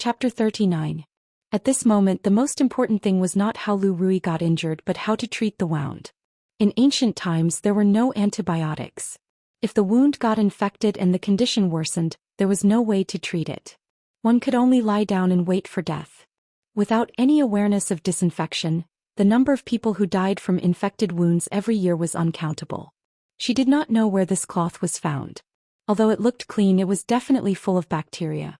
Chapter 39. At this moment the most important thing was not how Lu Rui got injured but how to treat the wound. In ancient times there were no antibiotics. If the wound got infected and the condition worsened, there was no way to treat it. One could only lie down and wait for death. Without any awareness of disinfection, the number of people who died from infected wounds every year was uncountable. She did not know where this cloth was found. Although it looked clean, it was definitely full of bacteria.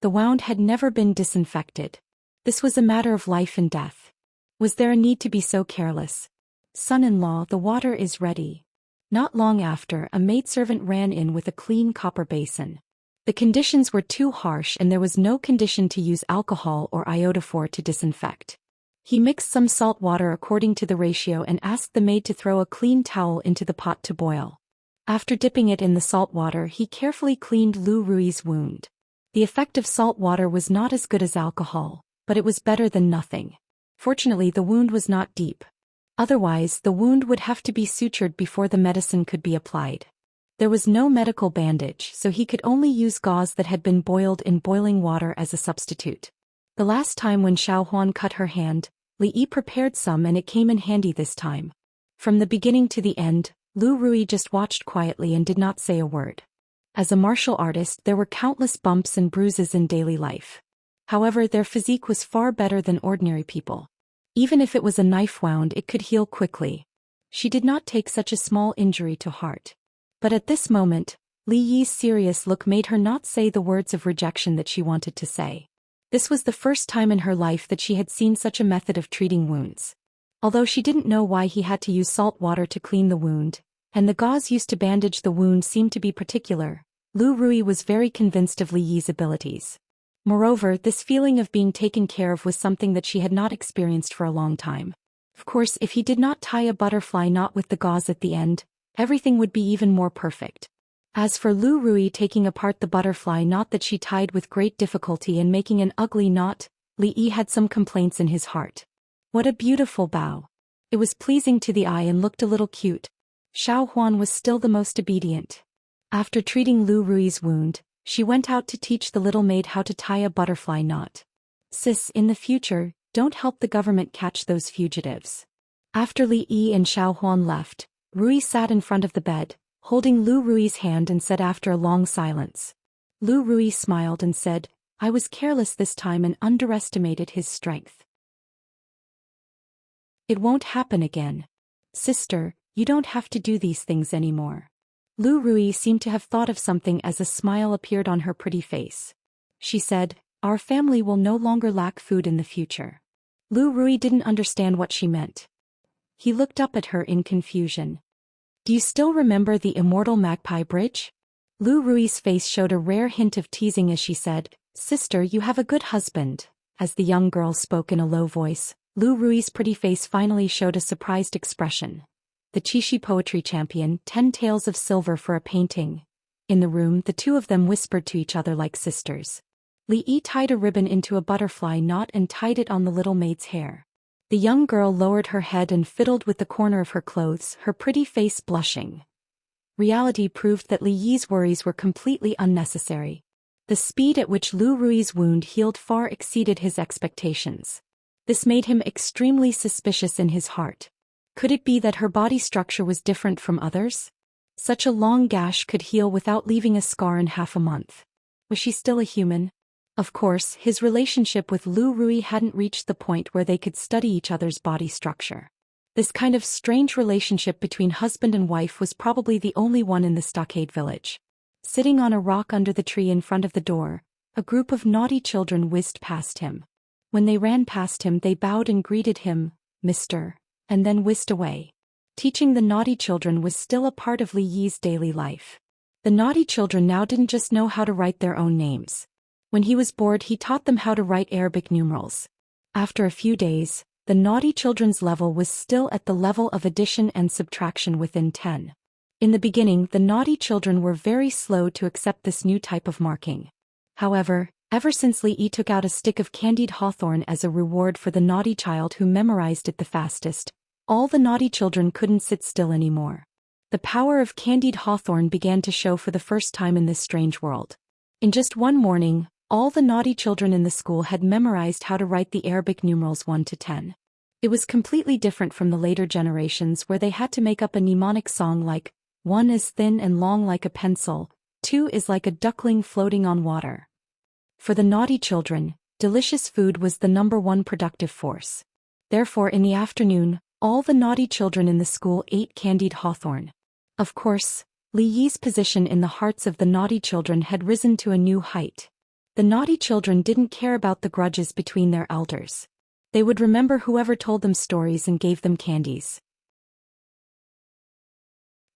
The wound had never been disinfected. This was a matter of life and death. Was there a need to be so careless? Son-in-law, the water is ready. Not long after, a maidservant ran in with a clean copper basin. The conditions were too harsh and there was no condition to use alcohol or iodophor to disinfect. He mixed some salt water according to the ratio and asked the maid to throw a clean towel into the pot to boil. After dipping it in the salt water, he carefully cleaned Lu Rui's wound. The effect of salt water was not as good as alcohol, but it was better than nothing. Fortunately, the wound was not deep. Otherwise, the wound would have to be sutured before the medicine could be applied. There was no medical bandage, so he could only use gauze that had been boiled in boiling water as a substitute. The last time when Xiao Huan cut her hand, Li Yi prepared some and it came in handy this time. From the beginning to the end, Lu Rui just watched quietly and did not say a word. As a martial artist, there were countless bumps and bruises in daily life. However, their physique was far better than ordinary people. Even if it was a knife wound, it could heal quickly. She did not take such a small injury to heart. But at this moment, Li Yi's serious look made her not say the words of rejection that she wanted to say. This was the first time in her life that she had seen such a method of treating wounds. Although she didn't know why he had to use salt water to clean the wound, and the gauze used to bandage the wound seemed to be particular, Lu Rui was very convinced of Li Yi's abilities. Moreover, this feeling of being taken care of was something that she had not experienced for a long time. Of course, if he did not tie a butterfly knot with the gauze at the end, everything would be even more perfect. As for Lu Rui taking apart the butterfly knot that she tied with great difficulty and making an ugly knot, Li Yi had some complaints in his heart. What a beautiful bow. It was pleasing to the eye and looked a little cute. Xiao Huan was still the most obedient. After treating Lu Rui's wound, she went out to teach the little maid how to tie a butterfly knot. Sis, in the future, don't help the government catch those fugitives. After Li Yi and Xiao Huan left, Rui sat in front of the bed, holding Lu Rui's hand and said after a long silence. Lu Rui smiled and said, I was careless this time and underestimated his strength. It won't happen again. Sister, you don't have to do these things anymore. Lu Rui seemed to have thought of something as a smile appeared on her pretty face. She said, our family will no longer lack food in the future. Lu Rui didn't understand what she meant. He looked up at her in confusion. Do you still remember the Immortal Magpie Bridge? Lu Rui's face showed a rare hint of teasing as she said, Sister, you have a good husband. As the young girl spoke in a low voice, Lu Rui's pretty face finally showed a surprised expression. The Qishi poetry champion, 10 taels of silver for a painting. In the room, the two of them whispered to each other like sisters. Li Yi tied a ribbon into a butterfly knot and tied it on the little maid's hair. The young girl lowered her head and fiddled with the corner of her clothes, her pretty face blushing. Reality proved that Li Yi's worries were completely unnecessary. The speed at which Lu Rui's wound healed far exceeded his expectations. This made him extremely suspicious in his heart. Could it be that her body structure was different from others? Such a long gash could heal without leaving a scar in half a month. Was she still a human? Of course, his relationship with Lu Rui hadn't reached the point where they could study each other's body structure. This kind of strange relationship between husband and wife was probably the only one in the stockade village. Sitting on a rock under the tree in front of the door, a group of naughty children whizzed past him. When they ran past him, they bowed and greeted him, Mr., and then whisked away. Teaching the naughty children was still a part of Li Yi's daily life. The naughty children now didn't just know how to write their own names. When he was bored, he taught them how to write Arabic numerals. After a few days, the naughty children's level was still at the level of addition and subtraction within 10. In the beginning, the naughty children were very slow to accept this new type of marking. However, ever since Li Yi took out a stick of candied hawthorn as a reward for the naughty child who memorized it the fastest, all the naughty children couldn't sit still anymore. The power of candied hawthorn began to show for the first time in this strange world. In just one morning, all the naughty children in the school had memorized how to write the Arabic numerals 1 to 10. It was completely different from the later generations where they had to make up a mnemonic song like, 1 is thin and long like a pencil, 2 is like a duckling floating on water. For the naughty children, delicious food was the #1 productive force. Therefore in the afternoon, all the naughty children in the school ate candied hawthorn. Of course, Li Yi's position in the hearts of the naughty children had risen to a new height. The naughty children didn't care about the grudges between their elders. They would remember whoever told them stories and gave them candies.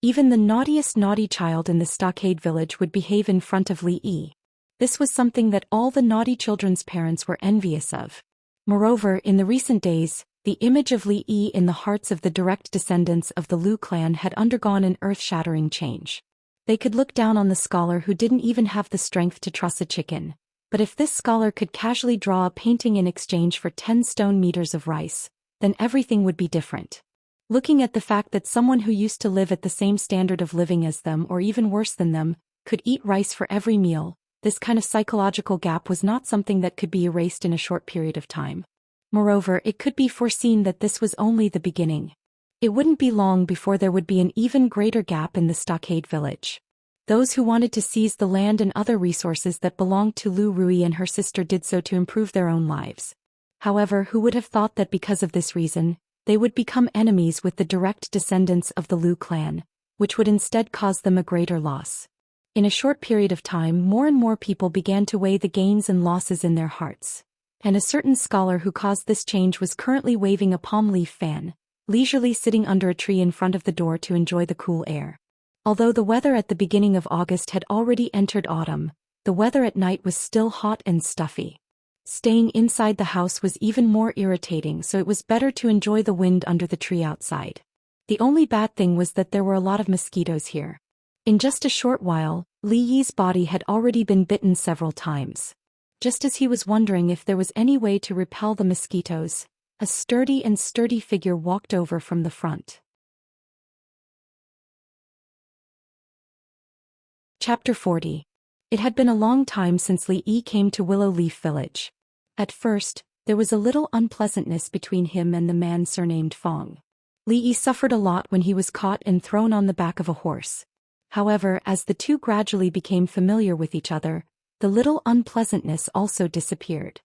Even the naughtiest naughty child in the stockade village would behave in front of Li Yi. This was something that all the naughty children's parents were envious of. Moreover, in the recent days, the image of Li Yi in the hearts of the direct descendants of the Lu clan had undergone an earth-shattering change. They could look down on the scholar who didn't even have the strength to truss a chicken. But if this scholar could casually draw a painting in exchange for 10 stone meters of rice, then everything would be different. Looking at the fact that someone who used to live at the same standard of living as them or even worse than them, could eat rice for every meal, this kind of psychological gap was not something that could be erased in a short period of time. Moreover, it could be foreseen that this was only the beginning. It wouldn't be long before there would be an even greater gap in the stockade village. Those who wanted to seize the land and other resources that belonged to Lu Rui and her sister did so to improve their own lives. However, who would have thought that because of this reason, they would become enemies with the direct descendants of the Lu clan, which would instead cause them a greater loss. In a short period of time, more and more people began to weigh the gains and losses in their hearts. And a certain scholar who caused this change was currently waving a palm leaf fan, leisurely sitting under a tree in front of the door to enjoy the cool air. Although the weather at the beginning of August had already entered autumn, the weather at night was still hot and stuffy. Staying inside the house was even more irritating, so it was better to enjoy the wind under the tree outside. The only bad thing was that there were a lot of mosquitoes here. In just a short while, Li Yi's body had already been bitten several times. Just as he was wondering if there was any way to repel the mosquitoes, a sturdy figure walked over from the front. Chapter 40. It had been a long time since Li Yi came to Willow Leaf Village. At first, there was a little unpleasantness between him and the man surnamed Fong. Li Yi suffered a lot when he was caught and thrown on the back of a horse. However, as the two gradually became familiar with each other, the little unpleasantness also disappeared.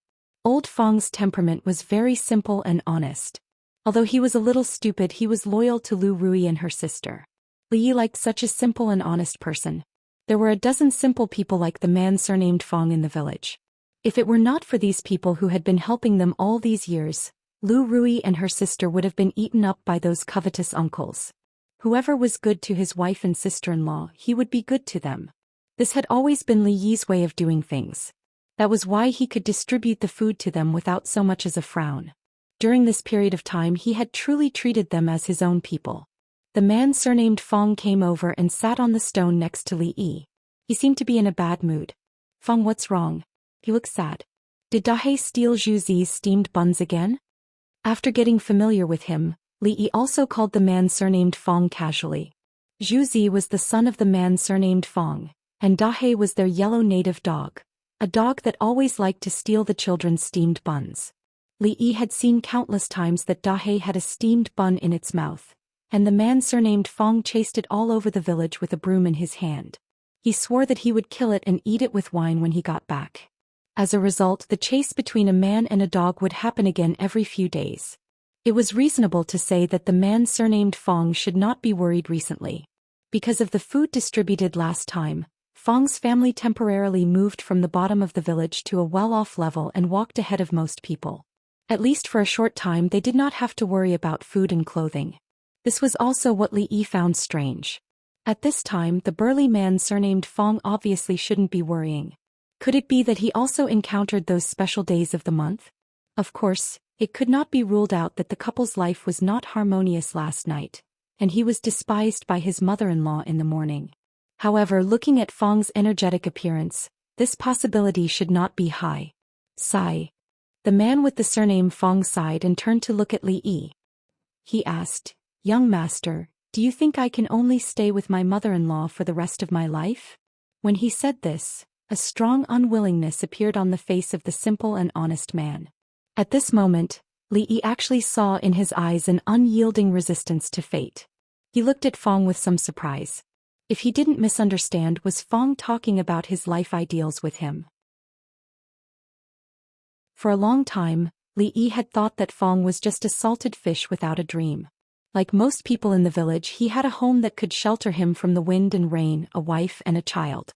Old Fong's temperament was very simple and honest. Although he was a little stupid, he was loyal to Lu Rui and her sister. Li Yi liked such a simple and honest person. There were a dozen simple people like the man surnamed Fong in the village. If it were not for these people who had been helping them all these years, Lu Rui and her sister would have been eaten up by those covetous uncles. Whoever was good to his wife and sister-in-law, he would be good to them. This had always been Li Yi's way of doing things. That was why he could distribute the food to them without so much as a frown. During this period of time he had truly treated them as his own people. The man surnamed Fong came over and sat on the stone next to Li Yi. He seemed to be in a bad mood. "Fong, what's wrong? You look sad. Did Dahe steal Zhu Zi's steamed buns again?" After getting familiar with him, Li Yi also called the man surnamed Fong casually. Zhu Zi was the son of the man surnamed Fong, and Dahe was their yellow native dog, a dog that always liked to steal the children's steamed buns. Li Yi had seen countless times that Dahe had a steamed bun in its mouth, and the man surnamed Fong chased it all over the village with a broom in his hand. He swore that he would kill it and eat it with wine when he got back. As a result, the chase between a man and a dog would happen again every few days. It was reasonable to say that the man surnamed Fong should not be worried recently. Because of the food distributed last time, Fong's family temporarily moved from the bottom of the village to a well-off level and walked ahead of most people. At least for a short time they did not have to worry about food and clothing. This was also what Li Yi found strange. At this time, the burly man surnamed Fong obviously shouldn't be worrying. Could it be that he also encountered those special days of the month? Of course, it could not be ruled out that the couple's life was not harmonious last night, and he was despised by his mother-in-law in the morning. However, looking at Fong's energetic appearance, this possibility should not be high. Sigh. The man with the surname Fong sighed and turned to look at Li Yi. He asked, "Young master, do you think I can only stay with my mother-in-law for the rest of my life?" When he said this, A strong unwillingness appeared on the face of the simple and honest man. At this moment, Li Yi actually saw in his eyes an unyielding resistance to fate. He looked at Fong with some surprise. If he didn't misunderstand, was Fong talking about his life ideals with him? For a long time, Li Yi had thought that Fong was just a salted fish without a dream. Like most people in the village, he had a home that could shelter him from the wind and rain, a wife and a child.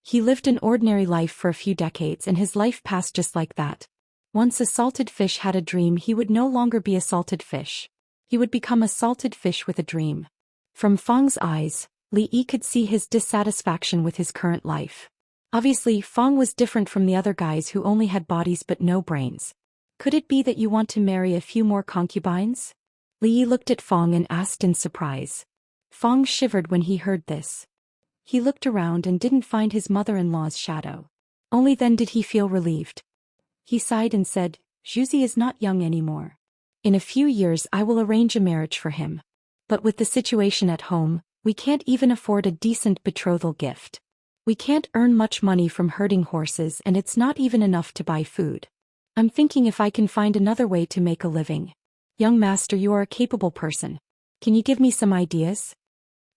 He lived an ordinary life for a few decades and his life passed just like that. Once a salted fish had a dream, he would no longer be a salted fish. He would become a salted fish with a dream. From Fong's eyes, Li Yi could see his dissatisfaction with his current life. Obviously, Fong was different from the other guys who only had bodies but no brains. Could it be that you want to marry a few more concubines? Li Yi looked at Fong and asked in surprise. Fong shivered when he heard this. He looked around and didn't find his mother-in-law's shadow. Only then did he feel relieved. He sighed and said, "Zhuzi is not young anymore. In a few years I will arrange a marriage for him. But with the situation at home, we can't even afford a decent betrothal gift. We can't earn much money from herding horses and it's not even enough to buy food. I'm thinking if I can find another way to make a living." "Young master, you are a capable person. Can you give me some ideas?"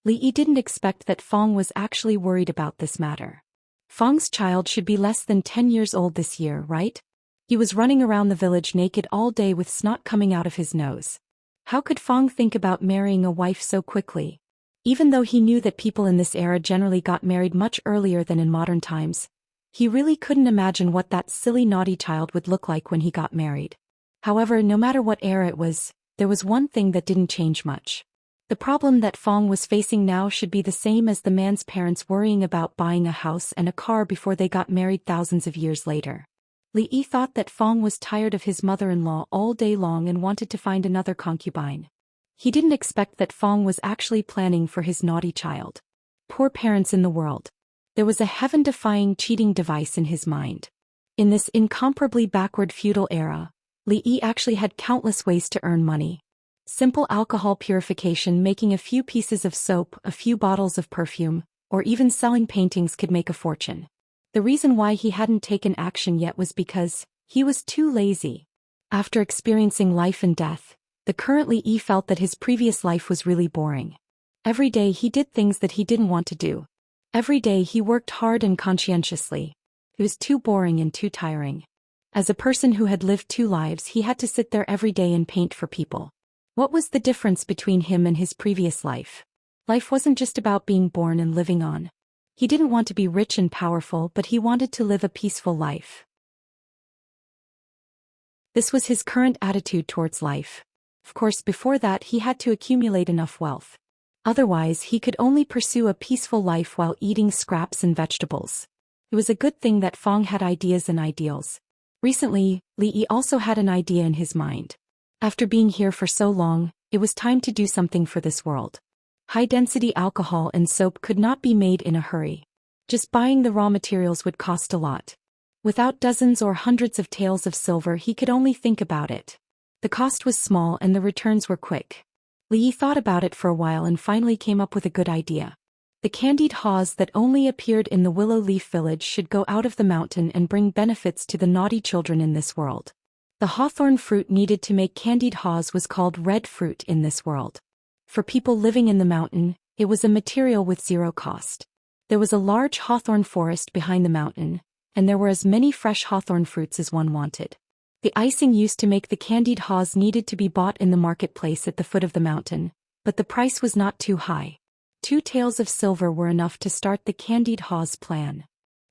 Li Yi didn't expect that Fong was actually worried about this matter. Fong's child should be less than 10 years old this year, right? He was running around the village naked all day with snot coming out of his nose. How could Fong think about marrying a wife so quickly? Even though he knew that people in this era generally got married much earlier than in modern times, he really couldn't imagine what that silly naughty child would look like when he got married. However, no matter what era it was, there was one thing that didn't change much. The problem that Fong was facing now should be the same as the man's parents worrying about buying a house and a car before they got married thousands of years later. Li Yi thought that Fong was tired of his mother-in-law all day long and wanted to find another concubine. He didn't expect that Fong was actually planning for his naughty child. Poor parents in the world. There was a heaven-defying cheating device in his mind. In this incomparably backward feudal era, Li Yi actually had countless ways to earn money. Simple alcohol purification, making a few pieces of soap, a few bottles of perfume, or even selling paintings could make a fortune. The reason why he hadn't taken action yet was because he was too lazy. After experiencing life and death, the current Li Yi felt that his previous life was really boring. Every day he did things that he didn't want to do. Every day he worked hard and conscientiously. It was too boring and too tiring. As a person who had lived 2 lives, he had to sit there every day and paint for people. What was the difference between him and his previous life? Life wasn't just about being born and living on. He didn't want to be rich and powerful, but he wanted to live a peaceful life. This was his current attitude towards life. Of course, before that he had to accumulate enough wealth. Otherwise, he could only pursue a peaceful life while eating scraps and vegetables. It was a good thing that Fong had ideas and ideals. Recently, Li Yi also had an idea in his mind. After being here for so long, it was time to do something for this world. High-density alcohol and soap could not be made in a hurry. Just buying the raw materials would cost a lot. Without dozens or hundreds of taels of silver, he could only think about it. The cost was small and the returns were quick. Li Yi thought about it for a while and finally came up with a good idea. The candied haws that only appeared in the Willow Leaf village should go out of the mountain and bring benefits to the naughty children in this world. The hawthorn fruit needed to make candied haws was called red fruit in this world. For people living in the mountain, it was a material with 0 cost. There was a large hawthorn forest behind the mountain, and there were as many fresh hawthorn fruits as one wanted. The icing used to make the candied haws needed to be bought in the marketplace at the foot of the mountain, but the price was not too high. 2 taels of silver were enough to start the candied haws plan.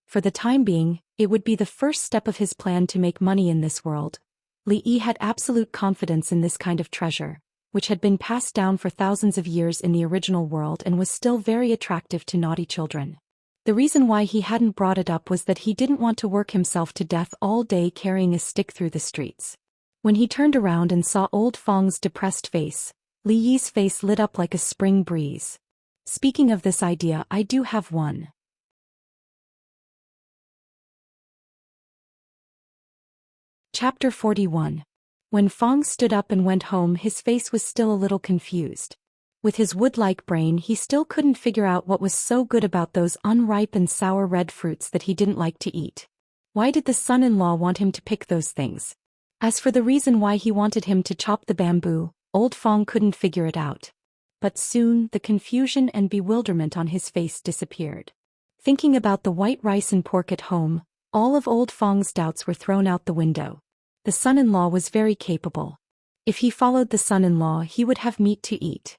For the time being, it would be the first step of his plan to make money in this world. Li Yi had absolute confidence in this kind of treasure, which had been passed down for thousands of years in the original world and was still very attractive to naughty children. The reason why he hadn't brought it up was that he didn't want to work himself to death all day carrying a stick through the streets. When he turned around and saw old Fong's depressed face, Li Yi's face lit up like a spring breeze. Speaking of this idea, I do have one. Chapter 41. When Fong stood up and went home, his face was still a little confused. With his wood-like brain, he still couldn't figure out what was so good about those unripe and sour red fruits that he didn't like to eat. Why did the son-in-law want him to pick those things? As for the reason why he wanted him to chop the bamboo, old Fong couldn't figure it out. But soon, the confusion and bewilderment on his face disappeared. Thinking about the white rice and pork at home, all of old Fong's doubts were thrown out the window. The son-in-law was very capable. If he followed the son-in-law, he would have meat to eat.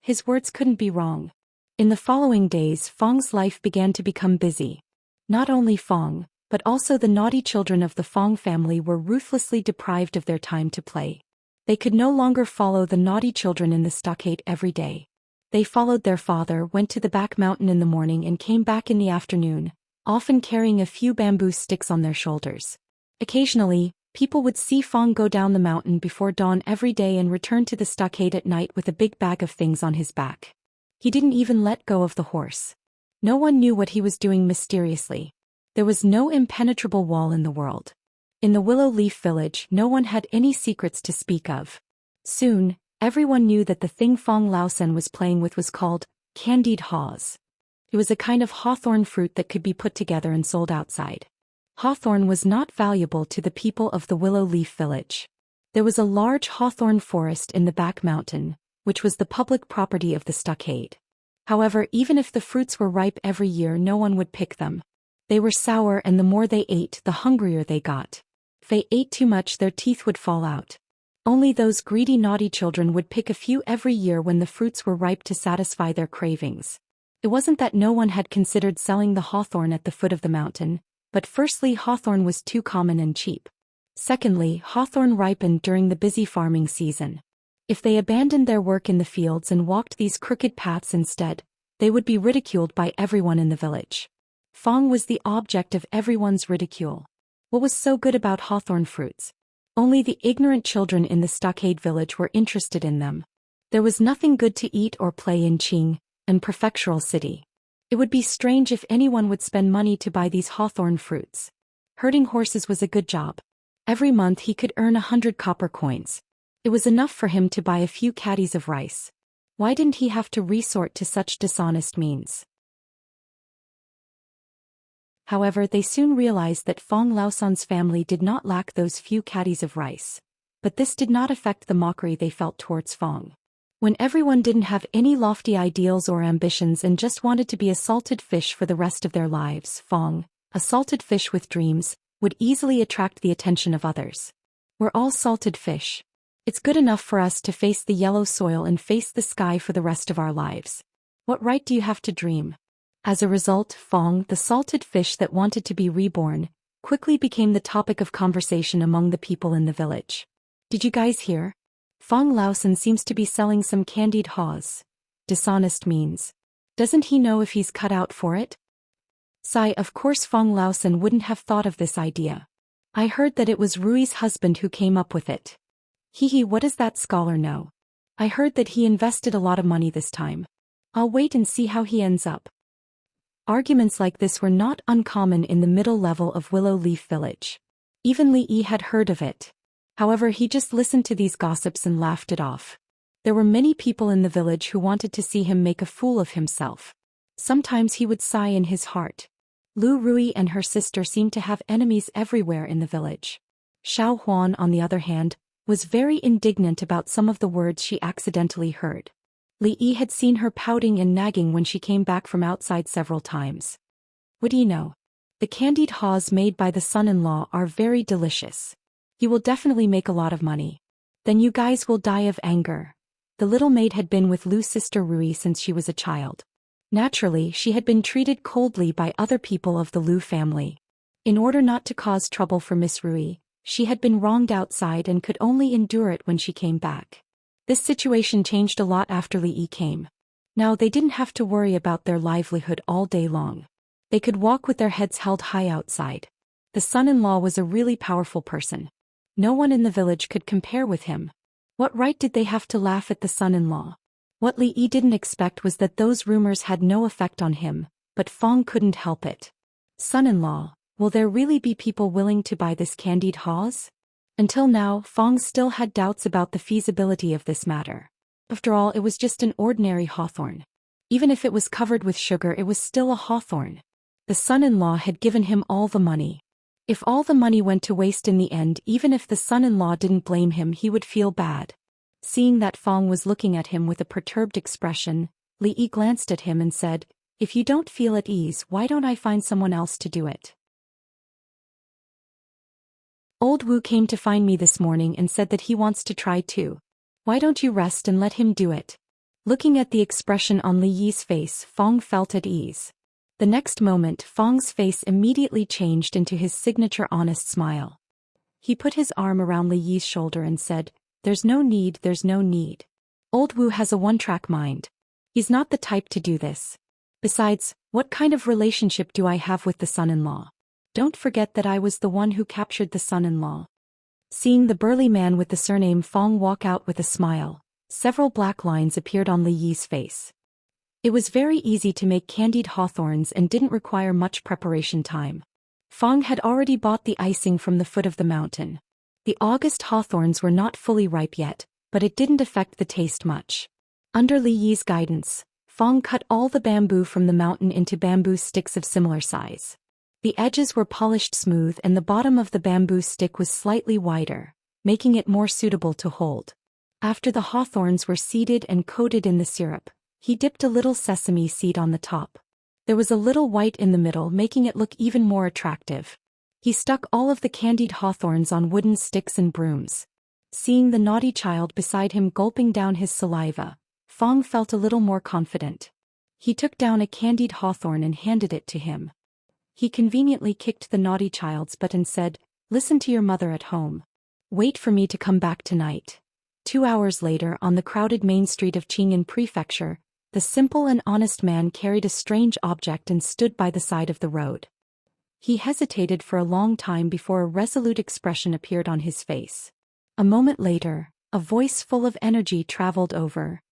His words couldn't be wrong. In the following days, Fong's life began to become busy. Not only Fong, but also the naughty children of the Fong family were ruthlessly deprived of their time to play. They could no longer follow the naughty children in the stockade every day. They followed their father, went to the back mountain in the morning and came back in the afternoon, often carrying a few bamboo sticks on their shoulders. Occasionally, people would see Fong go down the mountain before dawn every day and return to the stockade at night with a big bag of things on his back. He didn't even let go of the horse. No one knew what he was doing mysteriously. There was no impenetrable wall in the world. In the Willow Leaf village, no one had any secrets to speak of. Soon, everyone knew that the thing Fong Laosen was playing with was called candied haws. It was a kind of hawthorn fruit that could be put together and sold outside. Hawthorn was not valuable to the people of the Willow Leaf village. There was a large hawthorn forest in the back mountain, which was the public property of the stockade. However, even if the fruits were ripe every year, no one would pick them. They were sour, and the more they ate, the hungrier they got. If they ate too much, their teeth would fall out. Only those greedy naughty children would pick a few every year when the fruits were ripe to satisfy their cravings. It wasn't that no one had considered selling the hawthorn at the foot of the mountain, but firstly, hawthorn was too common and cheap. Secondly, hawthorn ripened during the busy farming season. If they abandoned their work in the fields and walked these crooked paths instead, they would be ridiculed by everyone in the village. Fong was the object of everyone's ridicule. What was so good about hawthorn fruits? Only the ignorant children in the stockade village were interested in them. There was nothing good to eat or play in Qing, an prefectural city. It would be strange if anyone would spend money to buy these hawthorn fruits. Herding horses was a good job. Every month he could earn 100 copper coins. It was enough for him to buy a few caddies of rice. Why didn't he have to resort to such dishonest means? However, they soon realized that Fong Laosan's family did not lack those few caddies of rice. But this did not affect the mockery they felt towards Fong. When everyone didn't have any lofty ideals or ambitions and just wanted to be a salted fish for the rest of their lives, Fong, a salted fish with dreams, would easily attract the attention of others. We're all salted fish. It's good enough for us to face the yellow soil and face the sky for the rest of our lives. What right do you have to dream? As a result, Fong, the salted fish that wanted to be reborn, quickly became the topic of conversation among the people in the village. Did you guys hear? Fong Laosen seems to be selling some candied haws. Dishonest means. Doesn't he know if he's cut out for it? Sigh, of course Fong Laosen wouldn't have thought of this idea. I heard that it was Rui's husband who came up with it. Hee, what does that scholar know? I heard that he invested a lot of money this time. I'll wait and see how he ends up. Arguments like this were not uncommon in the middle level of Willow Leaf Village. Even Li Yi had heard of it. However, he just listened to these gossips and laughed it off. There were many people in the village who wanted to see him make a fool of himself. Sometimes he would sigh in his heart. Lu Rui and her sister seemed to have enemies everywhere in the village. Xiao Huan, on the other hand, was very indignant about some of the words she accidentally heard. Li Yi had seen her pouting and nagging when she came back from outside several times. What do you know? The candied haws made by the son-in-law are very delicious. He will definitely make a lot of money. Then you guys will die of anger. The little maid had been with Lu's sister Rui since she was a child. Naturally, she had been treated coldly by other people of the Lu family. In order not to cause trouble for Miss Rui, she had been wronged outside and could only endure it when she came back. This situation changed a lot after Li Yi came. Now they didn't have to worry about their livelihood all day long. They could walk with their heads held high outside. The son-in-law was a really powerful person. No one in the village could compare with him. What right did they have to laugh at the son-in-law? What Li Yi didn't expect was that those rumors had no effect on him, but Fong couldn't help it. Son-in-law, will there really be people willing to buy this candied haws? Until now, Fong still had doubts about the feasibility of this matter. After all, it was just an ordinary hawthorn. Even if it was covered with sugar, it was still a hawthorn. The son-in-law had given him all the money. If all the money went to waste in the end, even if the son-in-law didn't blame him, he would feel bad. Seeing that Fong was looking at him with a perturbed expression, Li Yi glanced at him and said, "If you don't feel at ease, why don't I find someone else to do it?" Old Wu came to find me this morning and said that he wants to try too. Why don't you rest and let him do it? Looking at the expression on Li Yi's face, Fong felt at ease. The next moment, Fong's face immediately changed into his signature honest smile. He put his arm around Li Yi's shoulder and said, there's no need. Old Wu has a one-track mind. He's not the type to do this. Besides, what kind of relationship do I have with the son-in-law? Don't forget that I was the one who captured the son-in-law. Seeing the burly man with the surname Fong walk out with a smile, several black lines appeared on Li Yi's face. It was very easy to make candied hawthorns and didn't require much preparation time. Fong had already bought the icing from the foot of the mountain. The August hawthorns were not fully ripe yet, but it didn't affect the taste much. Under Li Yi's guidance, Fong cut all the bamboo from the mountain into bamboo sticks of similar size. The edges were polished smooth and the bottom of the bamboo stick was slightly wider, making it more suitable to hold. After the hawthorns were seeded and coated in the syrup, he dipped a little sesame seed on the top. There was a little white in the middle, making it look even more attractive. He stuck all of the candied hawthorns on wooden sticks and brooms. Seeing the naughty child beside him gulping down his saliva, Fong felt a little more confident. He took down a candied hawthorn and handed it to him. He conveniently kicked the naughty child's butt and said, "Listen to your mother at home. Wait for me to come back tonight." 2 hours later, on the crowded main street of Qingyan Prefecture, the simple and honest man carried a strange object and stood by the side of the road. He hesitated for a long time before a resolute expression appeared on his face. A moment later, a voice full of energy traveled over.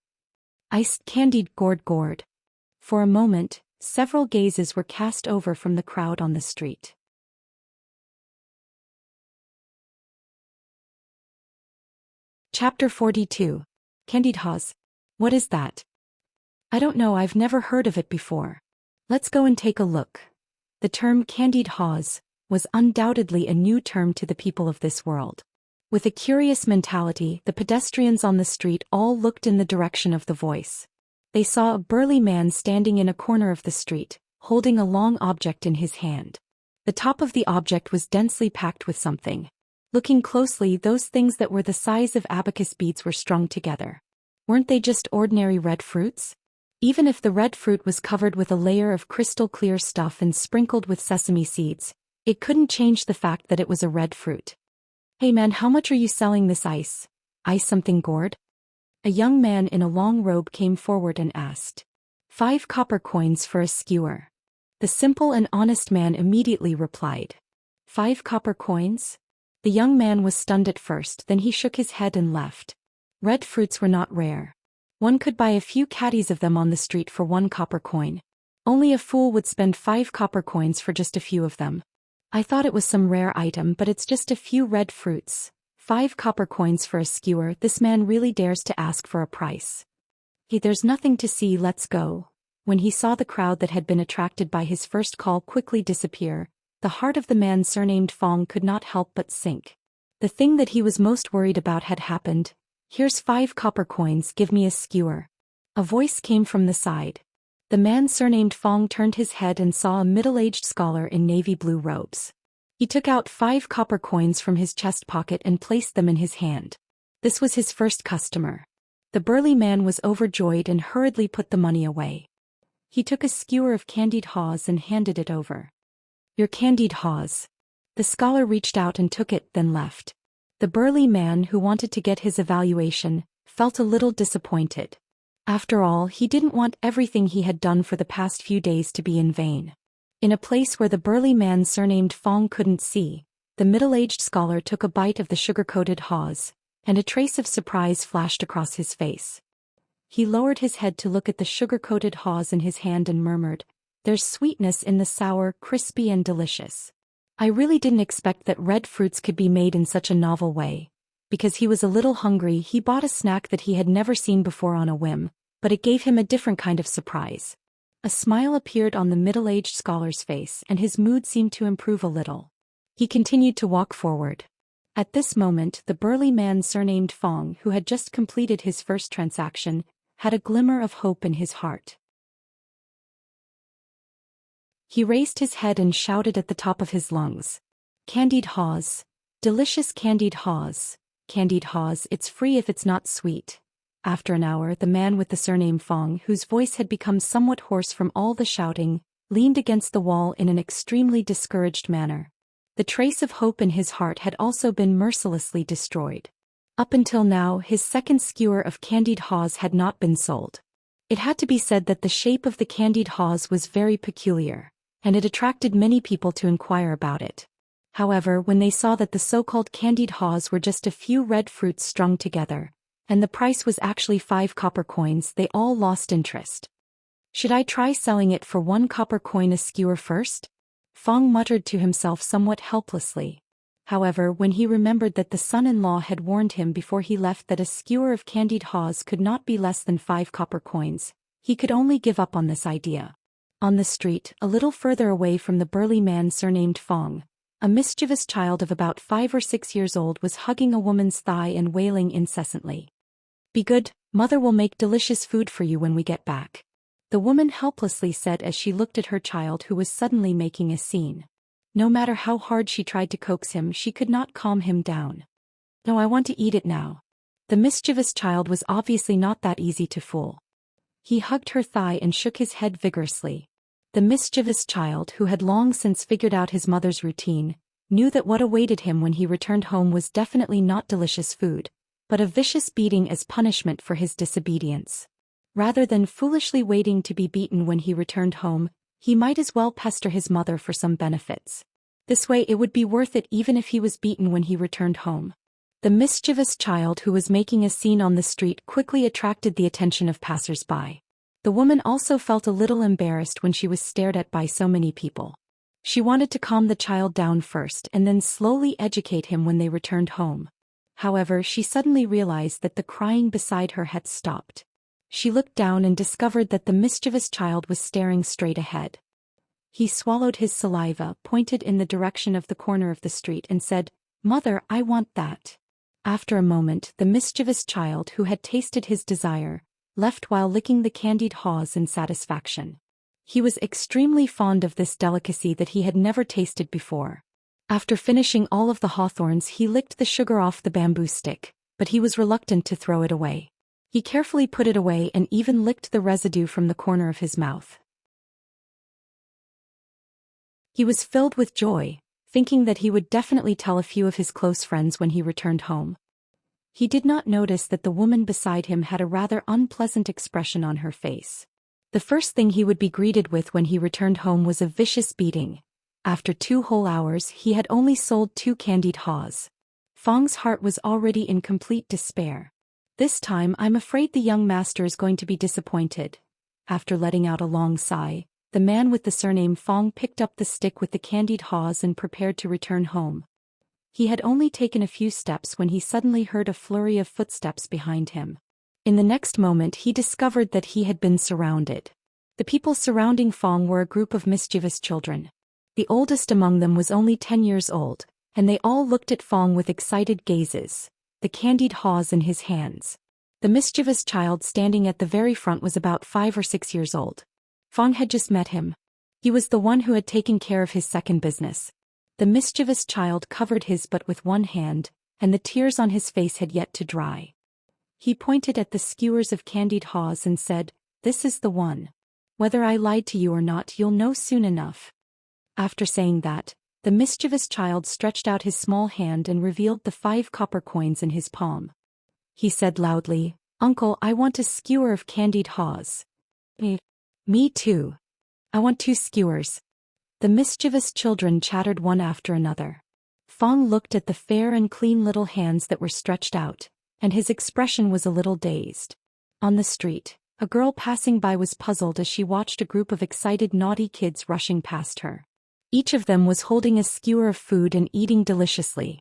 "Iced candied gourd." For a moment, several gazes were cast over from the crowd on the street. Chapter 42. Candied haws. What is that? I don't know, I've never heard of it before. Let's go and take a look. The term candied haws was undoubtedly a new term to the people of this world. With a curious mentality, the pedestrians on the street all looked in the direction of the voice. They saw a burly man standing in a corner of the street, holding a long object in his hand. The top of the object was densely packed with something. Looking closely, those things that were the size of abacus beads were strung together. Weren't they just ordinary red fruits? Even if the red fruit was covered with a layer of crystal clear stuff and sprinkled with sesame seeds, it couldn't change the fact that it was a red fruit. "Hey man, how much are you selling this ice? Ice something gourd?" A young man in a long robe came forward and asked. 5 copper coins for a skewer." The simple and honest man immediately replied. 5 copper coins? The young man was stunned at first, then he shook his head and left. Red fruits were not rare. One could buy a few caddies of them on the street for 1 copper coin. Only a fool would spend 5 copper coins for just a few of them. I thought it was some rare item, but it's just a few red fruits. 5 copper coins for a skewer. This man really dares to ask for a price. "Hey, there's nothing to see, let's go." When he saw the crowd that had been attracted by his first call quickly disappear, the heart of the man surnamed Fong could not help but sink. The thing that he was most worried about had happened. "Here's 5 copper coins, give me a skewer." A voice came from the side. The man surnamed Fong turned his head and saw a middle-aged scholar in navy blue robes. He took out 5 copper coins from his chest pocket and placed them in his hand. This was his first customer. The burly man was overjoyed and hurriedly put the money away. He took a skewer of candied haws and handed it over. "Your candied haws." The scholar reached out and took it, then left. The burly man, who wanted to get his evaluation, felt a little disappointed. After all, he didn't want everything he had done for the past few days to be in vain. In a place where the burly man surnamed Fong couldn't see, the middle-aged scholar took a bite of the sugar-coated haws, and a trace of surprise flashed across his face. He lowered his head to look at the sugar-coated haws in his hand and murmured, "There's sweetness in the sour, crispy and delicious. I really didn't expect that red fruits could be made in such a novel way. Because he was a little hungry, he bought a snack that he had never seen before on a whim, but it gave him a different kind of surprise. A smile appeared on the middle-aged scholar's face and his mood seemed to improve a little. He continued to walk forward. At this moment, the burly man surnamed Fong, who had just completed his first transaction, had a glimmer of hope in his heart. He raised his head and shouted at the top of his lungs. "Candied haws. Delicious candied haws. Candied haws, it's free if it's not sweet." After an hour, the man with the surname Fong, whose voice had become somewhat hoarse from all the shouting, leaned against the wall in an extremely discouraged manner. The trace of hope in his heart had also been mercilessly destroyed. Up until now, his second skewer of candied haws had not been sold. It had to be said that the shape of the candied haws was very peculiar, and it attracted many people to inquire about it. However, when they saw that the so-called candied haws were just a few red fruits strung together, and the price was actually 5 copper coins, they all lost interest. "Should I try selling it for 1 copper coin a skewer first?" Fong muttered to himself somewhat helplessly. However, when he remembered that the son-in-law had warned him before he left that a skewer of candied haws could not be less than 5 copper coins, he could only give up on this idea. On the street, a little further away from the burly man surnamed Fong, a mischievous child of about 5 or 6 years old was hugging a woman's thigh and wailing incessantly. "Be good, mother will make delicious food for you when we get back," the woman helplessly said as she looked at her child who was suddenly making a scene. No matter how hard she tried to coax him, she could not calm him down. "No, I want to eat it now." The mischievous child was obviously not that easy to fool. He hugged her thigh and shook his head vigorously. The mischievous child, who had long since figured out his mother's routine, knew that what awaited him when he returned home was definitely not delicious food, but a vicious beating as punishment for his disobedience. Rather than foolishly waiting to be beaten when he returned home, he might as well pester his mother for some benefits. This way it would be worth it even if he was beaten when he returned home. The mischievous child who was making a scene on the street quickly attracted the attention of passers-by. The woman also felt a little embarrassed when she was stared at by so many people. She wanted to calm the child down first and then slowly educate him when they returned home. However, she suddenly realized that the crying beside her had stopped. She looked down and discovered that the mischievous child was staring straight ahead. He swallowed his saliva, pointed in the direction of the corner of the street and said, "Mother, I want that." After a moment, the mischievous child, who had tasted his desire, left while licking the candied haws in satisfaction. He was extremely fond of this delicacy that he had never tasted before. After finishing all of the hawthorns, he licked the sugar off the bamboo stick, but he was reluctant to throw it away. He carefully put it away and even licked the residue from the corner of his mouth. He was filled with joy, thinking that he would definitely tell a few of his close friends when he returned home. He did not notice that the woman beside him had a rather unpleasant expression on her face. The first thing he would be greeted with when he returned home was a vicious beating. After 2 whole hours, he had only sold 2 candied haws. Fong's heart was already in complete despair. "This time I'm afraid the young master is going to be disappointed." After letting out a long sigh, the man with the surname Fong picked up the stick with the candied haws and prepared to return home. He had only taken a few steps when he suddenly heard a flurry of footsteps behind him. In the next moment he discovered that he had been surrounded. The people surrounding Fong were a group of mischievous children. The oldest among them was only 10 years old, and they all looked at Fong with excited gazes, the candied haws in his hands. The mischievous child standing at the very front was about 5 or 6 years old. Fong had just met him. He was the one who had taken care of his second business. The mischievous child covered his butt with one hand, and the tears on his face had yet to dry. He pointed at the skewers of candied haws and said, "This is the one. Whether I lied to you or not, you'll know soon enough." After saying that, the mischievous child stretched out his small hand and revealed the 5 copper coins in his palm. He said loudly, "Uncle, I want a skewer of candied haws." Me too. I want 2 skewers." The mischievous children chattered one after another. Fong looked at the fair and clean little hands that were stretched out, and his expression was a little dazed. On the street, a girl passing by was puzzled as she watched a group of excited naughty kids rushing past her. Each of them was holding a skewer of food and eating deliciously.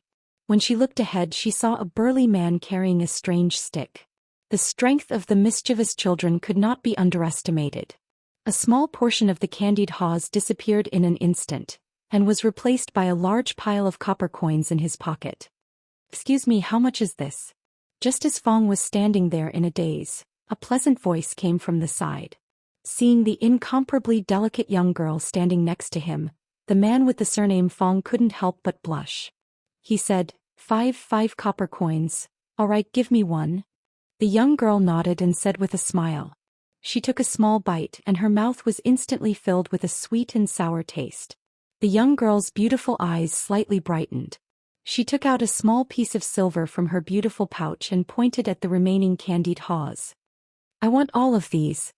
When she looked ahead, she saw a burly man carrying a strange stick. The strength of the mischievous children could not be underestimated. A small portion of the candied haws disappeared in an instant, and was replaced by a large pile of copper coins in his pocket. "Excuse me, how much is this?" Just as Fong was standing there in a daze, a pleasant voice came from the side. Seeing the incomparably delicate young girl standing next to him, the man with the surname Fong couldn't help but blush. He said, five copper coins. All right, give me one." The young girl nodded and said with a smile. She took a small bite and her mouth was instantly filled with a sweet and sour taste. The young girl's beautiful eyes slightly brightened. She took out a small piece of silver from her beautiful pouch and pointed at the remaining candied haws. "I want all of these."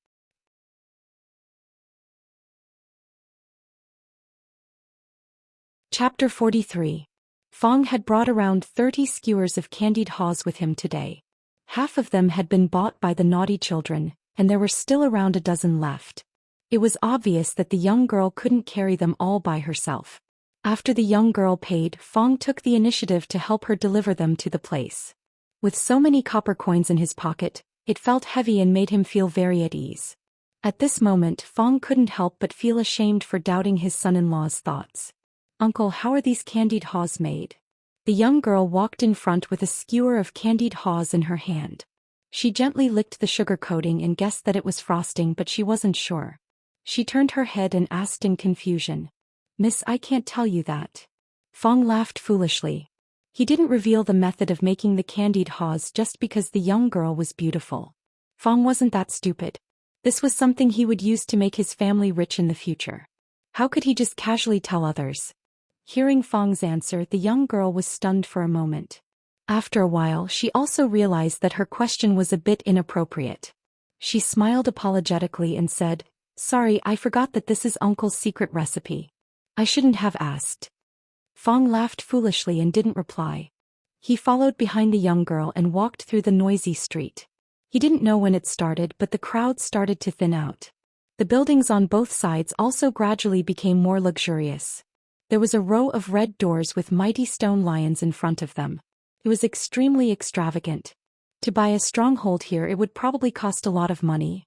Chapter 43. Fong had brought around 30 skewers of candied haws with him today. Half of them had been bought by the naughty children, and there were still around a dozen left. It was obvious that the young girl couldn't carry them all by herself. After the young girl paid, Fong took the initiative to help her deliver them to the place. With so many copper coins in his pocket, it felt heavy and made him feel very at ease. At this moment, Fong couldn't help but feel ashamed for doubting his son-in-law's thoughts. "Uncle, how are these candied haws made?" The young girl walked in front with a skewer of candied haws in her hand. She gently licked the sugar coating and guessed that it was frosting, but she wasn't sure. She turned her head and asked in confusion, "Miss, I can't tell you that." Fong laughed foolishly. He didn't reveal the method of making the candied haws just because the young girl was beautiful. Fong wasn't that stupid. This was something he would use to make his family rich in the future. How could he just casually tell others? Hearing Fong's answer, the young girl was stunned for a moment. After a while, she also realized that her question was a bit inappropriate. She smiled apologetically and said, "Sorry, I forgot that this is Uncle's secret recipe. I shouldn't have asked." Fong laughed foolishly and didn't reply. He followed behind the young girl and walked through the noisy street. He didn't know when it started, but the crowd started to thin out. The buildings on both sides also gradually became more luxurious. There was a row of red doors with mighty stone lions in front of them. It was extremely extravagant. To buy a stronghold here, it would probably cost a lot of money.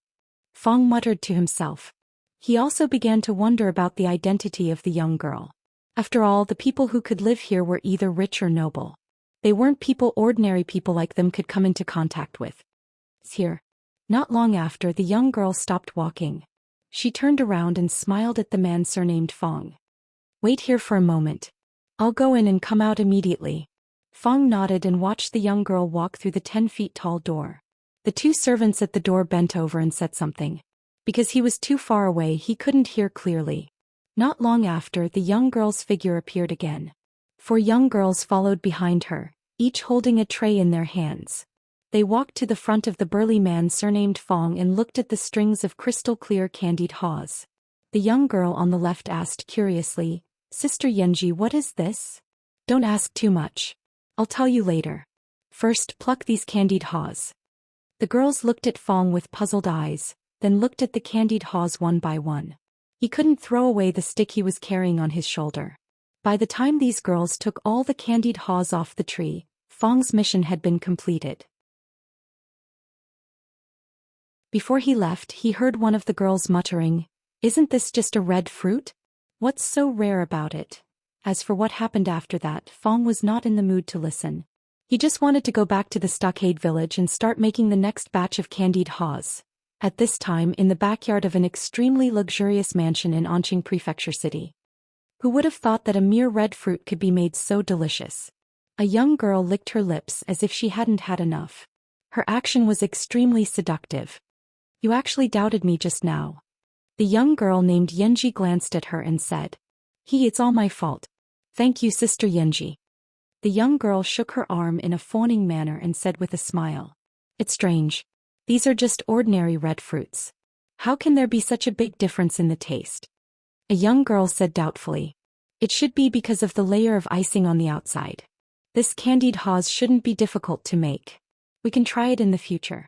Fong muttered to himself. He also began to wonder about the identity of the young girl. After all, the people who could live here were either rich or noble. They weren't people ordinary people like them could come into contact with. Here. Not long after, the young girl stopped walking. She turned around and smiled at the man surnamed Fong. "Wait here for a moment. I'll go in and come out immediately." Fong nodded and watched the young girl walk through the 10-feet-tall door. The two servants at the door bent over and said something. Because he was too far away, he couldn't hear clearly. Not long after, the young girl's figure appeared again. 4 young girls followed behind her, each holding a tray in their hands. They walked to the front of the burly man surnamed Fong and looked at the strings of crystal-clear candied haws. The young girl on the left asked curiously, "Sister Yenji, what is this?" "Don't ask too much. I'll tell you later. First, pluck these candied haws." The girls looked at Fong with puzzled eyes, then looked at the candied haws one by one. He couldn't throw away the stick he was carrying on his shoulder. By the time these girls took all the candied haws off the tree, Fong's mission had been completed. Before he left, he heard one of the girls muttering, "Isn't this just a red fruit? What's so rare about it?" As for what happened after that, Fong was not in the mood to listen. He just wanted to go back to the stockade village and start making the next batch of candied haws. At this time, in the backyard of an extremely luxurious mansion in Anqing Prefecture City. Who would have thought that a mere red fruit could be made so delicious? A young girl licked her lips as if she hadn't had enough. Her action was extremely seductive. "You actually doubted me just now." The young girl named Yenji glanced at her and said, It's all my fault. Thank you, Sister Yenji." The young girl shook her arm in a fawning manner and said with a smile, "It's strange. These are just ordinary red fruits. How can there be such a big difference in the taste?" A young girl said doubtfully, "It should be because of the layer of icing on the outside. This candied haws shouldn't be difficult to make. We can try it in the future."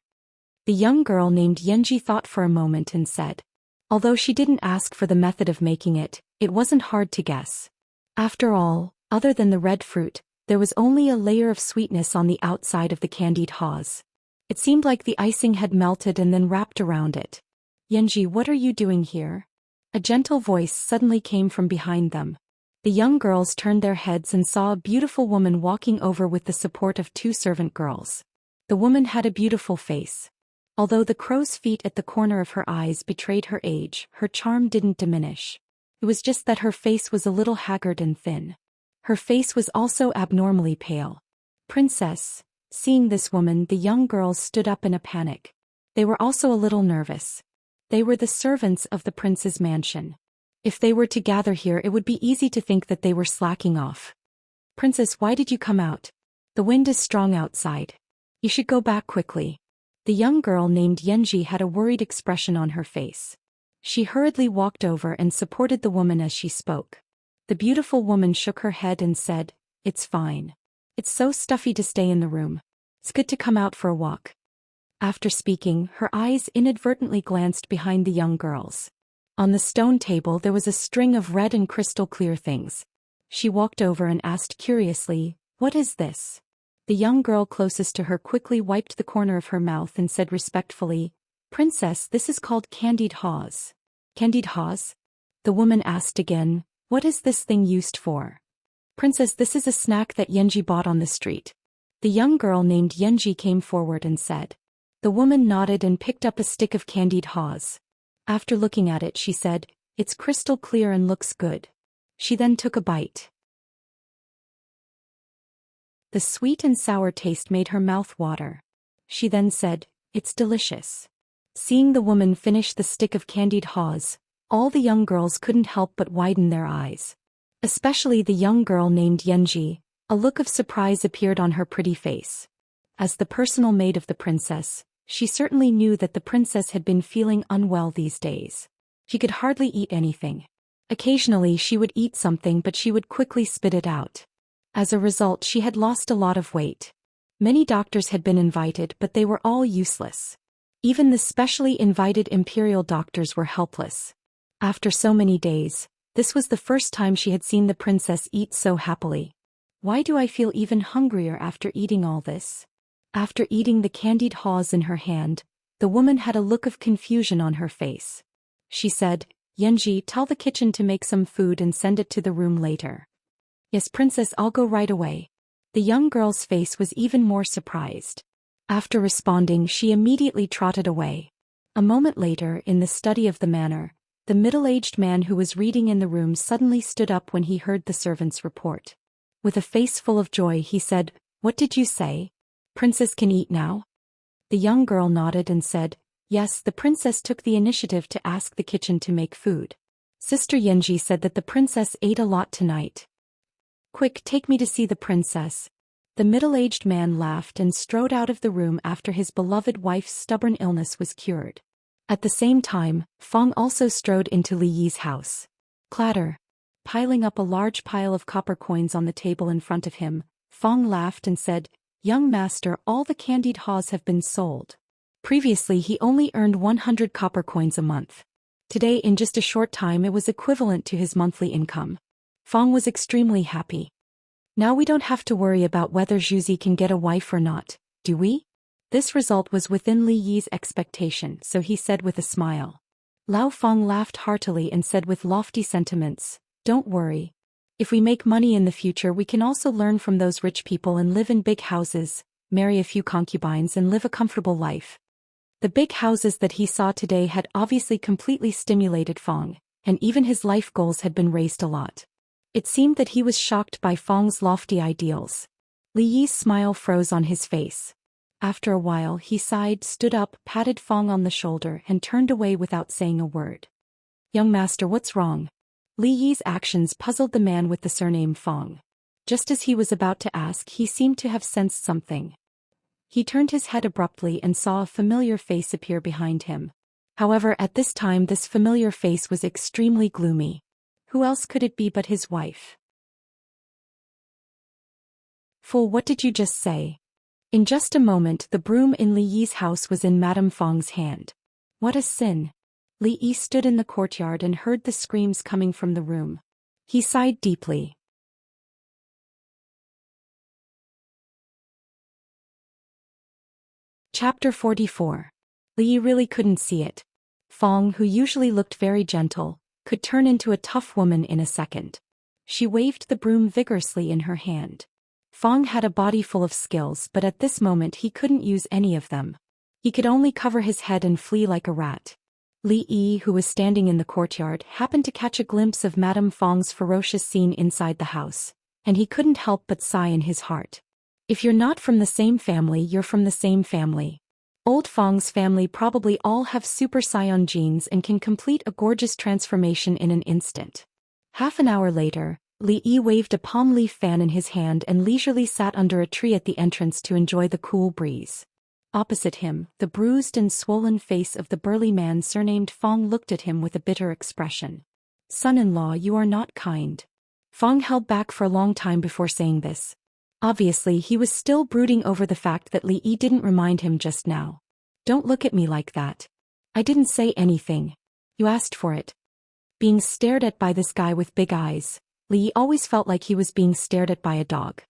The young girl named Yenji thought for a moment and said, although she didn't ask for the method of making it, it wasn't hard to guess. After all, other than the red fruit, There was only a layer of sweetness on the outside of the candied haws. It seemed like the icing had melted and then wrapped around it. Yanji, what are you doing here? A gentle voice suddenly came from behind them. The young girls turned their heads and saw a beautiful woman walking over with the support of two servant girls. The woman had a beautiful face. Although the crow's feet at the corner of her eyes betrayed her age, her charm didn't diminish. It was just that her face was a little haggard and thin. Her face was also abnormally pale. Princess. Seeing this woman, the young girls stood up in a panic. They were also a little nervous. They were the servants of the prince's mansion. If they were to gather here, it would be easy to think that they were slacking off. Princess, why did you come out? The wind is strong outside. You should go back quickly. The young girl named Yanji had a worried expression on her face. She hurriedly walked over and supported the woman as she spoke. The beautiful woman shook her head and said, "It's fine. It's so stuffy to stay in the room. It's good to come out for a walk." After speaking, her eyes inadvertently glanced behind the young girls. On the stone table there was a string of red and crystal-clear things. She walked over and asked curiously, "What is this?" The young girl closest to her quickly wiped the corner of her mouth and said respectfully, "Princess, this is called candied haws." "Candied haws?" The woman asked again, "What is this thing used for?" "Princess, this is a snack that Yanji bought on the street." The young girl named Yanji came forward and said. The woman nodded and picked up a stick of candied haws. After looking at it, she said, "It's crystal clear and looks good." She then took a bite. The sweet and sour taste made her mouth water. She then said, "It's delicious." Seeing the woman finish the stick of candied haws, all the young girls couldn't help but widen their eyes. Especially the young girl named Yanji. A look of surprise appeared on her pretty face. As the personal maid of the princess, she certainly knew that the princess had been feeling unwell these days. She could hardly eat anything. Occasionally she would eat something, but she would quickly spit it out. As a result, she had lost a lot of weight. Many doctors had been invited, but they were all useless. Even the specially invited imperial doctors were helpless. After so many days, this was the first time she had seen the princess eat so happily. "Why do I feel even hungrier after eating all this?" After eating the candied haws in her hand, the woman had a look of confusion on her face. She said, "Yanji, tell the kitchen to make some food and send it to the room later." "Yes, princess, I'll go right away." The young girl's face was even more surprised. After responding, she immediately trotted away. A moment later, in the study of the manor, the middle-aged man who was reading in the room suddenly stood up when he heard the servant's report. With a face full of joy, he said, "What did you say? Princess can eat now?" The young girl nodded and said, "Yes, the princess took the initiative to ask the kitchen to make food. Sister Yanji said that the princess ate a lot tonight. Quick, take me to see the princess." The middle-aged man laughed and strode out of the room after his beloved wife's stubborn illness was cured. At the same time, Fong also strode into Li Yi's house. Clatter. Piling up a large pile of copper coins on the table in front of him, Fong laughed and said, "Young master, all the candied haws have been sold." Previously he only earned 100 copper coins a month. Today, in just a short time, it was equivalent to his monthly income. Fong was extremely happy. "Now we don't have to worry about whether Zhuzi can get a wife or not, do we?" This result was within Li Yi's expectation, so he said with a smile. Lao Fong laughed heartily and said with lofty sentiments, "Don't worry. If we make money in the future, we can also learn from those rich people and live in big houses, marry a few concubines and live a comfortable life." The big houses that he saw today had obviously completely stimulated Fong, and even his life goals had been raised a lot. It seemed that he was shocked by Fong's lofty ideals. Li Yi's smile froze on his face. After a while he sighed, stood up, patted Fong on the shoulder and turned away without saying a word. "Young master, what's wrong?" Li Yi's actions puzzled the man with the surname Fong. Just as he was about to ask, he seemed to have sensed something. He turned his head abruptly and saw a familiar face appear behind him. However, at this time this familiar face was extremely gloomy. Who else could it be but his wife? "Fool, what did you just say?" In just a moment the broom in Li Yi's house was in Madame Fong's hand. What a sin! Li Yi stood in the courtyard and heard the screams coming from the room. He sighed deeply. Chapter 44. Li really couldn't see it. Fong, who usually looked very gentle, could turn into a tough woman in a second. She waved the broom vigorously in her hand. Fong had a body full of skills, but at this moment he couldn't use any of them. He could only cover his head and flee like a rat. Li Yi, who was standing in the courtyard, happened to catch a glimpse of Madame Fong's ferocious scene inside the house, and he couldn't help but sigh in his heart. If you're not from the same family, you're from the same family. Old Fong's family probably all have Super Saiyan genes and can complete a gorgeous transformation in an instant. Half an hour later, Li Yi waved a palm leaf fan in his hand and leisurely sat under a tree at the entrance to enjoy the cool breeze. Opposite him, the bruised and swollen face of the burly man surnamed Fong looked at him with a bitter expression. "Son-in-law, you are not kind." Fong held back for a long time before saying this. Obviously, he was still brooding over the fact that Li Yi didn't remind him just now. "Don't look at me like that. I didn't say anything. You asked for it." Being stared at by this guy with big eyes, Li Yi always felt like he was being stared at by a dog.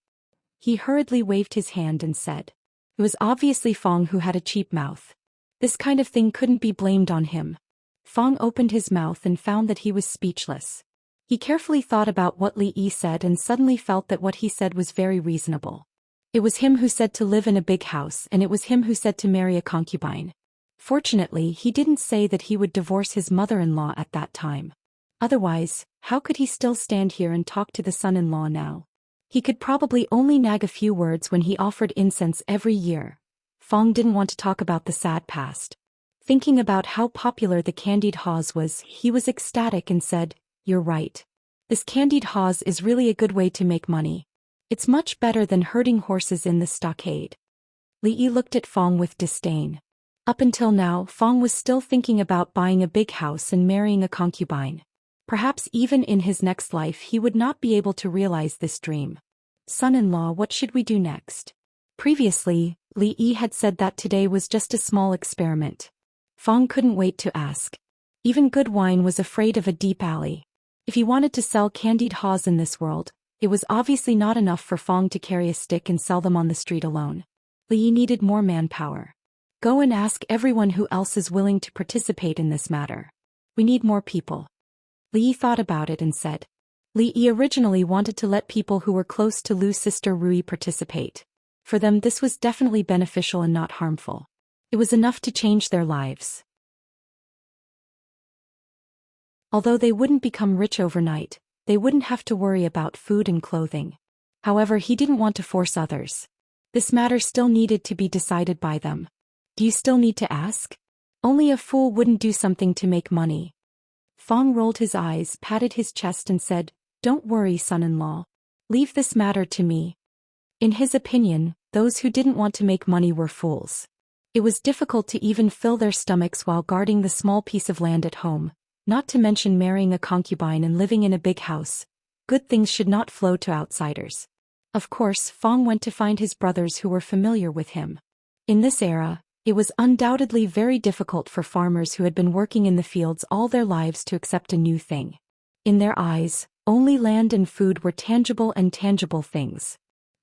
He hurriedly waved his hand and said. It was obviously Fong who had a cheap mouth. This kind of thing couldn't be blamed on him. Fong opened his mouth and found that he was speechless. He carefully thought about what Li Yi said and suddenly felt that what he said was very reasonable. It was him who said to live in a big house, and it was him who said to marry a concubine. Fortunately, he didn't say that he would divorce his mother-in-law at that time. Otherwise, how could he still stand here and talk to the son-in-law now? He could probably only nag a few words when he offered incense every year. Fong didn't want to talk about the sad past. Thinking about how popular the candied haws was, he was ecstatic and said, "You're right. This candied haws is really a good way to make money. It's much better than herding horses in the stockade." Li Yi looked at Fong with disdain. Up until now, Fong was still thinking about buying a big house and marrying a concubine. Perhaps even in his next life he would not be able to realize this dream. "Son-in-law, what should we do next?" Previously, Li Yi had said that today was just a small experiment. Fong couldn't wait to ask. Even good wine was afraid of a deep alley. If he wanted to sell candied haws in this world, it was obviously not enough for Fong to carry a stick and sell them on the street alone. Li Yi needed more manpower. "Go and ask everyone who else is willing to participate in this matter. We need more people." Li Yi thought about it and said. Li Yi originally wanted to let people who were close to Lu's sister Rui participate. For them this was definitely beneficial and not harmful. It was enough to change their lives. Although they wouldn't become rich overnight, they wouldn't have to worry about food and clothing. However, he didn't want to force others. This matter still needed to be decided by them. "Do you still need to ask? Only a fool wouldn't do something to make money." Fong rolled his eyes, patted his chest and said, "Don't worry, son-in-law. Leave this matter to me." In his opinion, those who didn't want to make money were fools. It was difficult to even fill their stomachs while guarding the small piece of land at home, not to mention marrying a concubine and living in a big house. Good things should not flow to outsiders. Of course, Fong went to find his brothers who were familiar with him. In this era, it was undoubtedly very difficult for farmers who had been working in the fields all their lives to accept a new thing. In their eyes, only land and food were tangible and tangible things.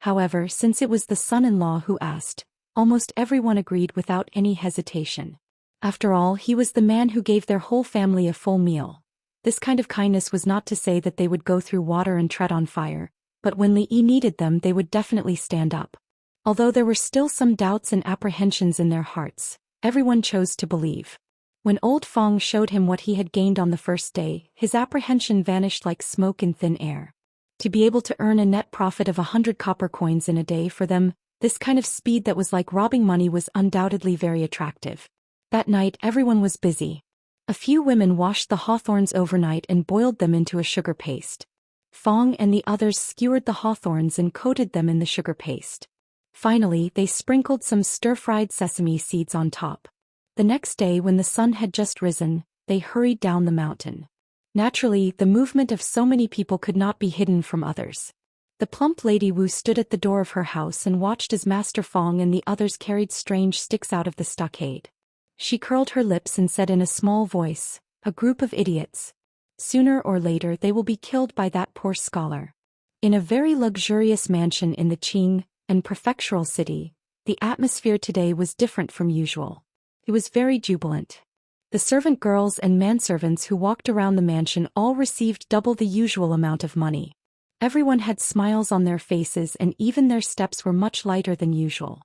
However, since it was the son-in-law who asked, almost everyone agreed without any hesitation. After all, he was the man who gave their whole family a full meal. This kind of kindness was not to say that they would go through water and tread on fire, but when Li Yi needed them they would definitely stand up. Although there were still some doubts and apprehensions in their hearts, everyone chose to believe. When old Fong showed him what he had gained on the first day, his apprehension vanished like smoke in thin air. To be able to earn a net profit of 100 copper coins in a day for them, this kind of speed that was like robbing money was undoubtedly very attractive. That night everyone was busy. A few women washed the hawthorns overnight and boiled them into a sugar paste. Fong and the others skewered the hawthorns and coated them in the sugar paste. Finally, they sprinkled some stir-fried sesame seeds on top. The next day, when the sun had just risen, they hurried down the mountain. Naturally, the movement of so many people could not be hidden from others. The plump Lady Wu stood at the door of her house and watched as Master Fong and the others carried strange sticks out of the stockade. She curled her lips and said in a small voice, "A group of idiots. Sooner or later they will be killed by that poor scholar." In a very luxurious mansion in the Qing and prefectural city, The atmosphere today was different from usual. It was very jubilant. The servant girls and manservants who walked around the mansion all received double the usual amount of money. Everyone had smiles on their faces and even their steps were much lighter than usual.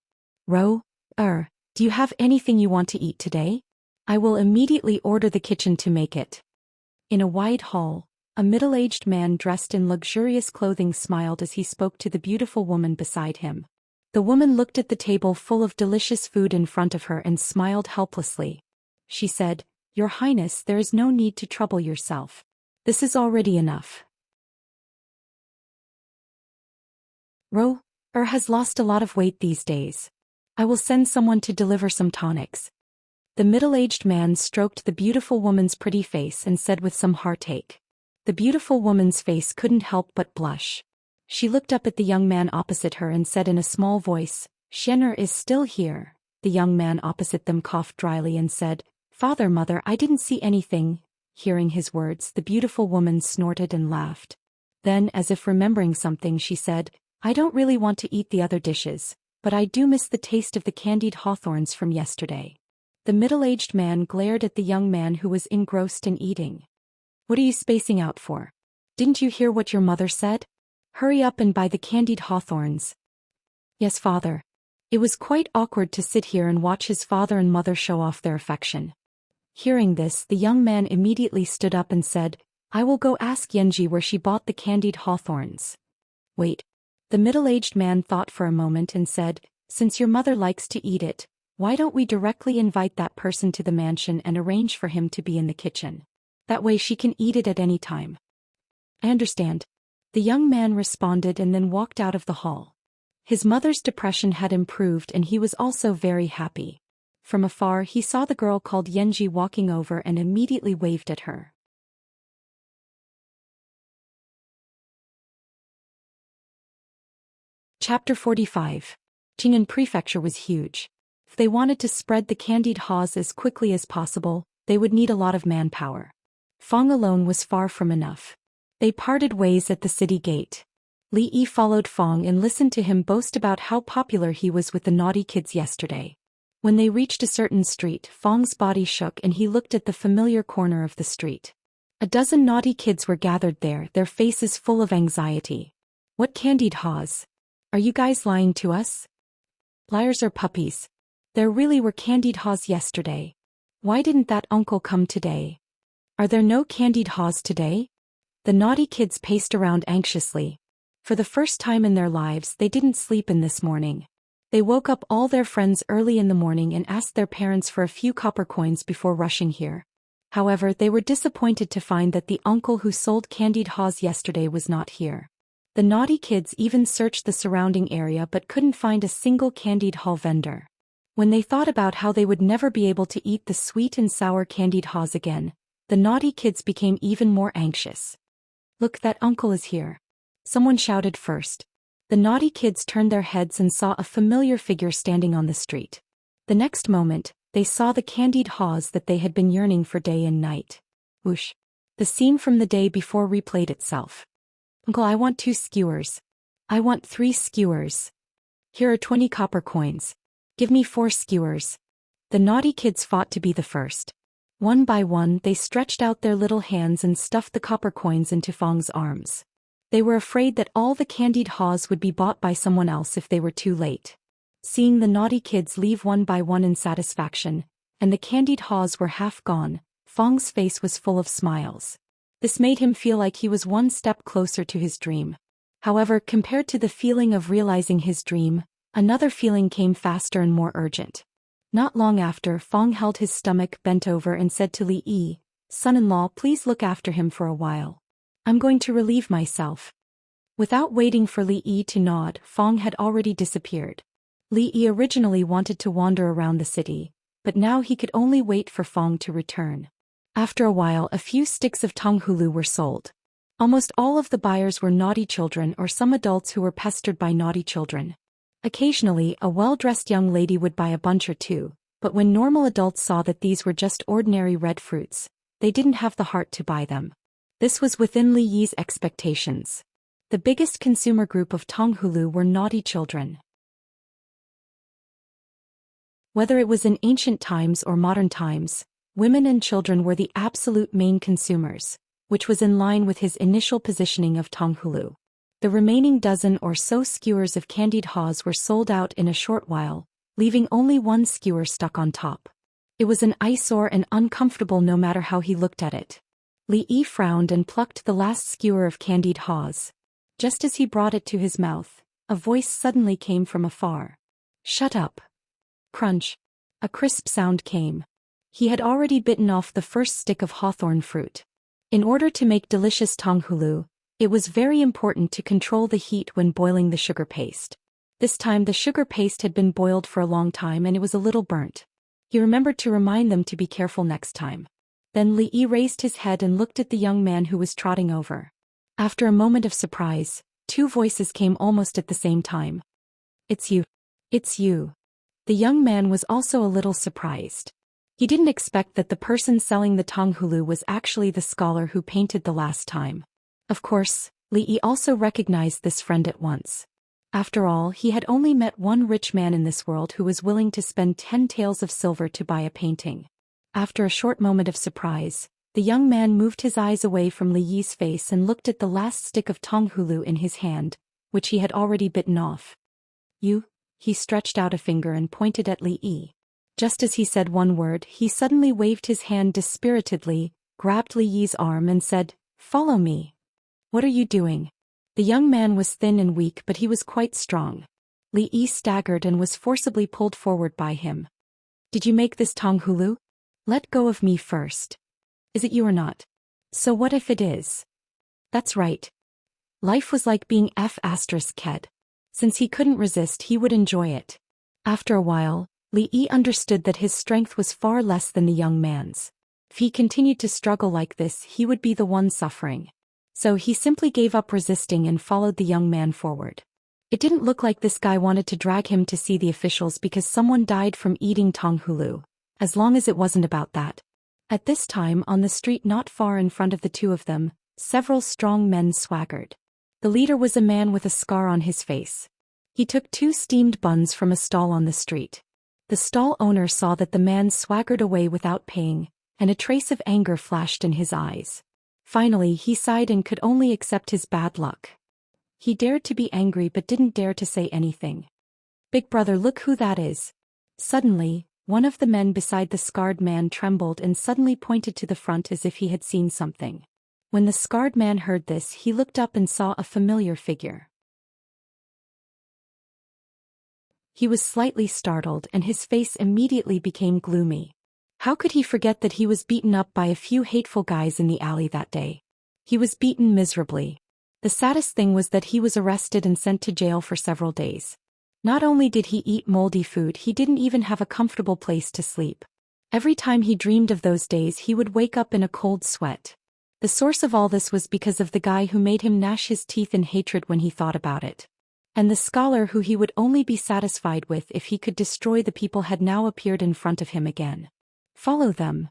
Ro, do you have anything you want to eat today? I will immediately order the kitchen to make it. In a wide hall, a middle-aged man dressed in luxurious clothing smiled as he spoke to the beautiful woman beside him. The woman looked at the table full of delicious food in front of her and smiled helplessly. She said, "Your Highness, there is no need to trouble yourself. This is already enough." Ro has lost a lot of weight these days. I will send someone to deliver some tonics. The middle-aged man stroked the beautiful woman's pretty face and said with some heartache. The beautiful woman's face couldn't help but blush. She looked up at the young man opposite her and said in a small voice, "Xianxia is still here." The young man opposite them coughed dryly and said, "Father, mother, I didn't see anything." Hearing his words, the beautiful woman snorted and laughed. Then, as if remembering something, she said, "I don't really want to eat the other dishes, but I do miss the taste of the candied hawthorns from yesterday." The middle-aged man glared at the young man who was engrossed in eating. "What are you spacing out for? Didn't you hear what your mother said? Hurry up and buy the candied hawthorns." "Yes, father." It was quite awkward to sit here and watch his father and mother show off their affection. Hearing this, the young man immediately stood up and said, "I will go ask Xianxia where she bought the candied hawthorns." "Wait." The middle-aged man thought for a moment and said, "Since your mother likes to eat it, why don't we directly invite that person to the mansion and arrange for him to be in the kitchen? That way she can eat it at any time." "I understand." The young man responded and then walked out of the hall. His mother's depression had improved and he was also very happy. From afar he saw the girl called Xianxia walking over and immediately waved at her. Chapter 45. Qing'an Prefecture was huge. If they wanted to spread the candied haws as quickly as possible, they would need a lot of manpower. Fong alone was far from enough. They parted ways at the city gate. Li Yi followed Fong and listened to him boast about how popular he was with the naughty kids yesterday. When they reached a certain street, Fong's body shook and he looked at the familiar corner of the street. A dozen naughty kids were gathered there, their faces full of anxiety. "What candied haws? Are you guys lying to us? Liars or puppies? There really were candied haws yesterday. Why didn't that uncle come today? Are there no candied haws today?" The naughty kids paced around anxiously. For the first time in their lives, they didn't sleep in this morning. They woke up all their friends early in the morning and asked their parents for a few copper coins before rushing here. However, they were disappointed to find that the uncle who sold candied haws yesterday was not here. The naughty kids even searched the surrounding area but couldn't find a single candied haw vendor. When they thought about how they would never be able to eat the sweet and sour candied haws again, the naughty kids became even more anxious. "Look, that uncle is here," someone shouted first. The naughty kids turned their heads and saw a familiar figure standing on the street. The next moment, they saw the candied haws that they had been yearning for day and night. Whoosh! The scene from the day before replayed itself. "Uncle, I want 2 skewers. I want 3 skewers. Here are 20 copper coins. Give me 4 skewers." The naughty kids fought to be the first. One by one, they stretched out their little hands and stuffed the copper coins into Fong's arms. They were afraid that all the candied haws would be bought by someone else if they were too late. Seeing the naughty kids leave one by one in satisfaction, and the candied haws were half gone, Fong's face was full of smiles. This made him feel like he was one step closer to his dream. However, compared to the feeling of realizing his dream, another feeling came faster and more urgent. Not long after, Fong held his stomach bent over and said to Li Yi, "Son-in-law, please look after him for a while. I'm going to relieve myself." Without waiting for Li Yi to nod, Fong had already disappeared. Li Yi originally wanted to wander around the city, but now he could only wait for Fong to return. After a while, a few sticks of tonghulu were sold. Almost all of the buyers were naughty children or some adults who were pestered by naughty children. Occasionally, a well-dressed young lady would buy a bunch or two, but when normal adults saw that these were just ordinary red fruits, they didn't have the heart to buy them. This was within Li Yi's expectations. The biggest consumer group of tonghulu were naughty children. Whether it was in ancient times or modern times, women and children were the absolute main consumers, which was in line with his initial positioning of Tonghulu. The remaining dozen or so skewers of candied haws were sold out in a short while, leaving only one skewer stuck on top. It was an eyesore and uncomfortable no matter how he looked at it. Li Yi frowned and plucked the last skewer of candied haws. Just as he brought it to his mouth, a voice suddenly came from afar. "Shut up." Crunch. A crisp sound came. He had already bitten off the first stick of hawthorn fruit. In order to make delicious tonghulu, it was very important to control the heat when boiling the sugar paste. This time the sugar paste had been boiled for a long time and it was a little burnt. He remembered to remind them to be careful next time. Then Li Yi raised his head and looked at the young man who was trotting over. After a moment of surprise, two voices came almost at the same time. "It's you. It's you." The young man was also a little surprised. He didn't expect that the person selling the tonghulu was actually the scholar who painted the last time. Of course, Li Yi also recognized this friend at once. After all, he had only met one rich man in this world who was willing to spend 10 taels of silver to buy a painting. After a short moment of surprise, the young man moved his eyes away from Li Yi's face and looked at the last stick of tonghulu in his hand, which he had already bitten off. "You?" He stretched out a finger and pointed at Li Yi. Just as he said one word, he suddenly waved his hand dispiritedly, grabbed Li Yi's arm and said, "Follow me." "What are you doing?" The young man was thin and weak, but he was quite strong. Li Yi staggered and was forcibly pulled forward by him. "Did you make this tonghulu? Let go of me first. Is it you or not? So what if it is?" That's right. Life was like being f***ked. Since he couldn't resist, he would enjoy it. After a while, Li Yi understood that his strength was far less than the young man's. If he continued to struggle like this, he would be the one suffering. So he simply gave up resisting and followed the young man forward. It didn't look like this guy wanted to drag him to see the officials because someone died from eating tonghulu, as long as it wasn't about that. At this time, on the street not far in front of the two of them, several strong men swaggered. The leader was a man with a scar on his face. He took 2 steamed buns from a stall on the street. The stall owner saw that the man swaggered away without paying, and a trace of anger flashed in his eyes. Finally, he sighed and could only accept his bad luck. He dared to be angry but didn't dare to say anything. "Big brother, look who that is." Suddenly, one of the men beside the scarred man trembled and suddenly pointed to the front as if he had seen something. When the scarred man heard this, he looked up and saw a familiar figure. He was slightly startled and his face immediately became gloomy. How could he forget that he was beaten up by a few hateful guys in the alley that day? He was beaten miserably. The saddest thing was that he was arrested and sent to jail for several days. Not only did he eat moldy food, he didn't even have a comfortable place to sleep. Every time he dreamed of those days, he would wake up in a cold sweat. The source of all this was because of the guy who made him gnash his teeth in hatred when he thought about it. And the scholar who he would only be satisfied with if he could destroy the people had now appeared in front of him again. Follow them.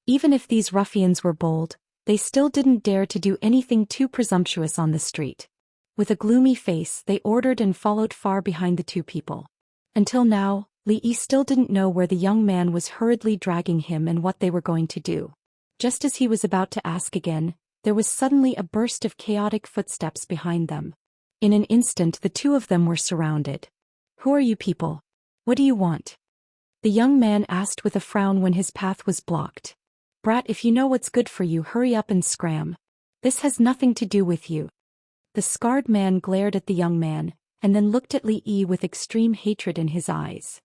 Even if these ruffians were bold, they still didn't dare to do anything too presumptuous on the street. With a gloomy face, they ordered and followed far behind the two people. Until now, Li Yi still didn't know where the young man was hurriedly dragging him and what they were going to do. Just as he was about to ask again, there was suddenly a burst of chaotic footsteps behind them. In an instant, the two of them were surrounded. "Who are you people? What do you want?" The young man asked with a frown when his path was blocked. "Brat, if you know what's good for you, hurry up and scram. This has nothing to do with you." The scarred man glared at the young man, and then looked at Li Yi with extreme hatred in his eyes.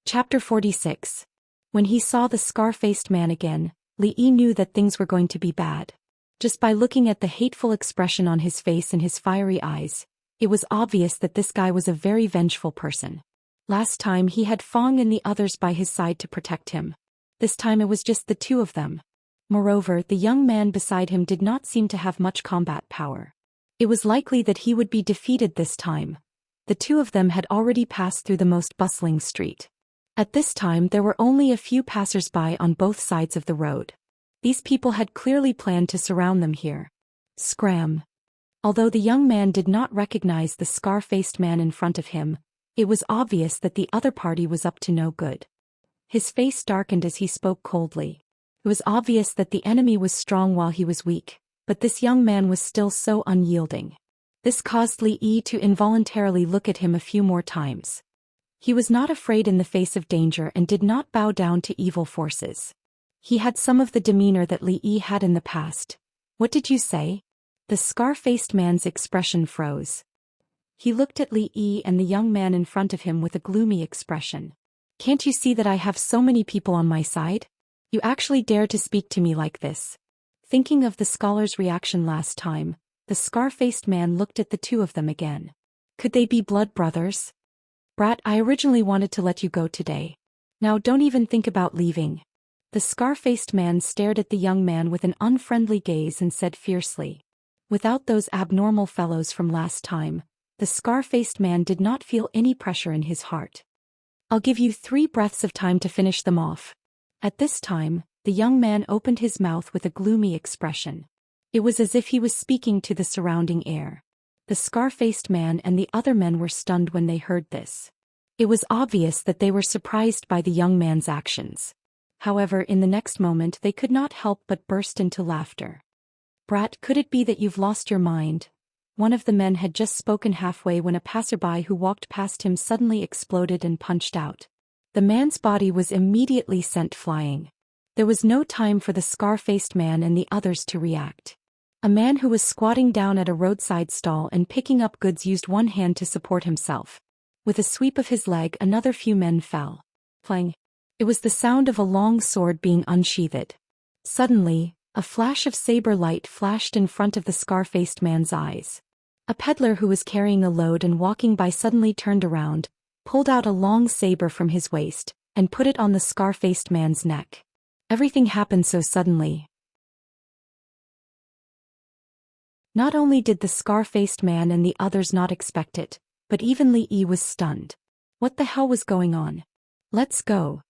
Chapter 46. When he saw the scar-faced man again, Li Yi knew that things were going to be bad. Just by looking at the hateful expression on his face and his fiery eyes, it was obvious that this guy was a very vengeful person. Last time he had Fong and the others by his side to protect him. This time it was just the two of them. Moreover, the young man beside him did not seem to have much combat power. It was likely that he would be defeated this time. The two of them had already passed through the most bustling street. At this time there were only a few passers-by on both sides of the road. These people had clearly planned to surround them here. Scram. Although the young man did not recognize the scar-faced man in front of him, it was obvious that the other party was up to no good. His face darkened as he spoke coldly. It was obvious that the enemy was strong while he was weak, but this young man was still so unyielding. This caused Li Yi to involuntarily look at him a few more times. He was not afraid in the face of danger and did not bow down to evil forces. He had some of the demeanor that Li Yi had in the past. "What did you say?" The scar-faced man's expression froze. He looked at Li Yi and the young man in front of him with a gloomy expression. "Can't you see that I have so many people on my side? You actually dare to speak to me like this?" Thinking of the scholar's reaction last time, the scar-faced man looked at the two of them again. Could they be blood brothers? "Brat, I originally wanted to let you go today. Now don't even think about leaving." The scar-faced man stared at the young man with an unfriendly gaze and said fiercely. Without those abnormal fellows from last time, the scar-faced man did not feel any pressure in his heart. "I'll give you 3 breaths of time to finish them off." At this time, the young man opened his mouth with a gloomy expression. It was as if he was speaking to the surrounding air. The scar-faced man and the other men were stunned when they heard this. It was obvious that they were surprised by the young man's actions. However, in the next moment they could not help but burst into laughter. "Brat, could it be that you've lost your mind?" One of the men had just spoken halfway when a passerby who walked past him suddenly exploded and punched out. The man's body was immediately sent flying. There was no time for the scar-faced man and the others to react. A man who was squatting down at a roadside stall and picking up goods used one hand to support himself. With a sweep of his leg, another few men fell. Clang! It was the sound of a long sword being unsheathed. Suddenly, a flash of saber light flashed in front of the scar-faced man's eyes. A peddler who was carrying a load and walking by suddenly turned around, pulled out a long saber from his waist, and put it on the scar-faced man's neck. Everything happened so suddenly. Not only did the scar-faced man and the others not expect it, but even Li Yi was stunned. What the hell was going on? "Let's go."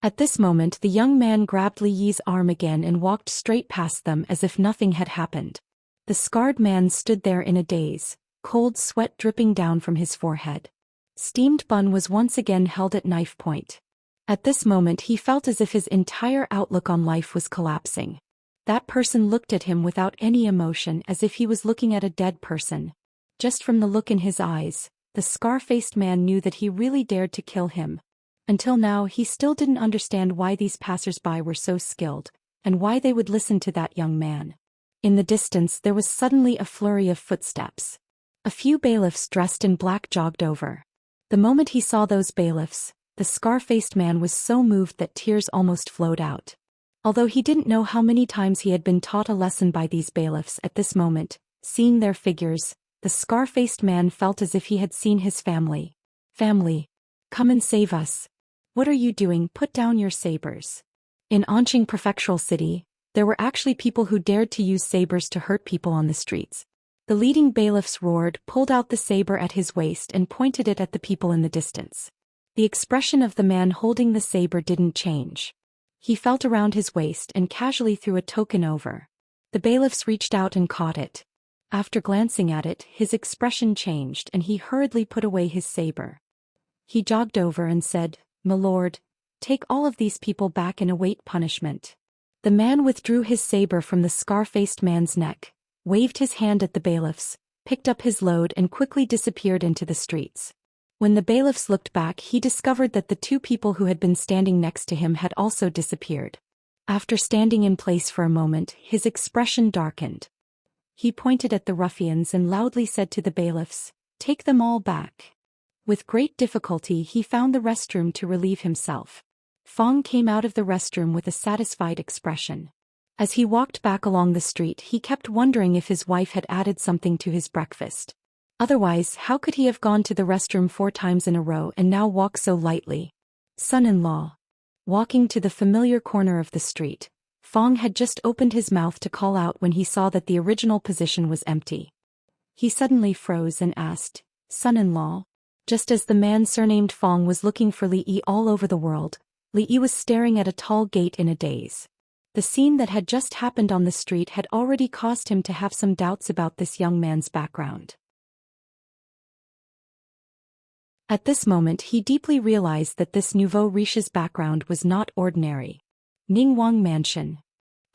At this moment the young man grabbed Li Yi's arm again and walked straight past them as if nothing had happened. The scarred man stood there in a daze, cold sweat dripping down from his forehead. Steamed bun was once again held at knife point. At this moment he felt as if his entire outlook on life was collapsing. That person looked at him without any emotion, as if he was looking at a dead person. Just from the look in his eyes, the scar-faced man knew that he really dared to kill him. Until now he still didn't understand why these passers-by were so skilled, and why they would listen to that young man. In the distance there was suddenly a flurry of footsteps. A few bailiffs dressed in black jogged over. The moment he saw those bailiffs, the scar-faced man was so moved that tears almost flowed out. Although he didn't know how many times he had been taught a lesson by these bailiffs, at this moment, seeing their figures, the scar-faced man felt as if he had seen his family. "Family, come and save us. What are you doing? Put down your sabers." In Anqing Prefectural City, there were actually people who dared to use sabers to hurt people on the streets. The leading bailiffs roared, pulled out the saber at his waist and pointed it at the people in the distance. The expression of the man holding the saber didn't change. He felt around his waist and casually threw a token over. The bailiffs reached out and caught it. After glancing at it, his expression changed and he hurriedly put away his saber. He jogged over and said, "My lord, take all of these people back and await punishment." The man withdrew his saber from the scar-faced man's neck, waved his hand at the bailiffs, picked up his load and quickly disappeared into the streets. When the bailiffs looked back, he discovered that the 2 people who had been standing next to him had also disappeared. After standing in place for a moment, his expression darkened. He pointed at the ruffians and loudly said to the bailiffs, "Take them all back." With great difficulty he found the restroom to relieve himself. Fong came out of the restroom with a satisfied expression. As he walked back along the street, he kept wondering if his wife had added something to his breakfast. Otherwise, how could he have gone to the restroom 4 times in a row and now walk so lightly? Son-in-law. Walking to the familiar corner of the street, Fong had just opened his mouth to call out when he saw that the original position was empty. He suddenly froze and asked, "Son-in-law?" Just as the man surnamed Fong was looking for Li Yi all over the world, Li Yi was staring at a tall gate in a daze. The scene that had just happened on the street had already caused him to have some doubts about this young man's background. At this moment he deeply realized that this nouveau riche's background was not ordinary. Ningguang Mansion.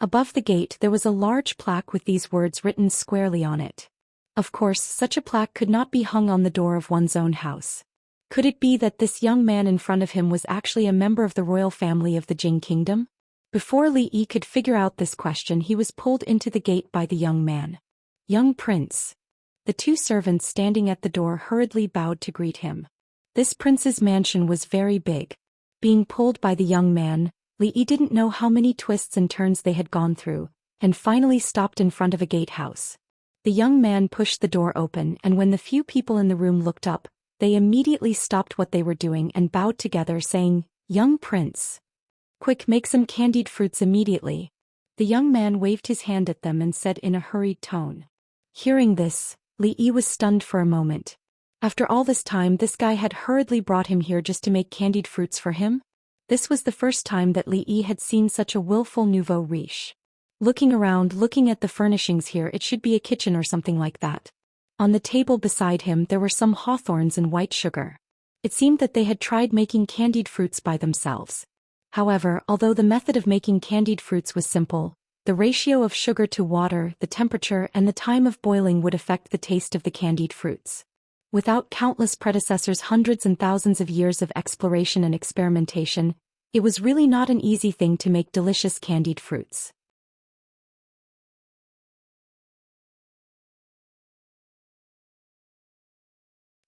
Above the gate there was a large plaque with these words written squarely on it. Of course, such a plaque could not be hung on the door of one's own house. Could it be that this young man in front of him was actually a member of the royal family of the Jing kingdom? Before Li Yi could figure out this question, he was pulled into the gate by the young man. Young prince. The two servants standing at the door hurriedly bowed to greet him. This prince's mansion was very big. Being pulled by the young man, Li Yi didn't know how many twists and turns they had gone through, and finally stopped in front of a gatehouse. The young man pushed the door open, and when the few people in the room looked up, they immediately stopped what they were doing and bowed together, saying, "Young prince. Quick, make some candied fruits immediately." The young man waved his hand at them and said in a hurried tone. Hearing this, Li Yi was stunned for a moment. After all this time, this guy had hurriedly brought him here just to make candied fruits for him? This was the first time that Li Yi had seen such a willful nouveau riche. Looking around, looking at the furnishings here, it should be a kitchen or something like that. On the table beside him there were some hawthorns and white sugar. It seemed that they had tried making candied fruits by themselves. However, although the method of making candied fruits was simple, the ratio of sugar to water, the temperature, and the time of boiling would affect the taste of the candied fruits. Without countless predecessors, hundreds and thousands of years of exploration and experimentation, it was really not an easy thing to make delicious candied fruits.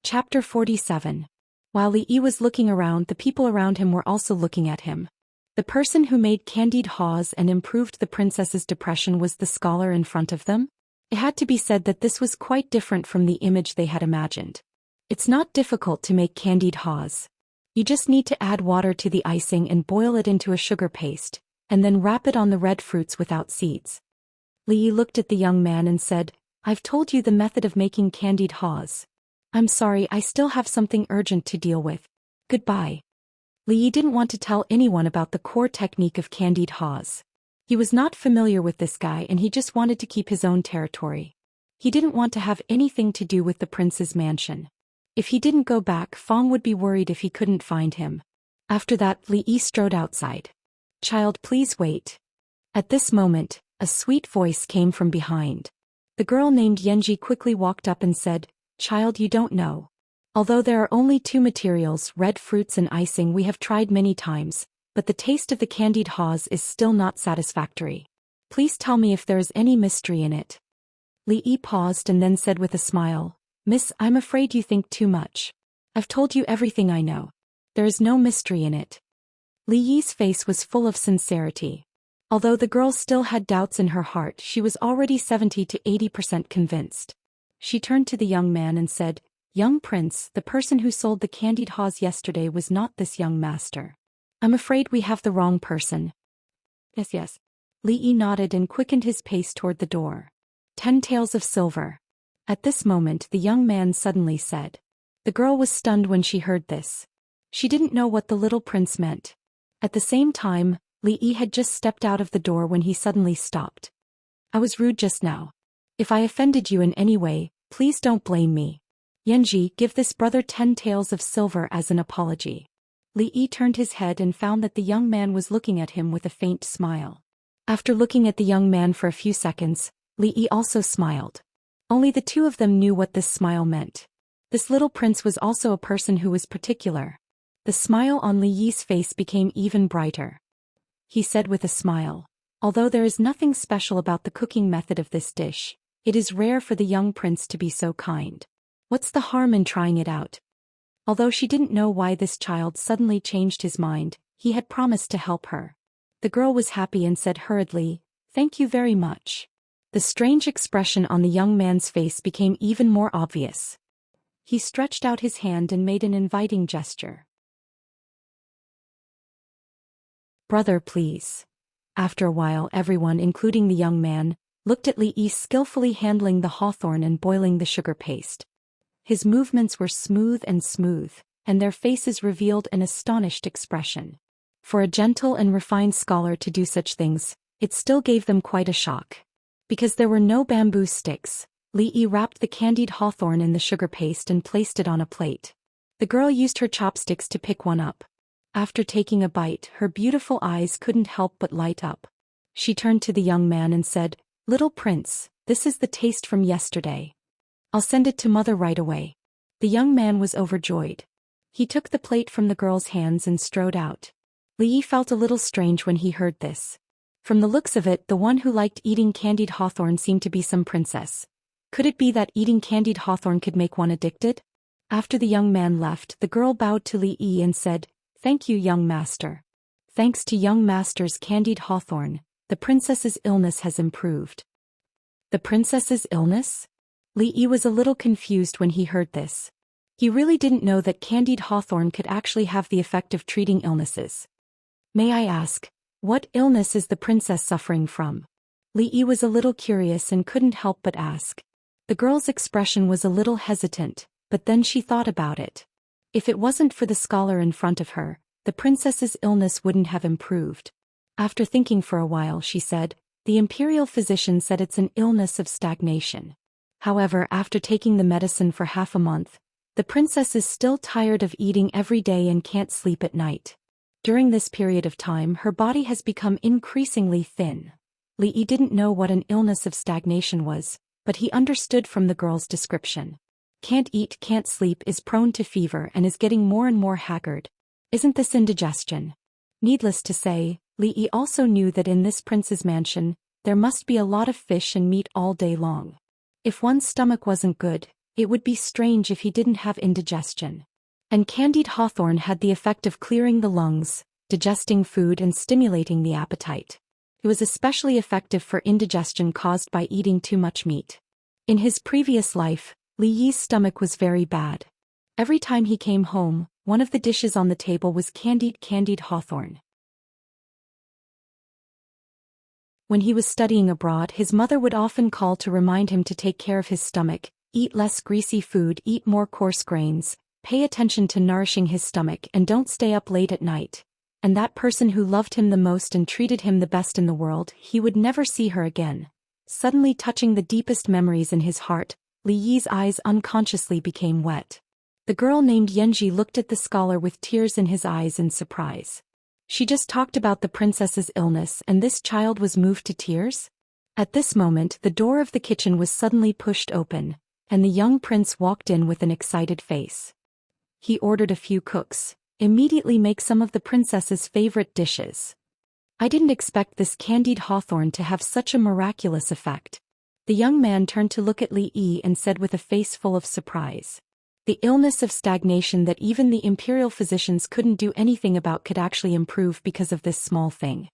Chapter 47. While Li Yi was looking around, the people around him were also looking at him. The person who made candied haws and improved the princess's depression was the scholar in front of them. It had to be said that this was quite different from the image they had imagined. It's not difficult to make candied haws. You just need to add water to the icing and boil it into a sugar paste, and then wrap it on the red fruits without seeds. Li Yi looked at the young man and said, "I've told you the method of making candied haws. I'm sorry, I still have something urgent to deal with. Goodbye." Li Yi didn't want to tell anyone about the core technique of candied haws. He was not familiar with this guy and he just wanted to keep his own territory. He didn't want to have anything to do with the prince's mansion. If he didn't go back, Fong would be worried if he couldn't find him. After that, Li Yi strode outside. "Child, please wait." At this moment, a sweet voice came from behind. The girl named Yanji quickly walked up and said, "Child, you don't know. Although there are only two materials, red fruits and icing, we have tried many times, but the taste of the candied haws is still not satisfactory. Please tell me if there is any mystery in it." Li Yi paused and then said with a smile, "Miss, I'm afraid you think too much. I've told you everything I know. There is no mystery in it." Li Yi's face was full of sincerity. Although the girl still had doubts in her heart, she was already 70 to 80% convinced. She turned to the young man and said, "Young prince, the person who sold the candied haws yesterday was not this young master. I'm afraid we have the wrong person." Yes. Li Yi nodded and quickened his pace toward the door. 10 taels of silver. At this moment the young man suddenly said. The girl was stunned when she heard this. She didn't know what the little prince meant. At the same time, Li Yi had just stepped out of the door when he suddenly stopped. "I was rude just now. If I offended you in any way, please don't blame me. Yanji, give this brother 10 taels of silver as an apology." Li Yi turned his head and found that the young man was looking at him with a faint smile. After looking at the young man for a few seconds, Li Yi also smiled. Only the two of them knew what this smile meant. This little prince was also a person who was particular. The smile on Li Yi's face became even brighter. He said with a smile, "Although there is nothing special about the cooking method of this dish, it is rare for the young prince to be so kind. What's the harm in trying it out?" Although she didn't know why this child suddenly changed his mind, he had promised to help her. The girl was happy and said hurriedly, "Thank you very much." The strange expression on the young man's face became even more obvious. He stretched out his hand and made an inviting gesture. "Brother, please." After a while, everyone, including the young man, looked at Li Yi skillfully handling the hawthorn and boiling the sugar paste. His movements were smooth, and their faces revealed an astonished expression. For a gentle and refined scholar to do such things, it still gave them quite a shock. Because there were no bamboo sticks, Li Yi wrapped the candied hawthorn in the sugar paste and placed it on a plate. The girl used her chopsticks to pick one up. After taking a bite, her beautiful eyes couldn't help but light up. She turned to the young man and said, "Little prince, this is the taste from yesterday. I'll send it to mother right away." The young man was overjoyed. He took the plate from the girl's hands and strode out. Li Yi felt a little strange when he heard this. From the looks of it, the one who liked eating candied hawthorn seemed to be some princess. Could it be that eating candied hawthorn could make one addicted? After the young man left, the girl bowed to Li Yi and said, "Thank you, young master. Thanks to young master's candied hawthorn, the princess's illness has improved." The princess's illness? Li Yi was a little confused when he heard this. He really didn't know that candied hawthorn could actually have the effect of treating illnesses. "May I ask, what illness is the princess suffering from?" Li Yi was a little curious and couldn't help but ask. The girl's expression was a little hesitant, but then she thought about it. If it wasn't for the scholar in front of her, the princess's illness wouldn't have improved. After thinking for a while, she said, "The imperial physician said it's an illness of stagnation. However, after taking the medicine for half a month, the princess is still tired of eating every day and can't sleep at night. During this period of time, her body has become increasingly thin." Li Yi didn't know what an illness of stagnation was, but he understood from the girl's description. Can't eat, can't sleep, is prone to fever and is getting more and more haggard. Isn't this indigestion? Needless to say, Li Yi also knew that in this prince's mansion, there must be a lot of fish and meat all day long. If one's stomach wasn't good, it would be strange if he didn't have indigestion. And candied hawthorn had the effect of clearing the lungs, digesting food and stimulating the appetite. It was especially effective for indigestion caused by eating too much meat. In his previous life, Li Yi's stomach was very bad. Every time he came home, one of the dishes on the table was candied hawthorn. When he was studying abroad, his mother would often call to remind him to take care of his stomach, eat less greasy food, eat more coarse grains, pay attention to nourishing his stomach, and don't stay up late at night. And that person who loved him the most and treated him the best in the world, he would never see her again. Suddenly touching the deepest memories in his heart, Li Yi's eyes unconsciously became wet. The girl named Yanji looked at the scholar with tears in his eyes in surprise. She just talked about the princess's illness and this child was moved to tears? At this moment, the door of the kitchen was suddenly pushed open, and the young prince walked in with an excited face. He ordered a few cooks, "Immediately make some of the princess's favorite dishes." "I didn't expect this candied hawthorn to have such a miraculous effect." The young man turned to look at Li Yi and said with a face full of surprise, "The illness of stagnation that even the imperial physicians couldn't do anything about could actually improve because of this small thing."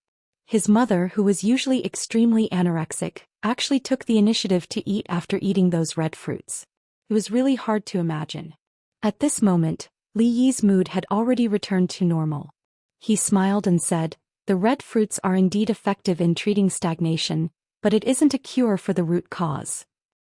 His mother, who was usually extremely anorexic, actually took the initiative to eat after eating those red fruits. It was really hard to imagine. At this moment, Li Yi's mood had already returned to normal. He smiled and said, "The red fruits are indeed effective in treating stagnation, but it isn't a cure for the root cause.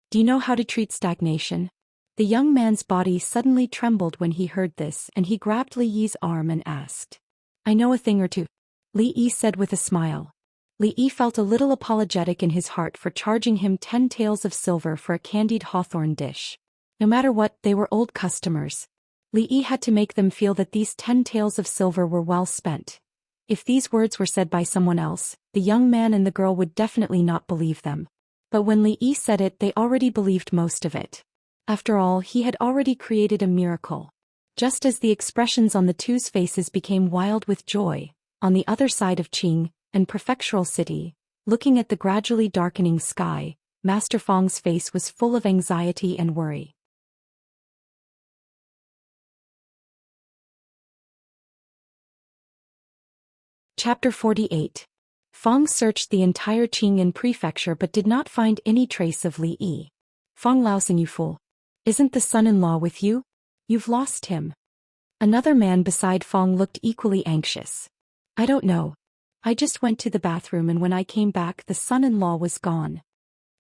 Do you know how to treat stagnation?" The young man's body suddenly trembled when he heard this, and he grabbed Li Yi's arm and asked, "I know a thing or two," Li Yi said with a smile. Li Yi felt a little apologetic in his heart for charging him 10 taels of silver for a candied hawthorn dish. No matter what, they were old customers. Li Yi had to make them feel that these 10 taels of silver were well spent. If these words were said by someone else, the young man and the girl would definitely not believe them. But when Li Yi said it, they already believed most of it. After all, he had already created a miracle. Just as the expressions on the two's faces became wild with joy, on the other side of Qing, and prefectural city, looking at the gradually darkening sky, Master Feng's face was full of anxiety and worry. Chapter 48. Feng searched the entire Qing'an prefecture but did not find any trace of Li Yi. "Feng Laosing, you fool. Isn't the son-in-law with you? You've lost him." Another man beside Feng looked equally anxious. "I don't know. I just went to the bathroom and when I came back the son-in-law was gone,"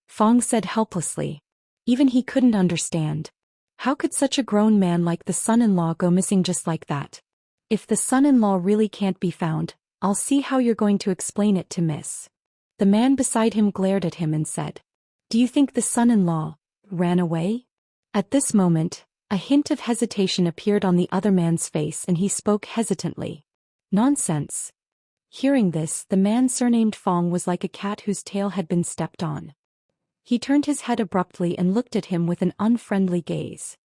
Feng said helplessly. Even he couldn't understand. How could such a grown man like the son-in-law go missing just like that? "If the son-in-law really can't be found, I'll see how you're going to explain it to Miss." The man beside him glared at him and said, "Do you think the son-in-law ran away?" At this moment, a hint of hesitation appeared on the other man's face and he spoke hesitantly. "Nonsense." Hearing this, the man surnamed Fong was like a cat whose tail had been stepped on. He turned his head abruptly and looked at him with an unfriendly gaze.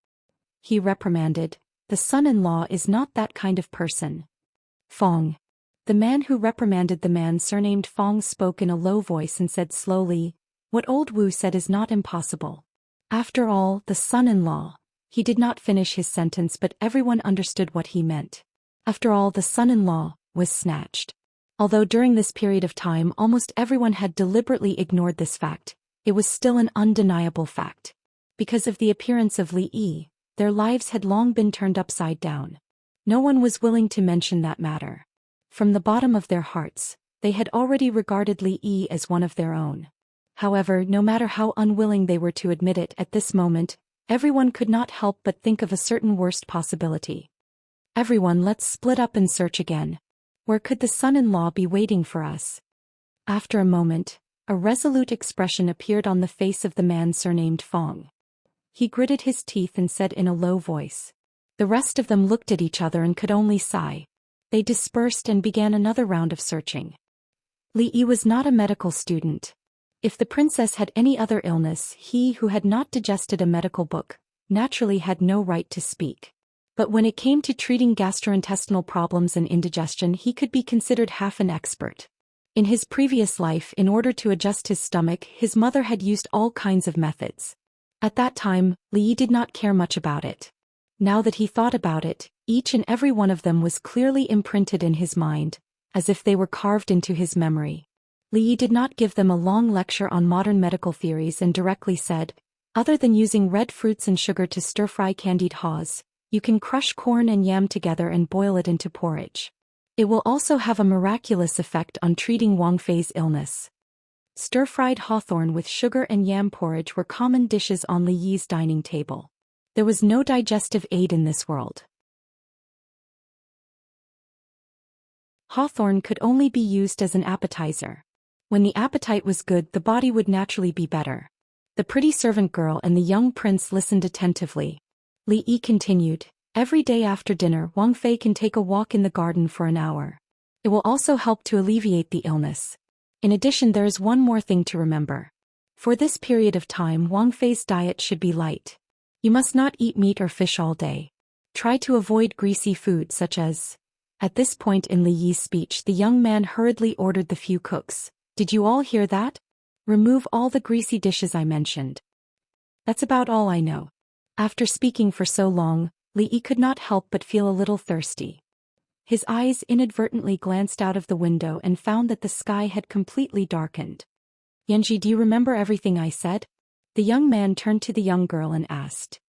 He reprimanded, "The son-in-law is not that kind of person." Fong. The man who reprimanded the man surnamed Fong spoke in a low voice and said slowly, "What old Wu said is not impossible. After all, the son-in-law." He did not finish his sentence but everyone understood what he meant. After all, the son-in-law was snatched. Although during this period of time almost everyone had deliberately ignored this fact, it was still an undeniable fact. Because of the appearance of Li Yi, their lives had long been turned upside down. No one was willing to mention that matter. From the bottom of their hearts, they had already regarded Li Yi as one of their own. However, no matter how unwilling they were to admit it at this moment, everyone could not help but think of a certain worst possibility. "Everyone, let's split up and search again. Where could the son-in-law be waiting for us?" After a moment, a resolute expression appeared on the face of the man surnamed Fong. He gritted his teeth and said in a low voice. The rest of them looked at each other and could only sigh. They dispersed and began another round of searching. Li Yi was not a medical student. If the princess had any other illness, he who had not digested a medical book, naturally had no right to speak. But when it came to treating gastrointestinal problems and indigestion, he could be considered half an expert. In his previous life, in order to adjust his stomach, his mother had used all kinds of methods. At that time, Li Yi did not care much about it. Now that he thought about it, each and every one of them was clearly imprinted in his mind, as if they were carved into his memory. Li Yi did not give them a long lecture on modern medical theories and directly said, "Other than using red fruits and sugar to stir-fry candied haws, you can crush corn and yam together and boil it into porridge. It will also have a miraculous effect on treating Wang Fei's illness." Stir-fried hawthorn with sugar and yam porridge were common dishes on Li Yi's dining table. There was no digestive aid in this world. Hawthorn could only be used as an appetizer. When the appetite was good, the body would naturally be better. The pretty servant girl and the young prince listened attentively. Li Yi continued, "Every day after dinner, Wang Fei can take a walk in the garden for an hour. It will also help to alleviate the illness. In addition, there is one more thing to remember. For this period of time, Wang Fei's diet should be light. You must not eat meat or fish all day. Try to avoid greasy food such as..." At this point in Li Yi's speech, the young man hurriedly ordered the few cooks, "Did you all hear that? Remove all the greasy dishes I mentioned. That's about all I know." After speaking for so long, Li Yi could not help but feel a little thirsty. His eyes inadvertently glanced out of the window and found that the sky had completely darkened. "Yanji, do you remember everything I said?" The young man turned to the young girl and asked.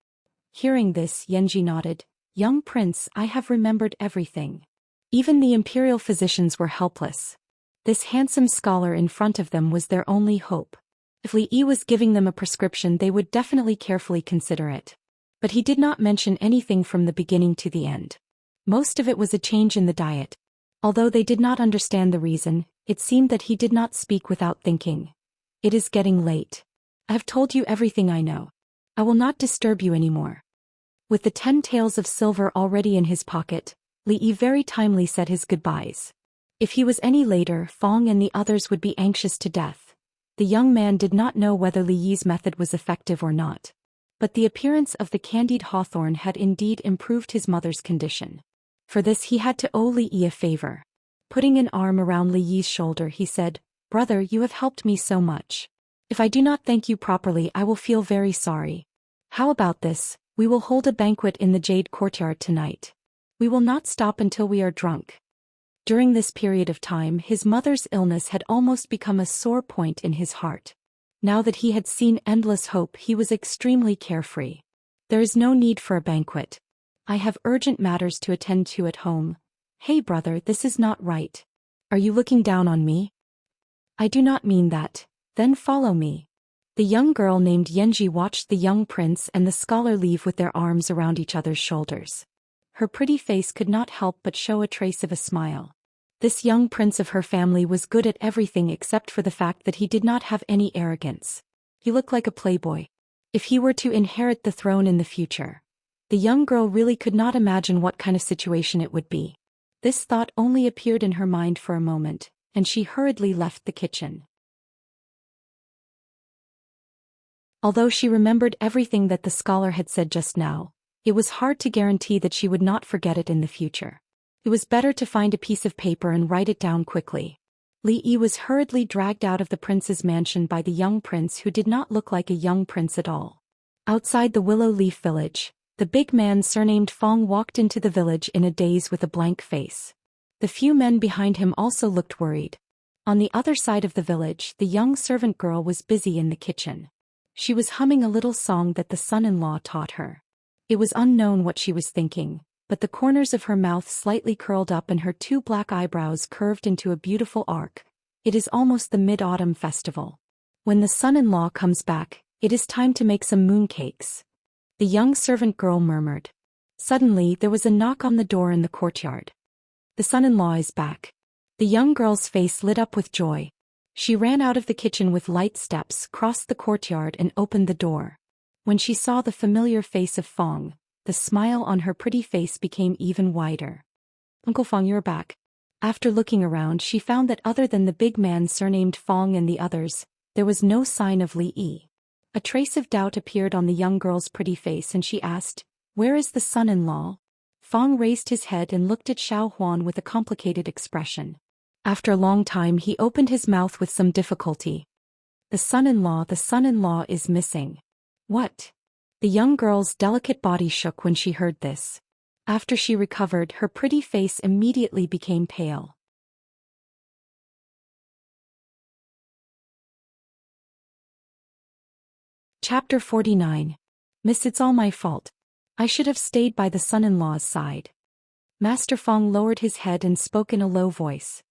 Hearing this, Yanji nodded. "Young prince, I have remembered everything." Even the imperial physicians were helpless. This handsome scholar in front of them was their only hope. If Li Yi was giving them a prescription, they would definitely carefully consider it. But he did not mention anything from the beginning to the end. Most of it was a change in the diet. Although they did not understand the reason, it seemed that he did not speak without thinking. "It is getting late. I have told you everything I know. I will not disturb you anymore." With the 10 taels of silver already in his pocket, Li Yi very timely said his goodbyes. If he was any later, Fong and the others would be anxious to death. The young man did not know whether Li Yi's method was effective or not. But the appearance of the candied hawthorn had indeed improved his mother's condition. For this he had to owe Li Yi a favor. Putting an arm around Li Yi's shoulder, he said, "Brother, you have helped me so much. If I do not thank you properly, I will feel very sorry. How about this? We will hold a banquet in the Jade Courtyard tonight. We will not stop until we are drunk." During this period of time, his mother's illness had almost become a sore point in his heart. Now that he had seen endless hope, he was extremely carefree. "There is no need for a banquet. I have urgent matters to attend to at home." "Hey brother, this is not right. Are you looking down on me?" "I do not mean that. Then follow me." The young girl named Yanji watched the young prince and the scholar leave with their arms around each other's shoulders. Her pretty face could not help but show a trace of a smile. This young prince of her family was good at everything except for the fact that he did not have any arrogance. He looked like a playboy. If he were to inherit the throne in the future, the young girl really could not imagine what kind of situation it would be. This thought only appeared in her mind for a moment, and she hurriedly left the kitchen. Although she remembered everything that the scholar had said just now, it was hard to guarantee that she would not forget it in the future. It was better to find a piece of paper and write it down quickly. Li Yi was hurriedly dragged out of the prince's mansion by the young prince who did not look like a young prince at all. Outside the Willow Leaf village, the big man surnamed Fong walked into the village in a daze with a blank face. The few men behind him also looked worried. On the other side of the village, the young servant girl was busy in the kitchen. She was humming a little song that the son-in-law taught her. It was unknown what she was thinking, but the corners of her mouth slightly curled up and her two black eyebrows curved into a beautiful arc. It is almost the mid-autumn festival. When the son-in-law comes back, it is time to make some mooncakes. The young servant girl murmured. Suddenly there was a knock on the door in the courtyard. The son-in-law is back. The young girl's face lit up with joy. She ran out of the kitchen with light steps, crossed the courtyard and opened the door. When she saw the familiar face of Fong, the smile on her pretty face became even wider. "Uncle Fong, you're back." After looking around, she found that other than the big man surnamed Fong and the others, there was no sign of Li Yi. A trace of doubt appeared on the young girl's pretty face and she asked, "Where is the son-in-law?" Fong raised his head and looked at Xiao Huan with a complicated expression. After a long time he opened his mouth with some difficulty. The son-in-law is missing." "What?" The young girl's delicate body shook when she heard this. After she recovered, her pretty face immediately became pale. Chapter 49. "Miss, it's all my fault. I should have stayed by the son-in-law's side." Master Fong lowered his head and spoke in a low voice.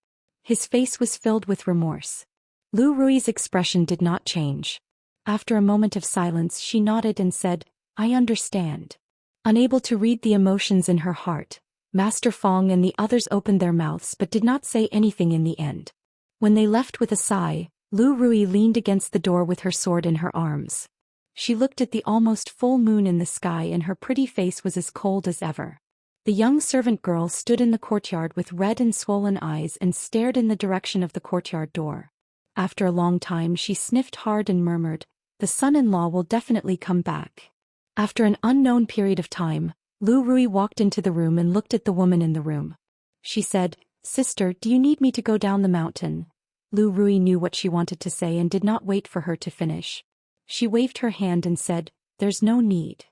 His face was filled with remorse. Lu Rui's expression did not change. After a moment of silence she nodded and said, "I understand." Unable to read the emotions in her heart, Master Fong and the others opened their mouths but did not say anything in the end. When they left with a sigh, Lu Rui leaned against the door with her sword in her arms. She looked at the almost full moon in the sky and her pretty face was as cold as ever. The young servant girl stood in the courtyard with red and swollen eyes and stared in the direction of the courtyard door. After a long time she sniffed hard and murmured, "The son-in-law will definitely come back." After an unknown period of time, Lu Rui walked into the room and looked at the woman in the room. She said, "Sister, do you need me to go down the mountain?" Lu Rui knew what she wanted to say and did not wait for her to finish. She waved her hand and said, "There's no need."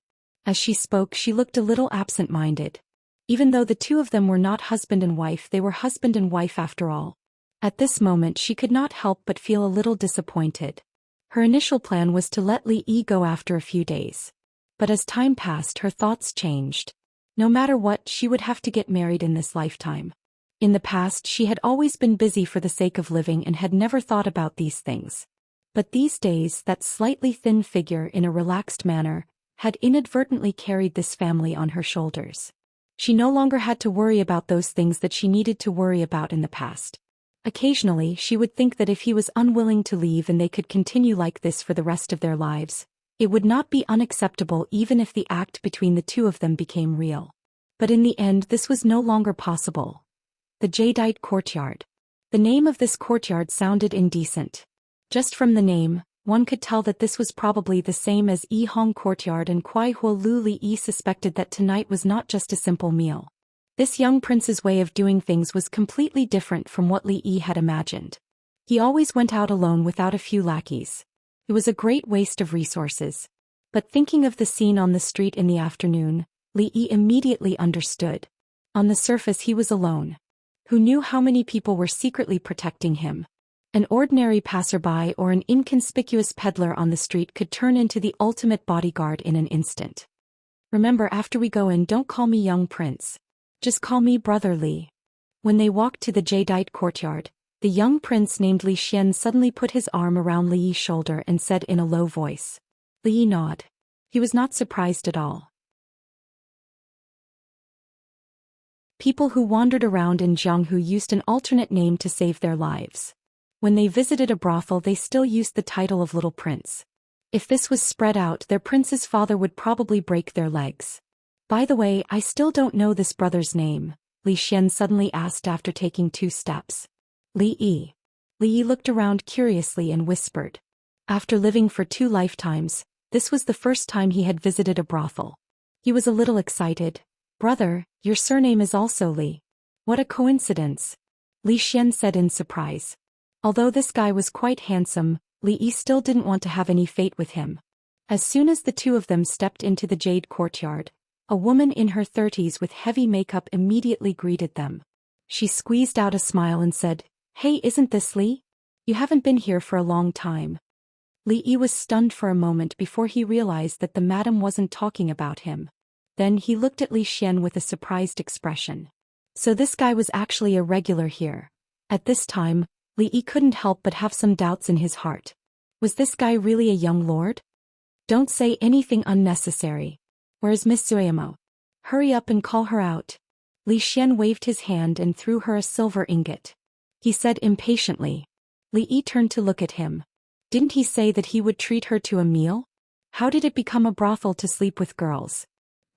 As she spoke she looked a little absent-minded. Even though the two of them were not husband and wife, they were husband and wife after all. At this moment she could not help but feel a little disappointed. Her initial plan was to let Li Yi go after a few days. But as time passed her thoughts changed. No matter what, she would have to get married in this lifetime. In the past she had always been busy for the sake of living and had never thought about these things. But these days that slightly thin figure in a relaxed manner had inadvertently carried this family on her shoulders. She no longer had to worry about those things that she needed to worry about in the past. Occasionally she would think that if he was unwilling to leave and they could continue like this for the rest of their lives, it would not be unacceptable even if the act between the two of them became real. But in the end this was no longer possible. The Jadeite Courtyard. The name of this courtyard sounded indecent. Just from the name, one could tell that this was probably the same as Yi Hong Courtyard, and Kwai Huo Lu Li Yi suspected that tonight was not just a simple meal. This young prince's way of doing things was completely different from what Li Yi had imagined. He always went out alone without a few lackeys. It was a great waste of resources. But thinking of the scene on the street in the afternoon, Li Yi immediately understood. On the surface he was alone. Who knew how many people were secretly protecting him? An ordinary passerby or an inconspicuous peddler on the street could turn into the ultimate bodyguard in an instant. "Remember, after we go in, don't call me young prince. Just call me Brother Li." When they walked to the Jadeite courtyard, the young prince named Li Xian suddenly put his arm around Li Yi's shoulder and said in a low voice. Li Yi nodded. He was not surprised at all. People who wandered around in Jianghu used an alternate name to save their lives. When they visited a brothel, they still used the title of Little Prince. If this was spread out, their prince's father would probably break their legs. By the way, I still don't know this brother's name, Li Xian suddenly asked after taking 2 steps. Li Yi. Li Yi looked around curiously and whispered. After living for 2 lifetimes, this was the first time he had visited a brothel. He was a little excited. Brother, your surname is also Li. What a coincidence, Li Xian said in surprise. Although this guy was quite handsome, Li Yi still didn't want to have any fate with him. As soon as the 2 of them stepped into the jade courtyard, a woman in her 30s with heavy makeup immediately greeted them. She squeezed out a smile and said, "Hey, isn't this Li? You haven't been here for a long time." Li Yi was stunned for a moment before he realized that the madam wasn't talking about him. Then he looked at Li Xian with a surprised expression. So this guy was actually a regular here. At this time, Li Yi couldn't help but have some doubts in his heart. Was this guy really a young lord? Don't say anything unnecessary. Where's Miss Zuemo? Hurry up and call her out. Li Xian waved his hand and threw her a silver ingot. He said impatiently. Li Yi turned to look at him. Didn't he say that he would treat her to a meal? How did it become a brothel to sleep with girls?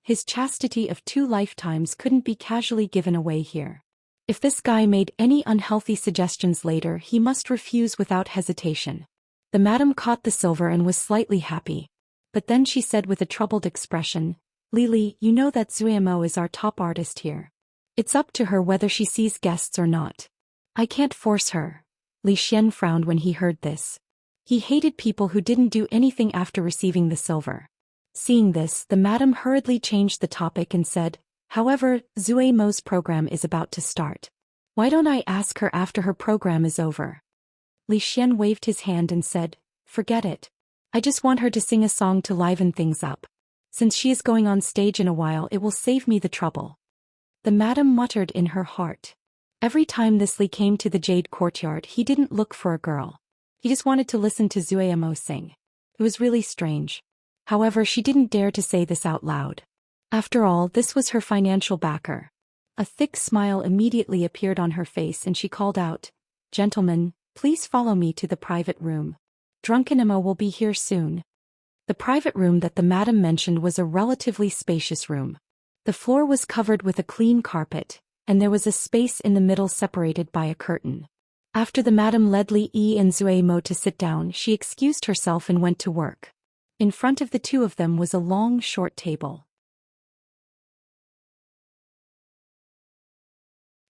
His chastity of 2 lifetimes couldn't be casually given away here. If this guy made any unhealthy suggestions later, he must refuse without hesitation. The madam caught the silver and was slightly happy. But then she said with a troubled expression, Li, you know that Zuemo is our top artist here. It's up to her whether she sees guests or not. I can't force her. Li Xian frowned when he heard this. He hated people who didn't do anything after receiving the silver. Seeing this, the madam hurriedly changed the topic and said, "However, Zuemo's program is about to start. Why don't I ask her after her program is over?" Li Xian waved his hand and said, "Forget it. I just want her to sing a song to liven things up. Since she is going on stage in a while, it will save me the trouble." The madam muttered in her heart. Every time this Li came to the jade courtyard, he didn't look for a girl. He just wanted to listen to Zuemo sing. It was really strange. However, she didn't dare to say this out loud. After all, this was her financial backer. A thick smile immediately appeared on her face and she called out, "Gentlemen, please follow me to the private room. Drunken Emma will be here soon." The private room that the madam mentioned was a relatively spacious room. The floor was covered with a clean carpet, and there was a space in the middle separated by a curtain. After the madam led Li Yi and Zuemo to sit down, she excused herself and went to work. In front of the 2 of them was a long, short table.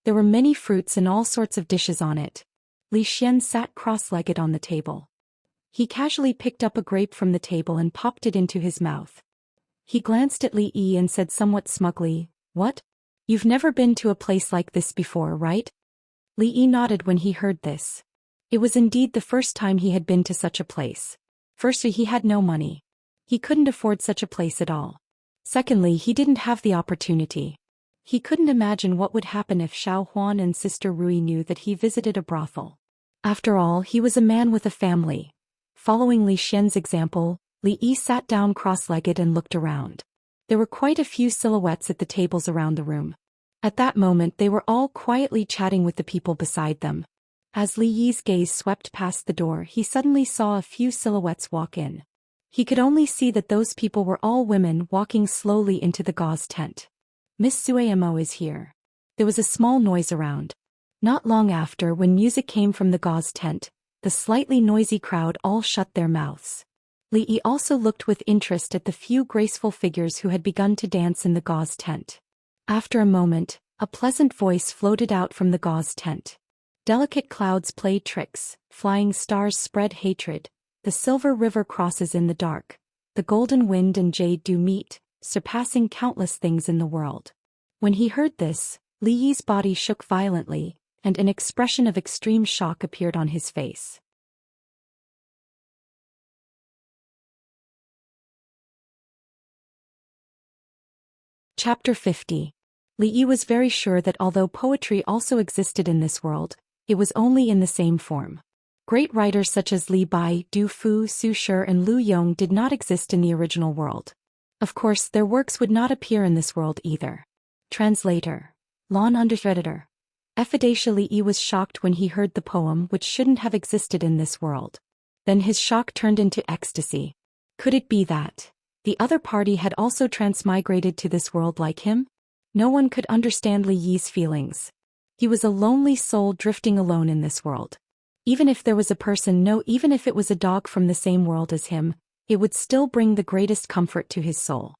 There were many fruits and all sorts of dishes on it. Li Xian sat cross-legged on the table. He casually picked up a grape from the table and popped it into his mouth. He glanced at Li Yi and said somewhat smugly, "What? You've never been to a place like this before, right?" Li Yi nodded when he heard this. It was indeed the first time he had been to such a place. Firstly, he had no money. He couldn't afford such a place at all. Secondly, he didn't have the opportunity. He couldn't imagine what would happen if Xiao Huan and Sister Rui knew that he visited a brothel. After all, he was a man with a family. Following Li Xian's example, Li Yi sat down cross-legged and looked around. There were quite a few silhouettes at the tables around the room. At that moment they were all quietly chatting with the people beside them. As Li Yi's gaze swept past the door, he suddenly saw a few silhouettes walk in. He could only see that those people were all women walking slowly into the gauze tent. "Miss Zuemo is here." There was a small noise around. Not long after, when music came from the gauze tent, the slightly noisy crowd all shut their mouths. Li Yi also looked with interest at the few graceful figures who had begun to dance in the gauze tent. After a moment, a pleasant voice floated out from the gauze tent. Delicate clouds played tricks, flying stars spread hatred, the silver river crosses in the dark, the golden wind and jade do meet, surpassing countless things in the world. When he heard this, Li Yi's body shook violently, and an expression of extreme shock appeared on his face. Chapter 50. Li Yi was very sure that although poetry also existed in this world, it was only in the same form. Great writers such as Li Bai, Du Fu, Su Shi, and Lu Yong did not exist in the original world. Of course, their works would not appear in this world either. Translator. Lawn Undereditor. Effidacia Li was shocked when he heard the poem which shouldn't have existed in this world. Then his shock turned into ecstasy. Could it be that the other party had also transmigrated to this world like him? No one could understand Li Yi's feelings. He was a lonely soul drifting alone in this world. Even if there was a person, even if it was a dog from the same world as him, it would still bring the greatest comfort to his soul.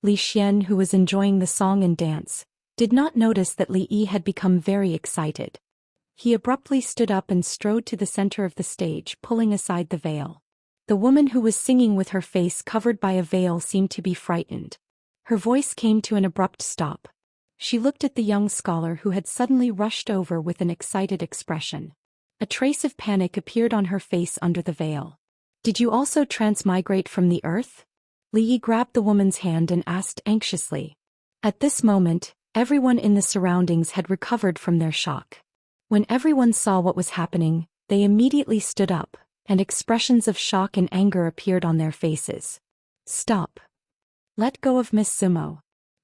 Li Xian, who was enjoying the song and dance, did not notice that Li Yi had become very excited. He abruptly stood up and strode to the center of the stage, pulling aside the veil. The woman who was singing with her face covered by a veil seemed to be frightened. Her voice came to an abrupt stop. She looked at the young scholar who had suddenly rushed over with an excited expression. A trace of panic appeared on her face under the veil. Did you also transmigrate from the earth? Li Yi grabbed the woman's hand and asked anxiously. At this moment, everyone in the surroundings had recovered from their shock. When everyone saw what was happening, they immediately stood up, and expressions of shock and anger appeared on their faces. Stop. Let go of Miss Sumo.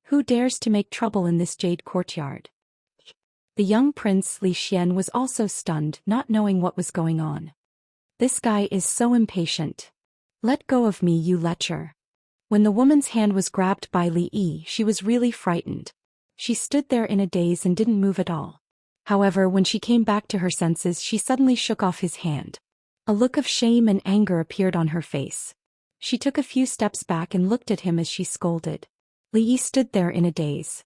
Who dares to make trouble in this jade courtyard? The young prince Li Xian was also stunned, not knowing what was going on. This guy is so impatient. Let go of me, you lecher. When the woman's hand was grabbed by Li Yi, she was really frightened. She stood there in a daze and didn't move at all. However, when she came back to her senses, she suddenly shook off his hand. A look of shame and anger appeared on her face. She took a few steps back and looked at him as she scolded. Li Yi stood there in a daze.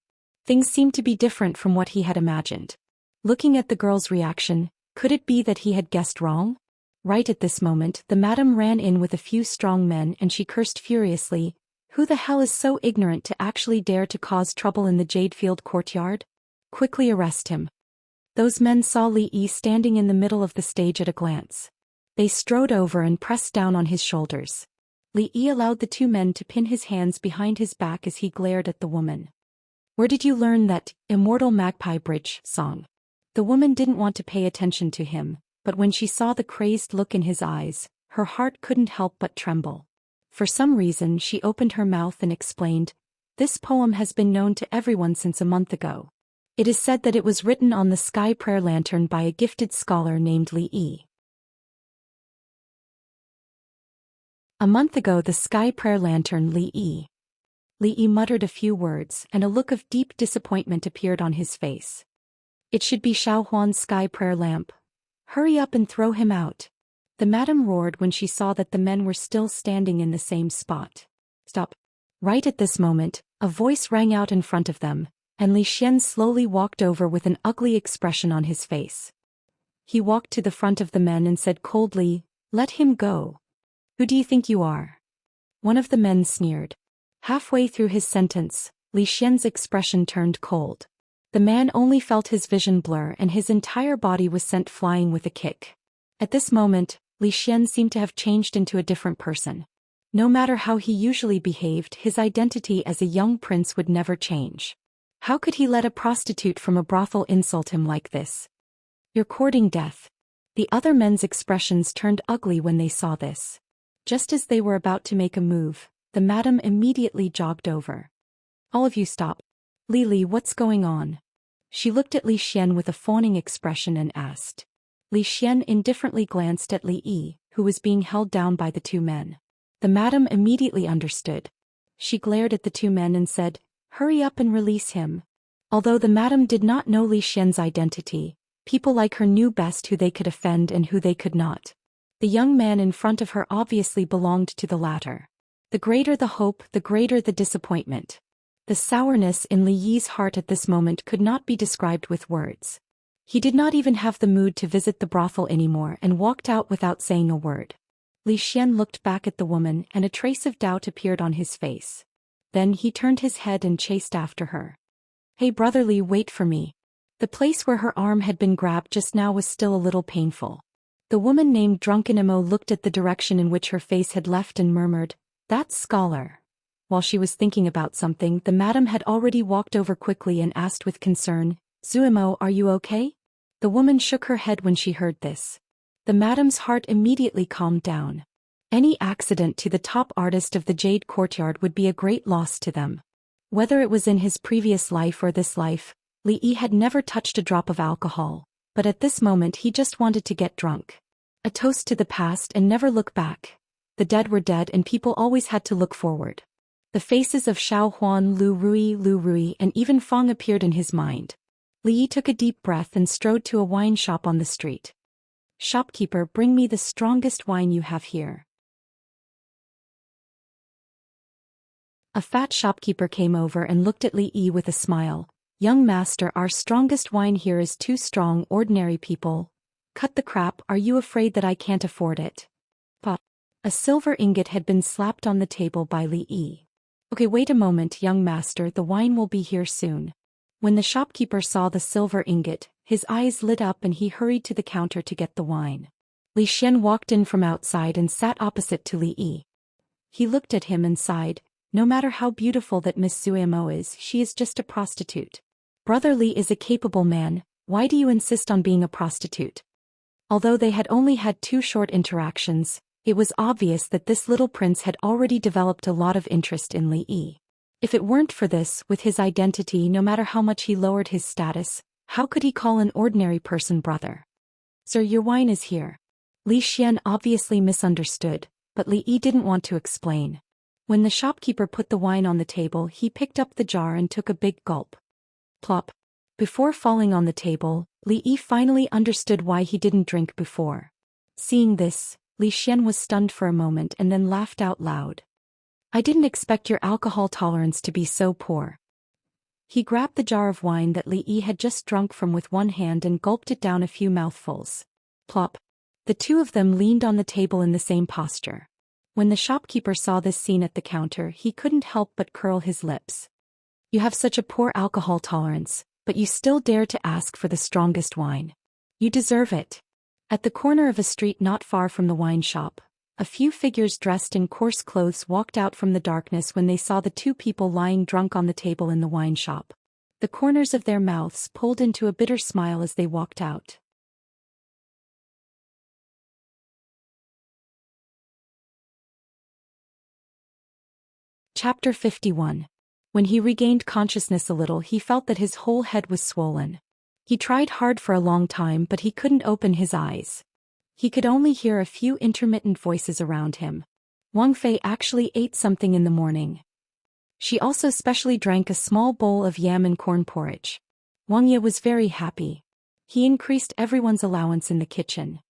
Things seemed to be different from what he had imagined. Looking at the girl's reaction, could it be that he had guessed wrong? Right at this moment, the madam ran in with a few strong men and she cursed furiously. Who the hell is so ignorant to actually dare to cause trouble in the Jadefield courtyard? Quickly arrest him. Those men saw Li Yi standing in the middle of the stage at a glance. They strode over and pressed down on his shoulders. Li Yi allowed the two men to pin his hands behind his back as he glared at the woman. Where did you learn that Immortal Magpie Bridge song? The woman didn't want to pay attention to him, but when she saw the crazed look in his eyes, her heart couldn't help but tremble. For some reason she opened her mouth and explained, "This poem has been known to everyone since a month ago. It is said that it was written on the sky prayer lantern by a gifted scholar named Li Yi. A month ago the sky prayer lantern Li Yi." Li Yi muttered a few words and a look of deep disappointment appeared on his face. "It should be Xiaohuan's sky prayer lamp. Hurry up and throw him out." The madam roared when she saw that the men were still standing in the same spot. "Stop." Right at this moment, a voice rang out in front of them, and Li Xian slowly walked over with an ugly expression on his face. He walked to the front of the men and said coldly, "Let him go." "Who do you think you are?" One of the men sneered. Halfway through his sentence, Li Xian's expression turned cold. The man only felt his vision blur and his entire body was sent flying with a kick. At this moment, Li Xian seemed to have changed into a different person. No matter how he usually behaved, his identity as a young prince would never change. How could he let a prostitute from a brothel insult him like this? "You're courting death." The other men's expressions turned ugly when they saw this. Just as they were about to make a move, the madam immediately jogged over. "All of you stop. Li, what's going on?" She looked at Li Xian with a fawning expression and asked. Li Xian indifferently glanced at Li Yi, who was being held down by the two men. The madam immediately understood. She glared at the two men and said, "Hurry up and release him." Although the madam did not know Li Xian's identity, people like her knew best who they could offend and who they could not. The young man in front of her obviously belonged to the latter. The greater the hope, the greater the disappointment. The sourness in Li Yi's heart at this moment could not be described with words. He did not even have the mood to visit the brothel anymore and walked out without saying a word. Li Xian looked back at the woman and a trace of doubt appeared on his face. Then he turned his head and chased after her. "Hey brotherly, wait for me." The place where her arm had been grabbed just now was still a little painful. The woman named Drunken Imo looked at the direction in which her face had left and murmured, "That scholar." While she was thinking about something, the madam had already walked over quickly and asked with concern, "Zuimo, are you okay?" The woman shook her head when she heard this. The madam's heart immediately calmed down. Any accident to the top artist of the Jade Courtyard would be a great loss to them. Whether it was in his previous life or this life, Li Yi had never touched a drop of alcohol, but at this moment he just wanted to get drunk. A toast to the past and never look back. The dead were dead and people always had to look forward. The faces of Xiao Huan, Lu Rui, and even Fong appeared in his mind. Li Yi took a deep breath and strode to a wine shop on the street. "Shopkeeper, bring me the strongest wine you have here." A fat shopkeeper came over and looked at Li Yi with a smile. "Young master, our strongest wine here is too strong, ordinary people. Cut the crap, are you afraid that I can't afford it?" Pop. A silver ingot had been slapped on the table by Li Yi. "Okay, wait a moment, young master, the wine will be here soon." When the shopkeeper saw the silver ingot, his eyes lit up and he hurried to the counter to get the wine. Zhou Xian walked in from outside and sat opposite to Li Yi. He looked at him and sighed. "No matter how beautiful that Miss Zuimo is, she is just a prostitute. Brother Li is a capable man, why do you insist on being a prostitute?" Although they had only had 2 short interactions, it was obvious that this little prince had already developed a lot of interest in Li Yi. If it weren't for this, with his identity, no matter how much he lowered his status, how could he call an ordinary person brother? "Sir, your wine is here." Zhou Xian obviously misunderstood, but Li Yi didn't want to explain. When the shopkeeper put the wine on the table, he picked up the jar and took a big gulp. Plop. Before falling on the table, Li Yi finally understood why he didn't drink before. Seeing this, Zhou Xian was stunned for a moment and then laughed out loud. "I didn't expect your alcohol tolerance to be so poor." He grabbed the jar of wine that Li Yi had just drunk from with one hand and gulped it down a few mouthfuls. Plop. The 2 of them leaned on the table in the same posture. When the shopkeeper saw this scene at the counter, he couldn't help but curl his lips. "You have such a poor alcohol tolerance, but you still dare to ask for the strongest wine. You deserve it." At the corner of a street not far from the wine shop, a few figures dressed in coarse clothes walked out from the darkness when they saw the 2 people lying drunk on the table in the wine shop. The corners of their mouths pulled into a bitter smile as they walked out. Chapter 51. When he regained consciousness a little, he felt that his whole head was swollen. He tried hard for a long time, but he couldn't open his eyes. He could only hear a few intermittent voices around him. Wang Fei actually ate something in the morning. She also specially drank a small bowl of yam and corn porridge. Wang Ye was very happy. He increased everyone's allowance in the kitchen.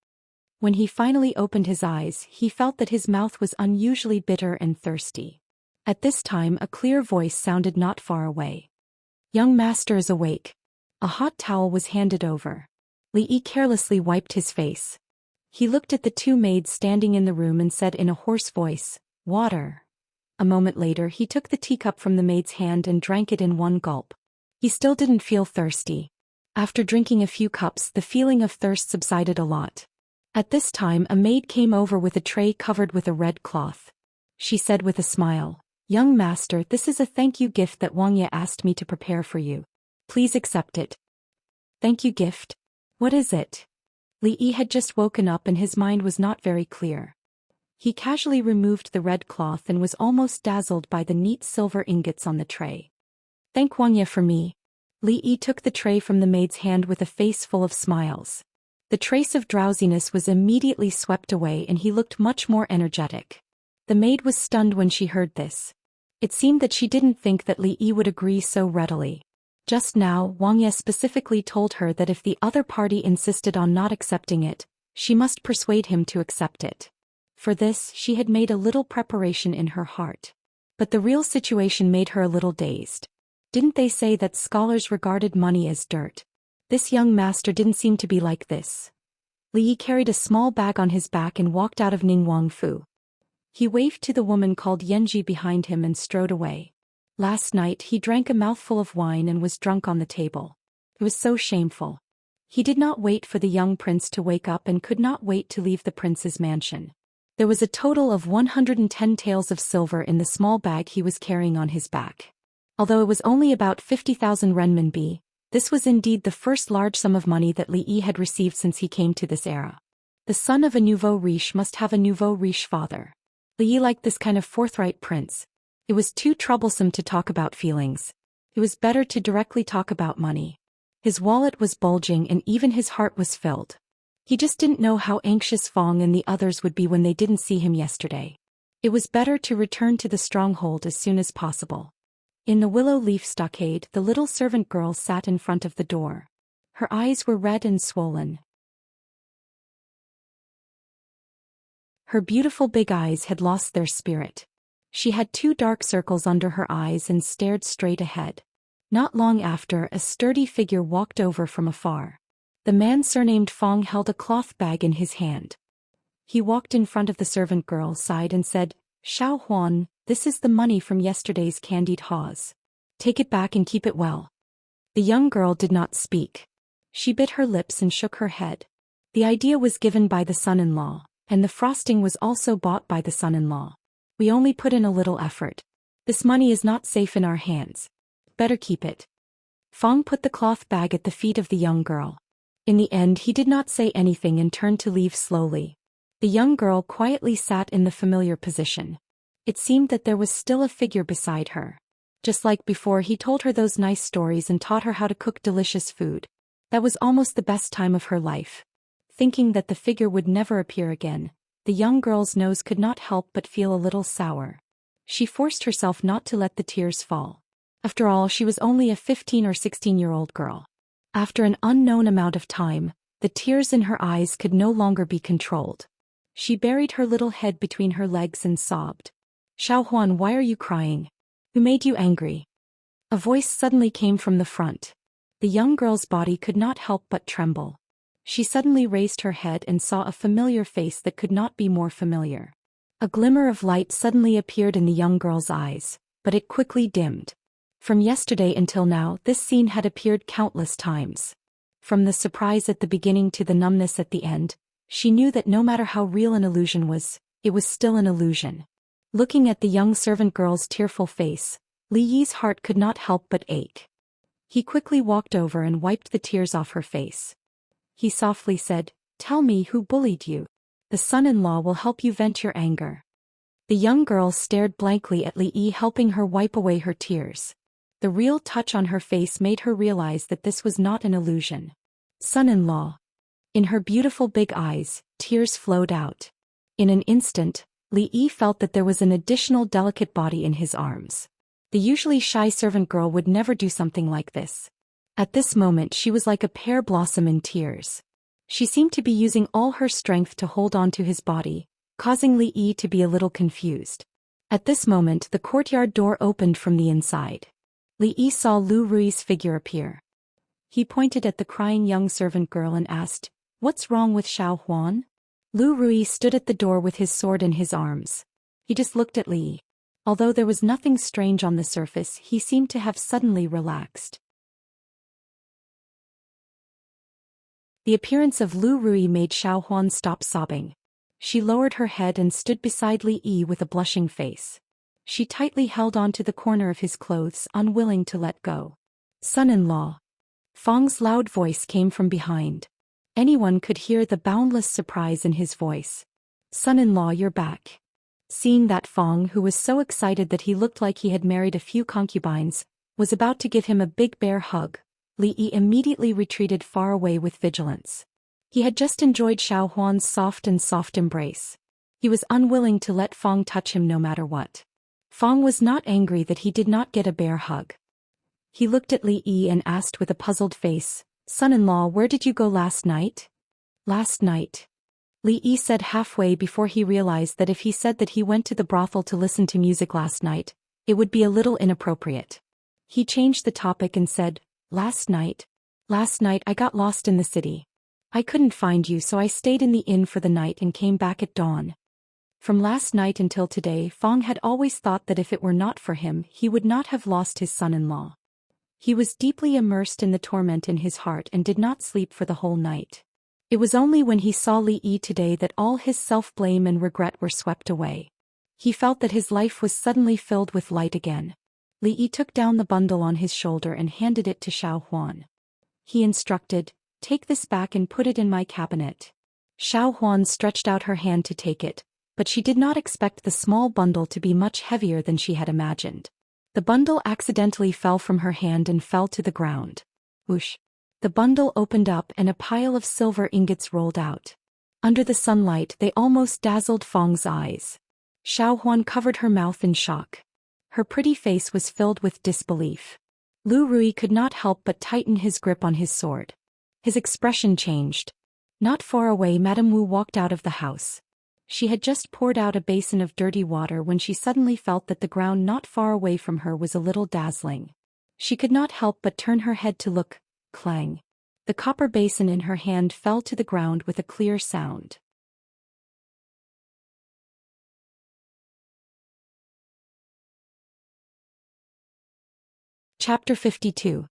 When he finally opened his eyes, he felt that his mouth was unusually bitter and thirsty. At this time, a clear voice sounded not far away. "Young master is awake." A hot towel was handed over. Li Yi carelessly wiped his face. He looked at the 2 maids standing in the room and said in a hoarse voice, "Water." A moment later, he took the teacup from the maid's hand and drank it in one gulp. He still didn't feel thirsty. After drinking a few cups, the feeling of thirst subsided a lot. At this time, a maid came over with a tray covered with a red cloth. She said with a smile, "Young master, this is a thank you gift that Wang Ye asked me to prepare for you. Please accept it." "Thank you gift? What is it?" Li Yi had just woken up and his mind was not very clear. He casually removed the red cloth and was almost dazzled by the neat silver ingots on the tray. "Thank Wang Ye for me." Li Yi took the tray from the maid's hand with a face full of smiles. The trace of drowsiness was immediately swept away and he looked much more energetic. The maid was stunned when she heard this. It seemed that she didn't think that Li Yi would agree so readily. Just now, Wang Ye specifically told her that if the other party insisted on not accepting it, she must persuade him to accept it. For this, she had made a little preparation in her heart. But the real situation made her a little dazed. Didn't they say that scholars regarded money as dirt? This young master didn't seem to be like this. Li Yi carried a small bag on his back and walked out of Ningguang Fu. He waved to the woman called Yanji behind him and strode away. Last night he drank a mouthful of wine and was drunk on the table. It was so shameful. He did not wait for the young prince to wake up and could not wait to leave the prince's mansion. There was a total of 110 taels of silver in the small bag he was carrying on his back. Although it was only about 50,000 renminbi, this was indeed the first large sum of money that Li Yi had received since he came to this era. The son of a nouveau riche must have a nouveau riche father. Li Yi liked this kind of forthright prince. It was too troublesome to talk about feelings. It was better to directly talk about money. His wallet was bulging and even his heart was filled. He just didn't know how anxious Fong and the others would be when they didn't see him yesterday. It was better to return to the stronghold as soon as possible. In the willow leaf stockade, the little servant girl sat in front of the door. Her eyes were red and swollen. Her beautiful big eyes had lost their spirit. She had 2 dark circles under her eyes and stared straight ahead. Not long after, a sturdy figure walked over from afar. The man surnamed Fong held a cloth bag in his hand. He walked in front of the servant girl, sighed and said, "Xiao Huan, this is the money from yesterday's candied haws. Take it back and keep it well." The young girl did not speak. She bit her lips and shook her head. The idea was given by the son-in-law, and the frosting was also bought by the son-in-law. We only put in a little effort. This money is not safe in our hands. Better keep it. Fong put the cloth bag at the feet of the young girl. In the end, he did not say anything and turned to leave slowly. The young girl quietly sat in the familiar position. It seemed that there was still a figure beside her. Just like before, he told her those nice stories and taught her how to cook delicious food. That was almost the best time of her life. Thinking that the figure would never appear again, the young girl's nose could not help but feel a little sour. She forced herself not to let the tears fall. After all, she was only a 15 or 16-year-old girl. After an unknown amount of time, the tears in her eyes could no longer be controlled. She buried her little head between her legs and sobbed. "Xiao Huan, why are you crying? Who made you angry?" A voice suddenly came from the front. The young girl's body could not help but tremble. She suddenly raised her head and saw a familiar face that could not be more familiar. A glimmer of light suddenly appeared in the young girl's eyes, but it quickly dimmed. From yesterday until now, this scene had appeared countless times. From the surprise at the beginning to the numbness at the end, she knew that no matter how real an illusion was, it was still an illusion. Looking at the young servant girl's tearful face, Li Yi's heart could not help but ache. He quickly walked over and wiped the tears off her face. He softly said, "Tell me who bullied you. The son-in-law will help you vent your anger." The young girl stared blankly at Li Yi, helping her wipe away her tears. The real touch on her face made her realize that this was not an illusion. Son-in-law. In her beautiful big eyes, tears flowed out. In an instant, Li Yi felt that there was an additional delicate body in his arms. The usually shy servant girl would never do something like this. At this moment, she was like a pear blossom in tears. She seemed to be using all her strength to hold on to his body, causing Li Yi to be a little confused. At this moment, the courtyard door opened from the inside. Li Yi saw Lu Rui's figure appear. He pointed at the crying young servant girl and asked, "What's wrong with Xiao Huan?" Lu Rui stood at the door with his sword in his arms. He just looked at Li Yi. Although there was nothing strange on the surface, he seemed to have suddenly relaxed. The appearance of Lu Rui made Xiao Huan stop sobbing. She lowered her head and stood beside Li Yi with a blushing face. She tightly held on to the corner of his clothes, unwilling to let go. "Son-in-law." Fong's loud voice came from behind. Anyone could hear the boundless surprise in his voice. "Son-in-law, you're back." Seeing that Fong, who was so excited that he looked like he had married a few concubines, was about to give him a big bear hug, Li Yi immediately retreated far away with vigilance. He had just enjoyed Xiao Huan's soft embrace. He was unwilling to let Fong touch him no matter what. Fong was not angry that he did not get a bear hug. He looked at Li Yi and asked with a puzzled face, "Son-in-law, where did you go last night?" "Last night?" Li Yi said halfway before he realized that if he said that he went to the brothel to listen to music last night, it would be a little inappropriate. He changed the topic and said, Last night I got lost in the city. I couldn't find you, so I stayed in the inn for the night and came back at dawn." From last night until today, Fong had always thought that if it were not for him, he would not have lost his son-in-law. He was deeply immersed in the torment in his heart and did not sleep for the whole night. It was only when he saw Li Yi today that all his self-blame and regret were swept away. He felt that his life was suddenly filled with light again. Li Yi took down the bundle on his shoulder and handed it to Xiao Huan. He instructed, "Take this back and put it in my cabinet." Xiao Huan stretched out her hand to take it, but she did not expect the small bundle to be much heavier than she had imagined. The bundle accidentally fell from her hand and fell to the ground. Whoosh! The bundle opened up and a pile of silver ingots rolled out. Under the sunlight, they almost dazzled Fang's eyes. Xiaohuan covered her mouth in shock. Her pretty face was filled with disbelief. Lu Rui could not help but tighten his grip on his sword. His expression changed. Not far away, Madame Wu walked out of the house. She had just poured out a basin of dirty water when she suddenly felt that the ground not far away from her was a little dazzling. She could not help but turn her head to look. Clang. The copper basin in her hand fell to the ground with a clear sound. Chapter 52.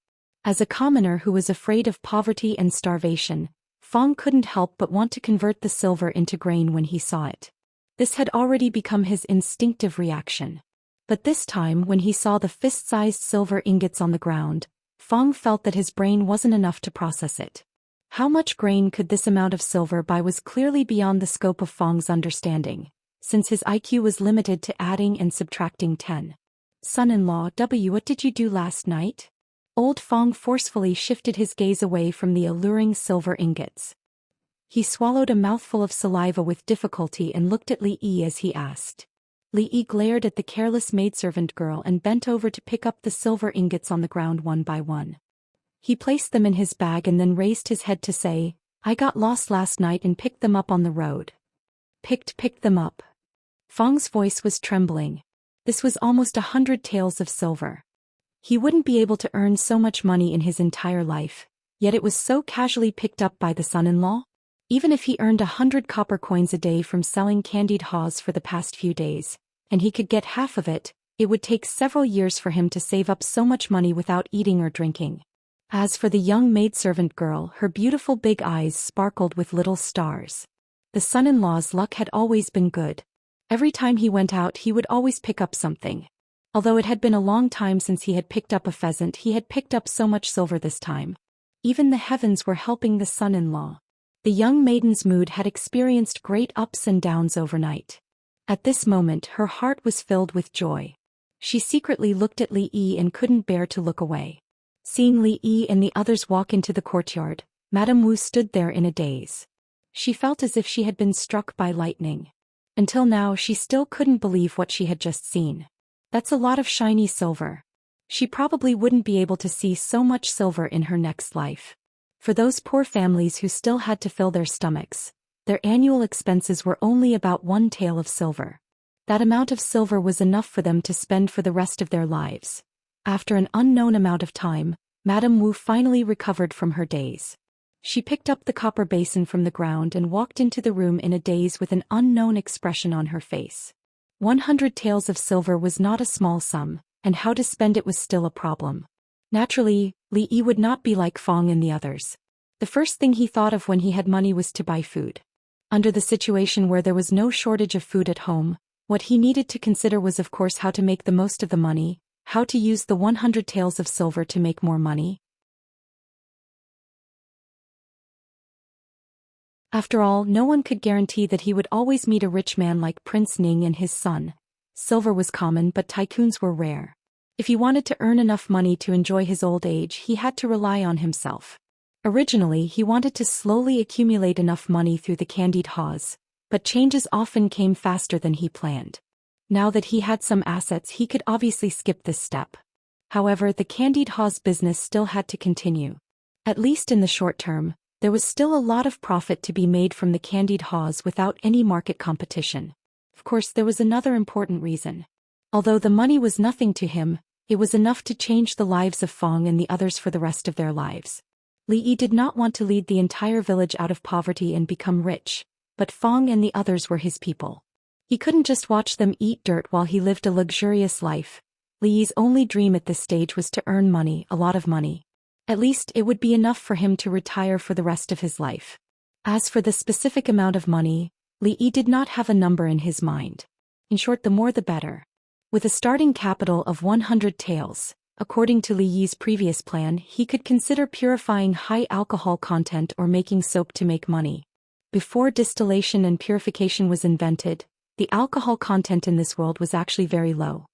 As a commoner who was afraid of poverty and starvation, Fang couldn't help but want to convert the silver into grain when he saw it. This had already become his instinctive reaction. But this time, when he saw the fist-sized silver ingots on the ground, Fang felt that his brain wasn't enough to process it. How much grain could this amount of silver buy was clearly beyond the scope of Fang's understanding, since his IQ was limited to adding and subtracting 10. Son-in-law W, what did you do last night? Old Fang forcefully shifted his gaze away from the alluring silver ingots. He swallowed a mouthful of saliva with difficulty and looked at Li Yi as he asked. Li Yi glared at the careless maidservant girl and bent over to pick up the silver ingots on the ground one by one. He placed them in his bag and then raised his head to say, I got lost last night and picked them up on the road. Picked them up. Fang's voice was trembling. This was almost 100 taels of silver. He wouldn't be able to earn so much money in his entire life, yet it was so casually picked up by the son-in-law. Even if he earned 100 copper coins a day from selling candied haws for the past few days, and he could get half of it, it would take several years for him to save up so much money without eating or drinking. As for the young maidservant girl, her beautiful big eyes sparkled with little stars. The son-in-law's luck had always been good. Every time he went out, he would always pick up something. Although it had been a long time since he had picked up a pheasant, he had picked up so much silver this time. Even the heavens were helping the son-in-law. The young maiden's mood had experienced great ups and downs overnight. At this moment, her heart was filled with joy. She secretly looked at Li Yi and couldn't bear to look away. Seeing Li Yi and the others walk into the courtyard, Madame Wu stood there in a daze. She felt as if she had been struck by lightning. Until now, she still couldn't believe what she had just seen. That's a lot of shiny silver. She probably wouldn't be able to see so much silver in her next life. For those poor families who still had to fill their stomachs, their annual expenses were only about 1 tael of silver. That amount of silver was enough for them to spend for the rest of their lives. After an unknown amount of time, Madame Wu finally recovered from her daze. She picked up the copper basin from the ground and walked into the room in a daze with an unknown expression on her face. 100 taels of silver was not a small sum, and how to spend it was still a problem. Naturally, Li Yi would not be like Fang and the others. The first thing he thought of when he had money was to buy food. Under the situation where there was no shortage of food at home, what he needed to consider was of course how to make the most of the money, how to use the 100 taels of silver to make more money. After all, no one could guarantee that he would always meet a rich man like Prince Ning and his son. Silver was common, but tycoons were rare. If he wanted to earn enough money to enjoy his old age, he had to rely on himself. Originally, he wanted to slowly accumulate enough money through the candied haws, but changes often came faster than he planned. Now that he had some assets, he could obviously skip this step. However, the candied haws business still had to continue. At least in the short term, there was still a lot of profit to be made from the candied haws without any market competition. Of course, there was another important reason. Although the money was nothing to him, it was enough to change the lives of Fang and the others for the rest of their lives. Li Yi did not want to lead the entire village out of poverty and become rich, but Fang and the others were his people. He couldn't just watch them eat dirt while he lived a luxurious life. Li Yi's only dream at this stage was to earn money, a lot of money. At least it would be enough for him to retire for the rest of his life. As for the specific amount of money, Li Yi did not have a number in his mind. In short, the more the better. With a starting capital of 100 taels, according to Li Yi's previous plan, he could consider purifying high alcohol content or making soap to make money. Before distillation and purification was invented, the alcohol content in this world was actually very low.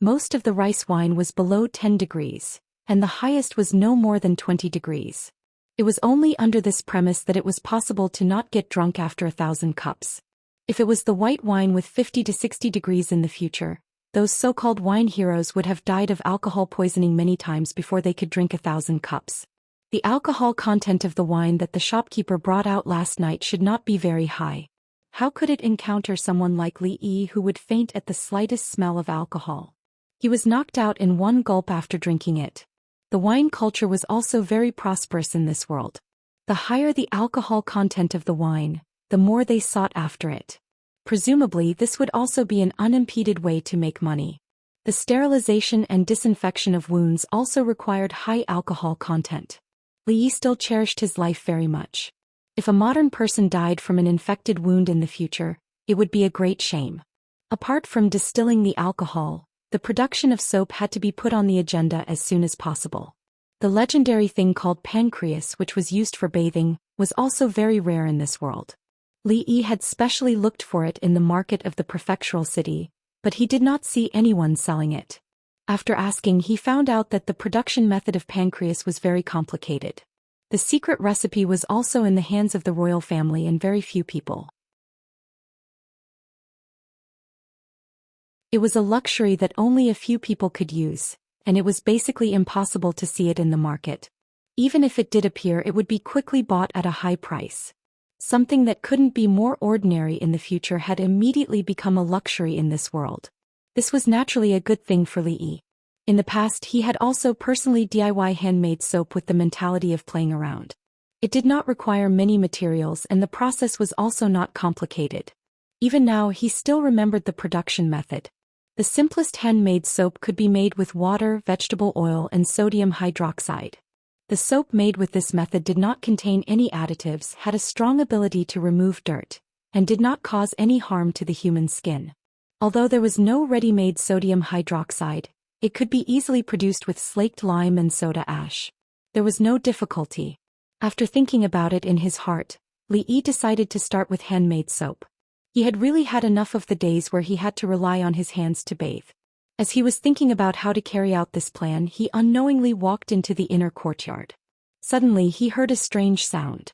Most of the rice wine was below 10 degrees, and the highest was no more than 20 degrees. It was only under this premise that it was possible to not get drunk after 1,000 cups. If it was the white wine with 50 to 60 degrees in the future, those so-called wine heroes would have died of alcohol poisoning many times before they could drink 1,000 cups. The alcohol content of the wine that the shopkeeper brought out last night should not be very high. How could it encounter someone like Li Yi who would faint at the slightest smell of alcohol? He was knocked out in one gulp after drinking it. The wine culture was also very prosperous in this world. The higher the alcohol content of the wine, the more they sought after it. Presumably this would also be an unimpeded way to make money. The sterilization and disinfection of wounds also required high alcohol content. Li Yi still cherished his life very much. If a modern person died from an infected wound in the future, it would be a great shame. Apart from distilling the alcohol, the production of soap had to be put on the agenda as soon as possible. The legendary thing called pancreas, which was used for bathing, was also very rare in this world. Li Yi had specially looked for it in the market of the prefectural city, but he did not see anyone selling it. After asking, he found out that the production method of pancreas was very complicated. The secret recipe was also in the hands of the royal family and very few people. It was a luxury that only a few people could use, and it was basically impossible to see it in the market. Even if it did appear, it would be quickly bought at a high price. Something that couldn't be more ordinary in the future had immediately become a luxury in this world. This was naturally a good thing for Li Yi. In the past he had also personally DIY handmade soap with the mentality of playing around. It did not require many materials and the process was also not complicated. Even now he still remembered the production method. The simplest handmade soap could be made with water, vegetable oil, and sodium hydroxide. The soap made with this method did not contain any additives, had a strong ability to remove dirt, and did not cause any harm to the human skin. Although there was no ready-made sodium hydroxide, it could be easily produced with slaked lime and soda ash. There was no difficulty. After thinking about it in his heart, Li Yi decided to start with handmade soap. He had really had enough of the days where he had to rely on his hands to bathe. As he was thinking about how to carry out this plan, he unknowingly walked into the inner courtyard. Suddenly he heard a strange sound.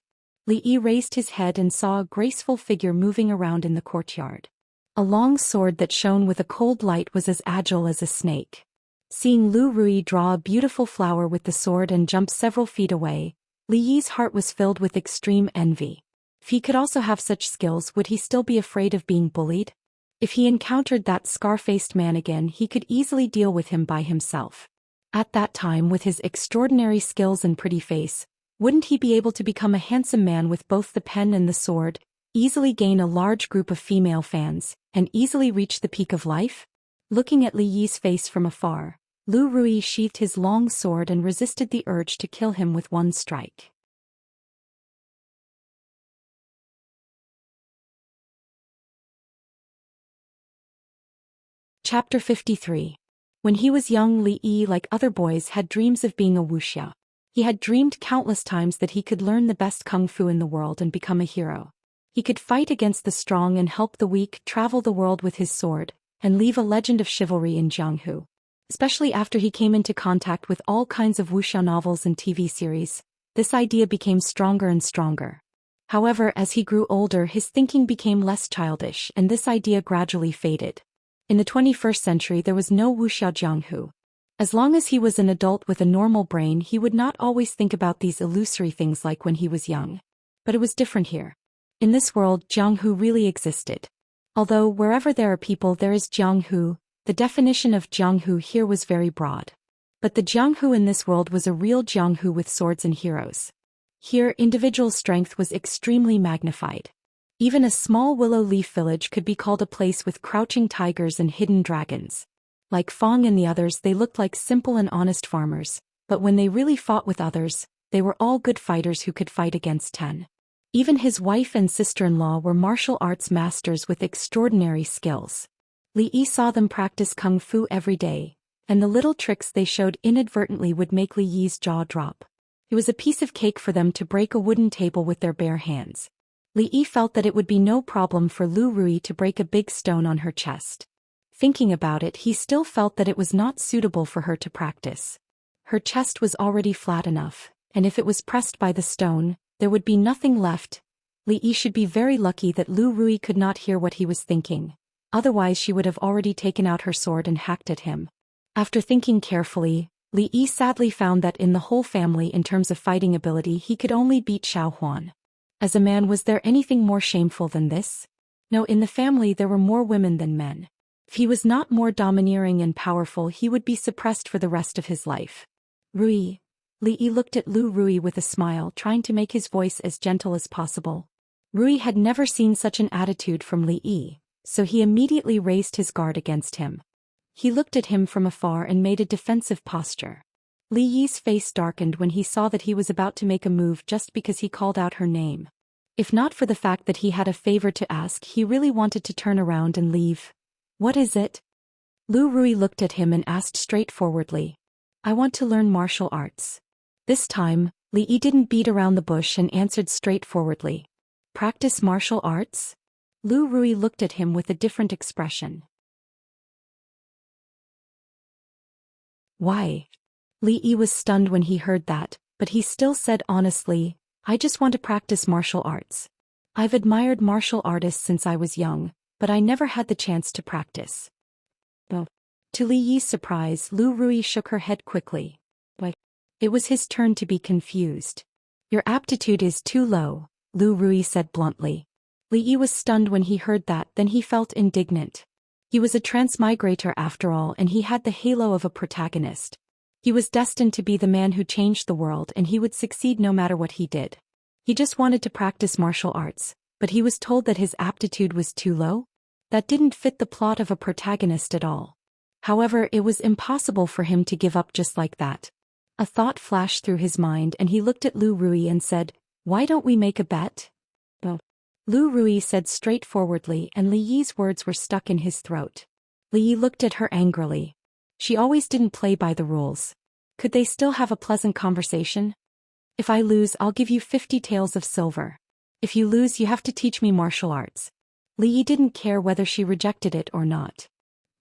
Li Yi raised his head and saw a graceful figure moving around in the courtyard. A long sword that shone with a cold light was as agile as a snake. Seeing Lu Rui draw a beautiful flower with the sword and jump several feet away, Li Yi's heart was filled with extreme envy. If he could also have such skills, would he still be afraid of being bullied? If he encountered that scar-faced man again, he could easily deal with him by himself. At that time, with his extraordinary skills and pretty face, wouldn't he be able to become a handsome man with both the pen and the sword, easily gain a large group of female fans, and easily reach the peak of life? Looking at Li Yi's face from afar, Lu Rui sheathed his long sword and resisted the urge to kill him with one strike. Chapter 53. When he was young, Li Yi, like other boys, had dreams of being a wuxia. He had dreamed countless times that he could learn the best kung fu in the world and become a hero. He could fight against the strong and help the weak, travel the world with his sword, and leave a legend of chivalry in Jianghu. Especially after he came into contact with all kinds of wuxia novels and TV series, this idea became stronger and stronger. However, as he grew older, his thinking became less childish, and this idea gradually faded. In the 21st century, there was no wuxia Jianghu. As long as he was an adult with a normal brain, he would not always think about these illusory things like when he was young. But it was different here. In this world, Jianghu really existed. Although wherever there are people there is Jianghu, the definition of Jianghu here was very broad. But the Jianghu in this world was a real Jianghu with swords and heroes. Here, individual strength was extremely magnified. Even a small willow leaf village could be called a place with crouching tigers and hidden dragons. Like Fong and the others, they looked like simple and honest farmers, but when they really fought with others, they were all good fighters who could fight against 10. Even his wife and sister-in-law were martial arts masters with extraordinary skills. Li Yi saw them practice kung fu every day, and the little tricks they showed inadvertently would make Li Yi's jaw drop. It was a piece of cake for them to break a wooden table with their bare hands. Li Yi felt that it would be no problem for Lu Rui to break a big stone on her chest. Thinking about it, he still felt that it was not suitable for her to practice. Her chest was already flat enough, and if it was pressed by the stone, there would be nothing left. Li Yi should be very lucky that Lu Rui could not hear what he was thinking. Otherwise she would have already taken out her sword and hacked at him. After thinking carefully, Li Yi sadly found that in the whole family in terms of fighting ability he could only beat Xiao Huan. As a man, was there anything more shameful than this? No, in the family there were more women than men. If he was not more domineering and powerful he would be suppressed for the rest of his life. Rui. Li Yi looked at Lu Rui with a smile, trying to make his voice as gentle as possible. Rui had never seen such an attitude from Li Yi, so he immediately raised his guard against him. He looked at him from afar and made a defensive posture. Li Yi's face darkened when he saw that he was about to make a move just because he called out her name. If not for the fact that he had a favor to ask, he really wanted to turn around and leave. What is it? Lu Rui looked at him and asked straightforwardly. I want to learn martial arts. This time, Li Yi didn't beat around the bush and answered straightforwardly. Practice martial arts? Lu Rui looked at him with a different expression. Why? Li Yi was stunned when he heard that, but he still said honestly, I just want to practice martial arts. I've admired martial artists since I was young, but I never had the chance to practice. Oh. To Li Yi's surprise, Lu Rui shook her head quickly. Why? It was his turn to be confused. Your aptitude is too low, Lu Rui said bluntly. Li Yi was stunned when he heard that, then he felt indignant. He was a transmigrator after all, and he had the halo of a protagonist. He was destined to be the man who changed the world, and he would succeed no matter what he did. He just wanted to practice martial arts, but he was told that his aptitude was too low? That didn't fit the plot of a protagonist at all. However, it was impossible for him to give up just like that. A thought flashed through his mind and he looked at Lu Rui and said, Why don't we make a bet? Oh. Lu Rui said straightforwardly, and Li Yi's words were stuck in his throat. Li Yi looked at her angrily. She always didn't play by the rules. Could they still have a pleasant conversation? If I lose, I'll give you 50 taels of silver. If you lose, you have to teach me martial arts. Li Yi didn't care whether she rejected it or not.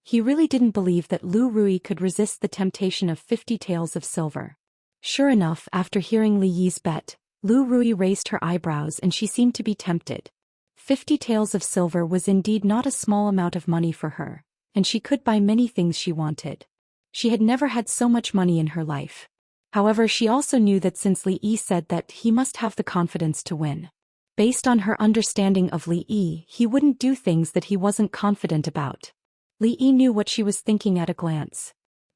He really didn't believe that Lu Rui could resist the temptation of 50 taels of silver. Sure enough, after hearing Li Yi's bet, Lu Rui raised her eyebrows and she seemed to be tempted. 50 taels of silver was indeed not a small amount of money for her, and she could buy many things she wanted. She had never had so much money in her life. However, she also knew that since Li Yi said that he must have the confidence to win. Based on her understanding of Li Yi, he wouldn't do things that he wasn't confident about. Li Yi knew what she was thinking at a glance.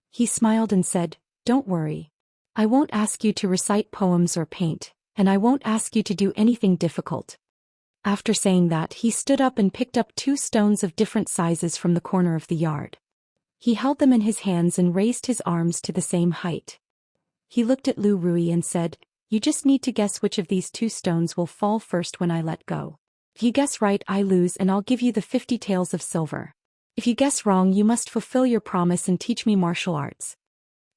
He smiled and said, Don't worry. I won't ask you to recite poems or paint, and I won't ask you to do anything difficult. After saying that, he stood up and picked up 2 stones of different sizes from the corner of the yard. He held them in his hands and raised his arms to the same height. He looked at Lu Rui and said, You just need to guess which of these 2 stones will fall first when I let go. If you guess right, I lose and I'll give you the 50 taels of silver. If you guess wrong, you must fulfill your promise and teach me martial arts.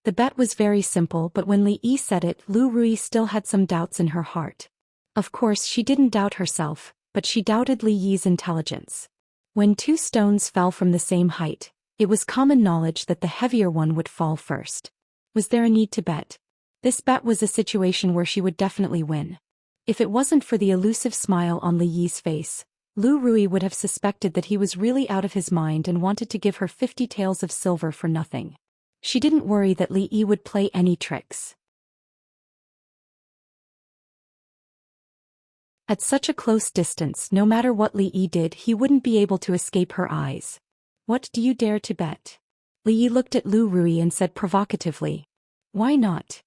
The bet was very simple, but when Li Yi said it, Lu Rui still had some doubts in her heart. Of course, she didn't doubt herself, but she doubted Li Yi's intelligence. When 2 stones fell from the same height, it was common knowledge that the heavier one would fall first. Was there a need to bet? This bet was a situation where she would definitely win. If it wasn't for the elusive smile on Li Yi's face, Lu Rui would have suspected that he was really out of his mind and wanted to give her 50 taels of silver for nothing. She didn't worry that Li Yi would play any tricks. At such a close distance, no matter what Li Yi did, he wouldn't be able to escape her eyes. What do you dare to bet? Li Yi looked at Lu Rui and said provocatively. Why not?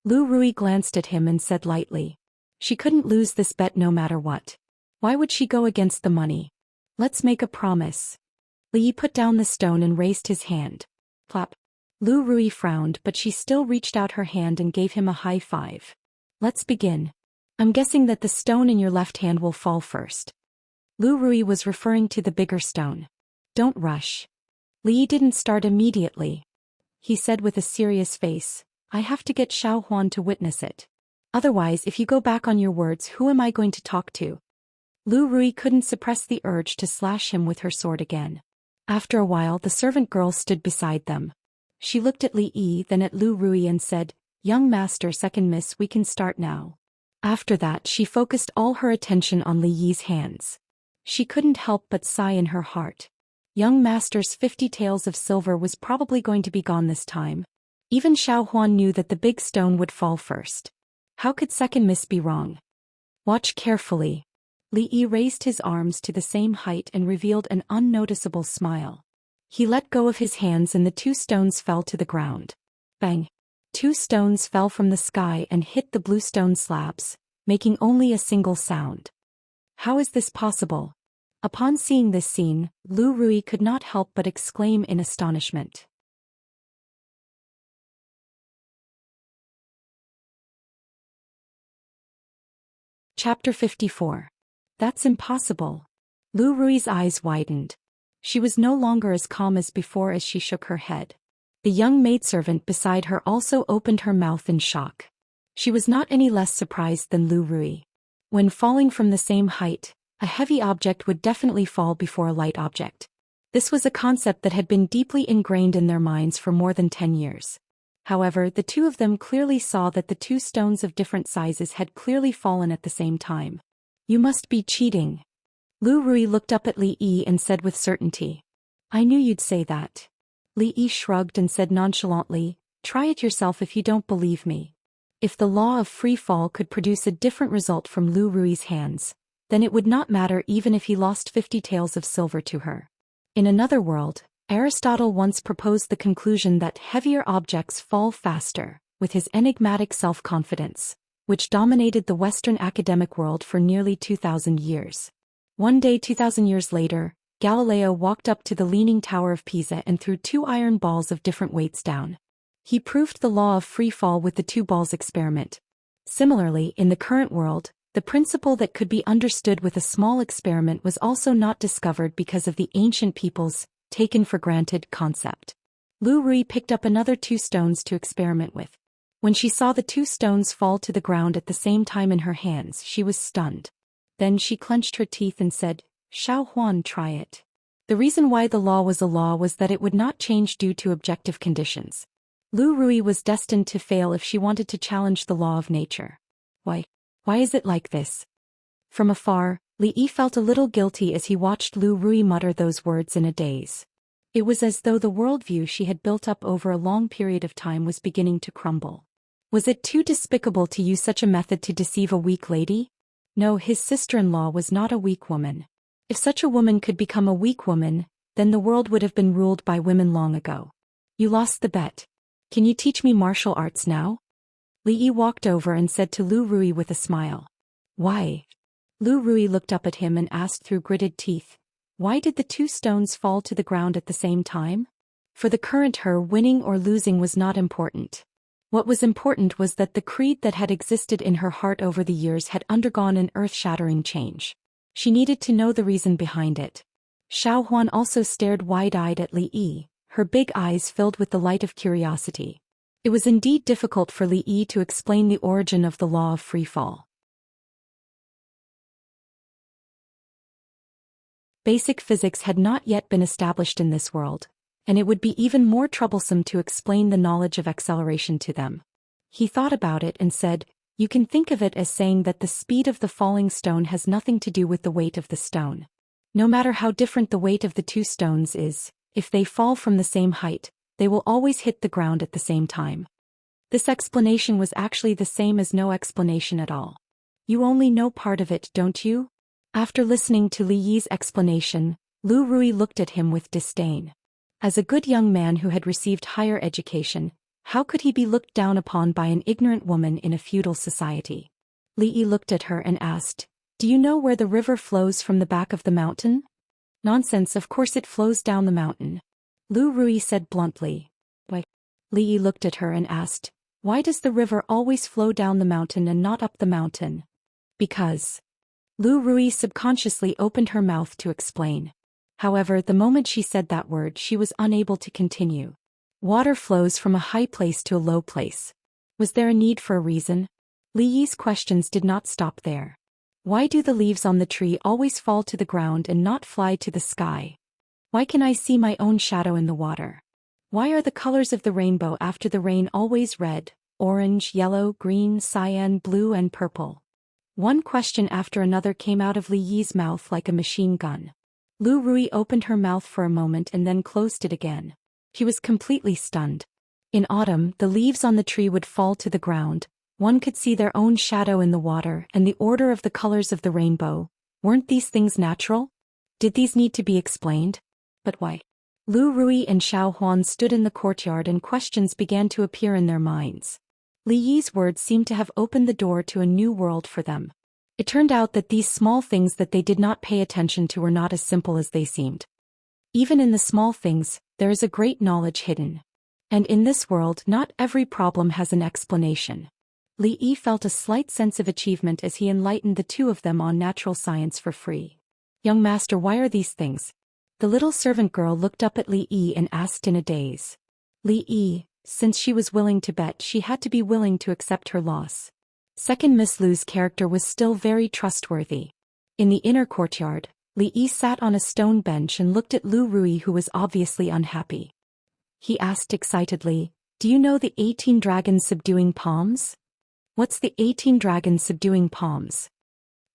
Lu Rui glanced at him and said lightly. She couldn't lose this bet no matter what. Why would she go against the money? Let's make a promise. Li Yi put down the stone and raised his hand. Clap. Lu Rui frowned, but she still reached out her hand and gave him a high five. Let's begin. I'm guessing that the stone in your left hand will fall first. Lu Rui was referring to the bigger stone. Don't rush. Li Yi didn't start immediately. He said with a serious face, I have to get Xiao Huan to witness it. Otherwise, if you go back on your words, who am I going to talk to? Lu Rui couldn't suppress the urge to slash him with her sword again. After a while, the servant girl stood beside them. She looked at Li Yi, then at Lu Rui and said, Young master second miss, we can start now. After that she focused all her attention on Li Yi's hands. She couldn't help but sigh in her heart. Young master's 50 taels of silver was probably going to be gone this time. Even Xiao Huan knew that the big stone would fall first. How could second miss be wrong? Watch carefully. Li Yi raised his arms to the same height and revealed an unnoticeable smile. He let go of his hands and the 2 stones fell to the ground. Bang! 2 stones fell from the sky and hit the blue stone slabs, making only a single sound. How is this possible? Upon seeing this scene, Lu Rui could not help but exclaim in astonishment. Chapter 54. That's impossible. Lu Rui's eyes widened. She was no longer as calm as before as she shook her head. The young maidservant beside her also opened her mouth in shock. She was not any less surprised than Lu Rui. When falling from the same height, a heavy object would definitely fall before a light object. This was a concept that had been deeply ingrained in their minds for more than 10 years. However, the 2 of them clearly saw that the 2 stones of different sizes had clearly fallen at the same time. You must be cheating. Lu Rui looked up at Li Yi and said with certainty. I knew you'd say that. Li Yi shrugged and said nonchalantly, try it yourself if you don't believe me. If the law of free fall could produce a different result from Lu Rui's hands, then it would not matter even if he lost 50 taels of silver to her. In another world, Aristotle once proposed the conclusion that heavier objects fall faster, with his enigmatic self-confidence, which dominated the Western academic world for nearly 2,000 years. One day 2,000 years later, Galileo walked up to the Leaning Tower of Pisa and threw 2 iron balls of different weights down. He proved the law of free fall with the 2 balls experiment. Similarly, in the current world, the principle that could be understood with a small experiment was also not discovered because of the ancient people's taken-for-granted concept. Lu Rui picked up another 2 stones to experiment with. When she saw the 2 stones fall to the ground at the same time in her hands, she was stunned. Then she clenched her teeth and said, Xiao Huan, try it. The reason why the law was a law was that it would not change due to objective conditions. Lu Rui was destined to fail if she wanted to challenge the law of nature. Why is it like this? From afar, Li Yi felt a little guilty as he watched Lu Rui mutter those words in a daze. It was as though the worldview she had built up over a long period of time was beginning to crumble. Was it too despicable to use such a method to deceive a weak lady? No, his sister-in-law was not a weak woman. If such a woman could become a weak woman, then the world would have been ruled by women long ago. You lost the bet. Can you teach me martial arts now? Li Yi walked over and said to Lu Rui with a smile. Why? Lu Rui looked up at him and asked through gritted teeth. Why did the 2 stones fall to the ground at the same time? For the current her winning or losing was not important. What was important was that the creed that had existed in her heart over the years had undergone an earth-shattering change. She needed to know the reason behind it. Xiao Huan also stared wide-eyed at Li Yi, her big eyes filled with the light of curiosity. It was indeed difficult for Li Yi to explain the origin of the law of free fall. Basic physics had not yet been established in this world, and it would be even more troublesome to explain the knowledge of acceleration to them. He thought about it and said, you can think of it as saying that the speed of the falling stone has nothing to do with the weight of the stone. No matter how different the weight of the 2 stones is, if they fall from the same height, they will always hit the ground at the same time. This explanation was actually the same as no explanation at all. You only know part of it, don't you? After listening to Li Yi's explanation, Lu Rui looked at him with disdain. As a good young man who had received higher education, how could he be looked down upon by an ignorant woman in a feudal society? Li Yi looked at her and asked, do you know where the river flows from the back of the mountain? Nonsense, of course it flows down the mountain. Lu Rui said bluntly. Why? Li Yi looked at her and asked, why does the river always flow down the mountain and not up the mountain? Because. Lu Rui subconsciously opened her mouth to explain. However, the moment she said that word, she was unable to continue. Water flows from a high place to a low place. Was there a need for a reason? Li Yi's questions did not stop there. Why do the leaves on the tree always fall to the ground and not fly to the sky? Why can I see my own shadow in the water? Why are the colors of the rainbow after the rain always red, orange, yellow, green, cyan, blue and purple. One question after another came out of Li Yi's mouth like a machine gun. Lu Rui opened her mouth for a moment and then closed it again. She was completely stunned. In autumn, the leaves on the tree would fall to the ground. One could see their own shadow in the water and the order of the colors of the rainbow. Weren't these things natural? Did these need to be explained? But why? Lu Rui and Xiao Huan stood in the courtyard and questions began to appear in their minds. Li Yi's words seemed to have opened the door to a new world for them. It turned out that these small things that they did not pay attention to were not as simple as they seemed. Even in the small things, there is a great knowledge hidden. And in this world, not every problem has an explanation. Li Yi felt a slight sense of achievement as he enlightened the two of them on natural science for free. Young master, why are these things? The little servant girl looked up at Li Yi and asked in a daze. Li Yi, since she was willing to bet, she had to be willing to accept her loss. Second Miss Lu's character was still very trustworthy. In the inner courtyard, Li Yi sat on a stone bench and looked at Lu Rui, who was obviously unhappy. He asked excitedly, "Do you know the 18 dragons subduing palms?" "What's the 18 dragons subduing palms?"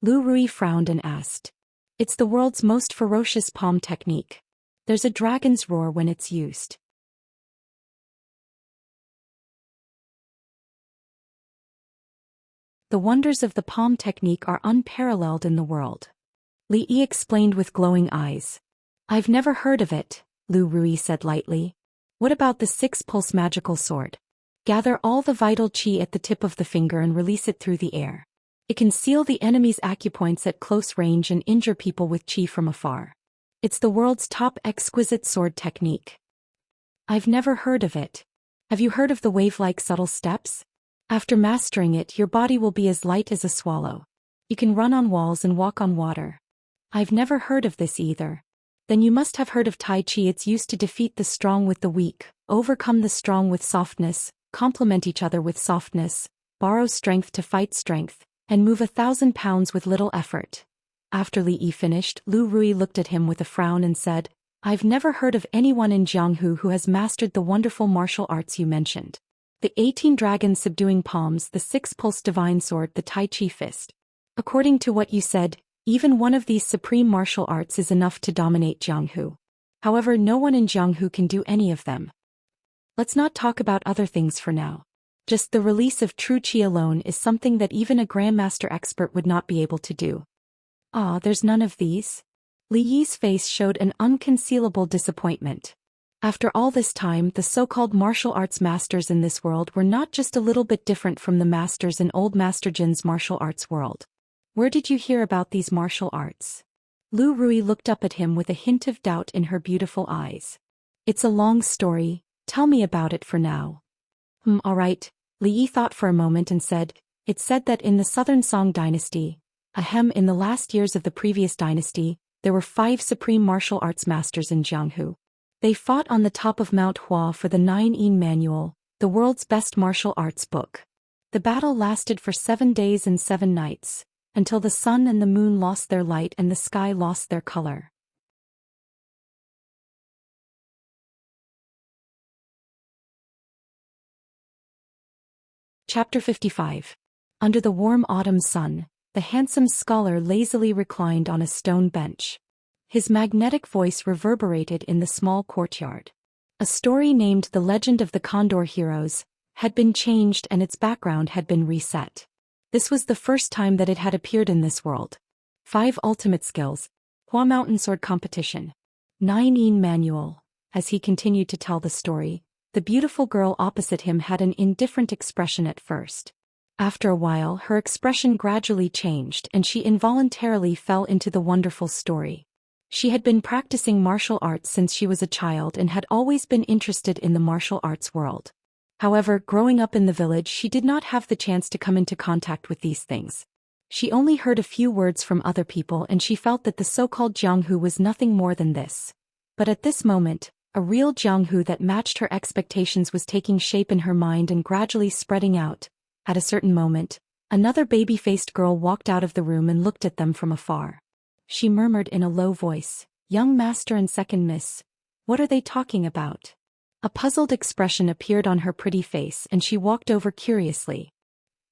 Lu Rui frowned and asked. "It's the world's most ferocious palm technique. There's a dragon's roar when it's used." The wonders of the palm technique are unparalleled in the world. Li Yi explained with glowing eyes. "I've never heard of it," Lu Rui said lightly. "What about the 6-pulse magical sword? Gather all the vital qi at the tip of the finger and release it through the air. It can seal the enemy's acupoints at close range and injure people with qi from afar. It's the world's top exquisite sword technique." "I've never heard of it. Have you heard of the wave-like subtle steps? After mastering it, your body will be as light as a swallow. You can run on walls and walk on water." "I've never heard of this either." "Then you must have heard of Tai Chi. It's used to defeat the strong with the weak, overcome the strong with softness, complement each other with softness, borrow strength to fight strength, and move 1,000 pounds with little effort." After Li Yi finished, Lu Rui looked at him with a frown and said, "I've never heard of anyone in Jianghu who has mastered the wonderful martial arts you mentioned. The 18 dragons subduing palms, the 6-pulse divine sword, the Tai Chi fist. According to what you said, even one of these supreme martial arts is enough to dominate Jianghu. However, no one in Jianghu can do any of them. Let's not talk about other things for now. Just the release of true qi alone is something that even a grandmaster expert would not be able to do." "Ah, there's none of these?" Li Yi's face showed an unconcealable disappointment. After all this time, the so-called martial arts masters in this world were not just a little bit different from the masters in old Master Jin's martial arts world. "Where did you hear about these martial arts?" Lu Rui looked up at him with a hint of doubt in her beautiful eyes. "It's a long story, tell me about it for now." All right," Li Yi thought for a moment and said, "It's said that in the Southern Song dynasty, in the last years of the previous dynasty, there were 5 supreme martial arts masters in Jianghu. They fought on the top of Mount Hua for the 9-yin Manual, the world's best martial arts book. The battle lasted for 7 days and 7 nights, until the sun and the moon lost their light and the sky lost their color. Chapter 55. Under the warm autumn sun, the handsome scholar lazily reclined on a stone bench. His magnetic voice reverberated in the small courtyard. A story named The Legend of the Condor Heroes had been changed and its background had been reset. This was the first time that it had appeared in this world. 5 ultimate skills. Hua Mountain Sword Competition. 9-yin Manual. As he continued to tell the story, the beautiful girl opposite him had an indifferent expression at first. After a while, her expression gradually changed and she involuntarily fell into the wonderful story. She had been practicing martial arts since she was a child and had always been interested in the martial arts world. However, growing up in the village, she did not have the chance to come into contact with these things. She only heard a few words from other people and she felt that the so-called Jianghu was nothing more than this. But at this moment, a real Jianghu that matched her expectations was taking shape in her mind and gradually spreading out. At a certain moment, another baby-faced girl walked out of the room and looked at them from afar. She murmured in a low voice, "Young master and second miss, what are they talking about?" A puzzled expression appeared on her pretty face and she walked over curiously.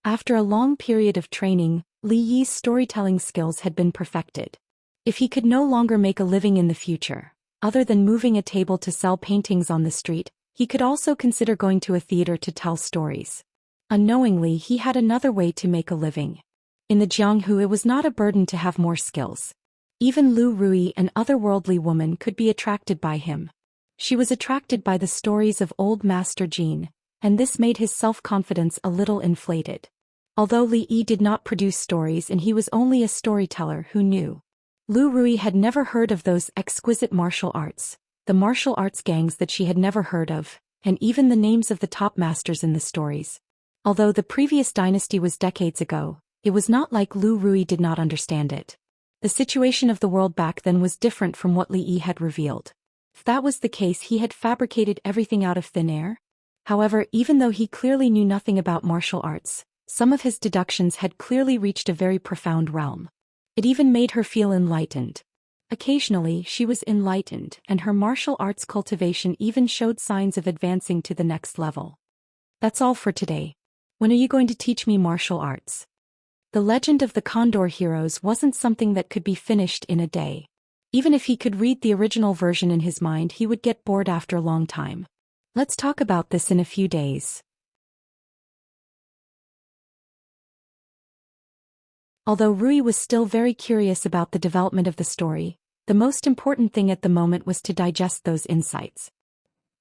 After a long period of training, Li Yi's storytelling skills had been perfected. If he could no longer make a living in the future, other than moving a table to sell paintings on the street, he could also consider going to a theater to tell stories. Unknowingly, he had another way to make a living. In the Jianghu, it was not a burden to have more skills. Even Lu Rui, an otherworldly woman, could be attracted by him. She was attracted by the stories of old Master Jin, and this made his self-confidence a little inflated. Although Li Yi did not produce stories and he was only a storyteller who knew, Lu Rui had never heard of those exquisite martial arts, the martial arts gangs that she had never heard of, and even the names of the top masters in the stories. Although the previous dynasty was decades ago, it was not like Lu Rui did not understand it. The situation of the world back then was different from what Li Yi had revealed. If that was the case, he had fabricated everything out of thin air. However, even though he clearly knew nothing about martial arts, some of his deductions had clearly reached a very profound realm. It even made her feel enlightened. Occasionally, she was enlightened, and her martial arts cultivation even showed signs of advancing to the next level. That's all for today. When are you going to teach me martial arts? The legend of the Condor heroes wasn't something that could be finished in a day. Even if he could read the original version in his mind, he would get bored after a long time. Let's talk about this in a few days. Although Rui was still very curious about the development of the story, the most important thing at the moment was to digest those insights.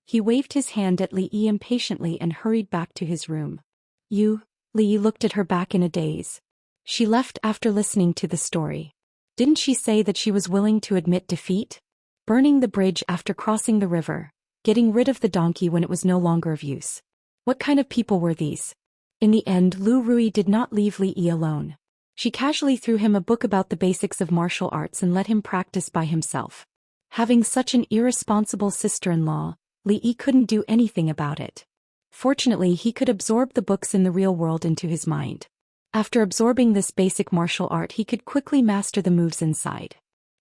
He waved his hand at Li Yi impatiently and hurried back to his room. You? Li Yi looked at her back in a daze. She left after listening to the story. Didn't she say that she was willing to admit defeat? Burning the bridge after crossing the river, getting rid of the donkey when it was no longer of use. What kind of people were these? In the end, Lu Rui did not leave Li Yi alone. She casually threw him a book about the basics of martial arts and let him practice by himself. Having such an irresponsible sister-in-law, Li Yi couldn't do anything about it. Fortunately, he could absorb the books in the real world into his mind. After absorbing this basic martial art, he could quickly master the moves inside.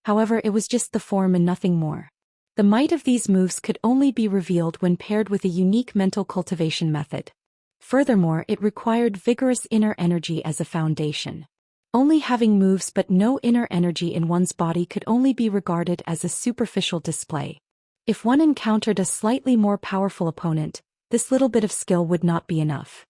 However, it was just the form and nothing more. The might of these moves could only be revealed when paired with a unique mental cultivation method. Furthermore, it required vigorous inner energy as a foundation. Only having moves but no inner energy in one's body could only be regarded as a superficial display. If one encountered a slightly more powerful opponent, this little bit of skill would not be enough.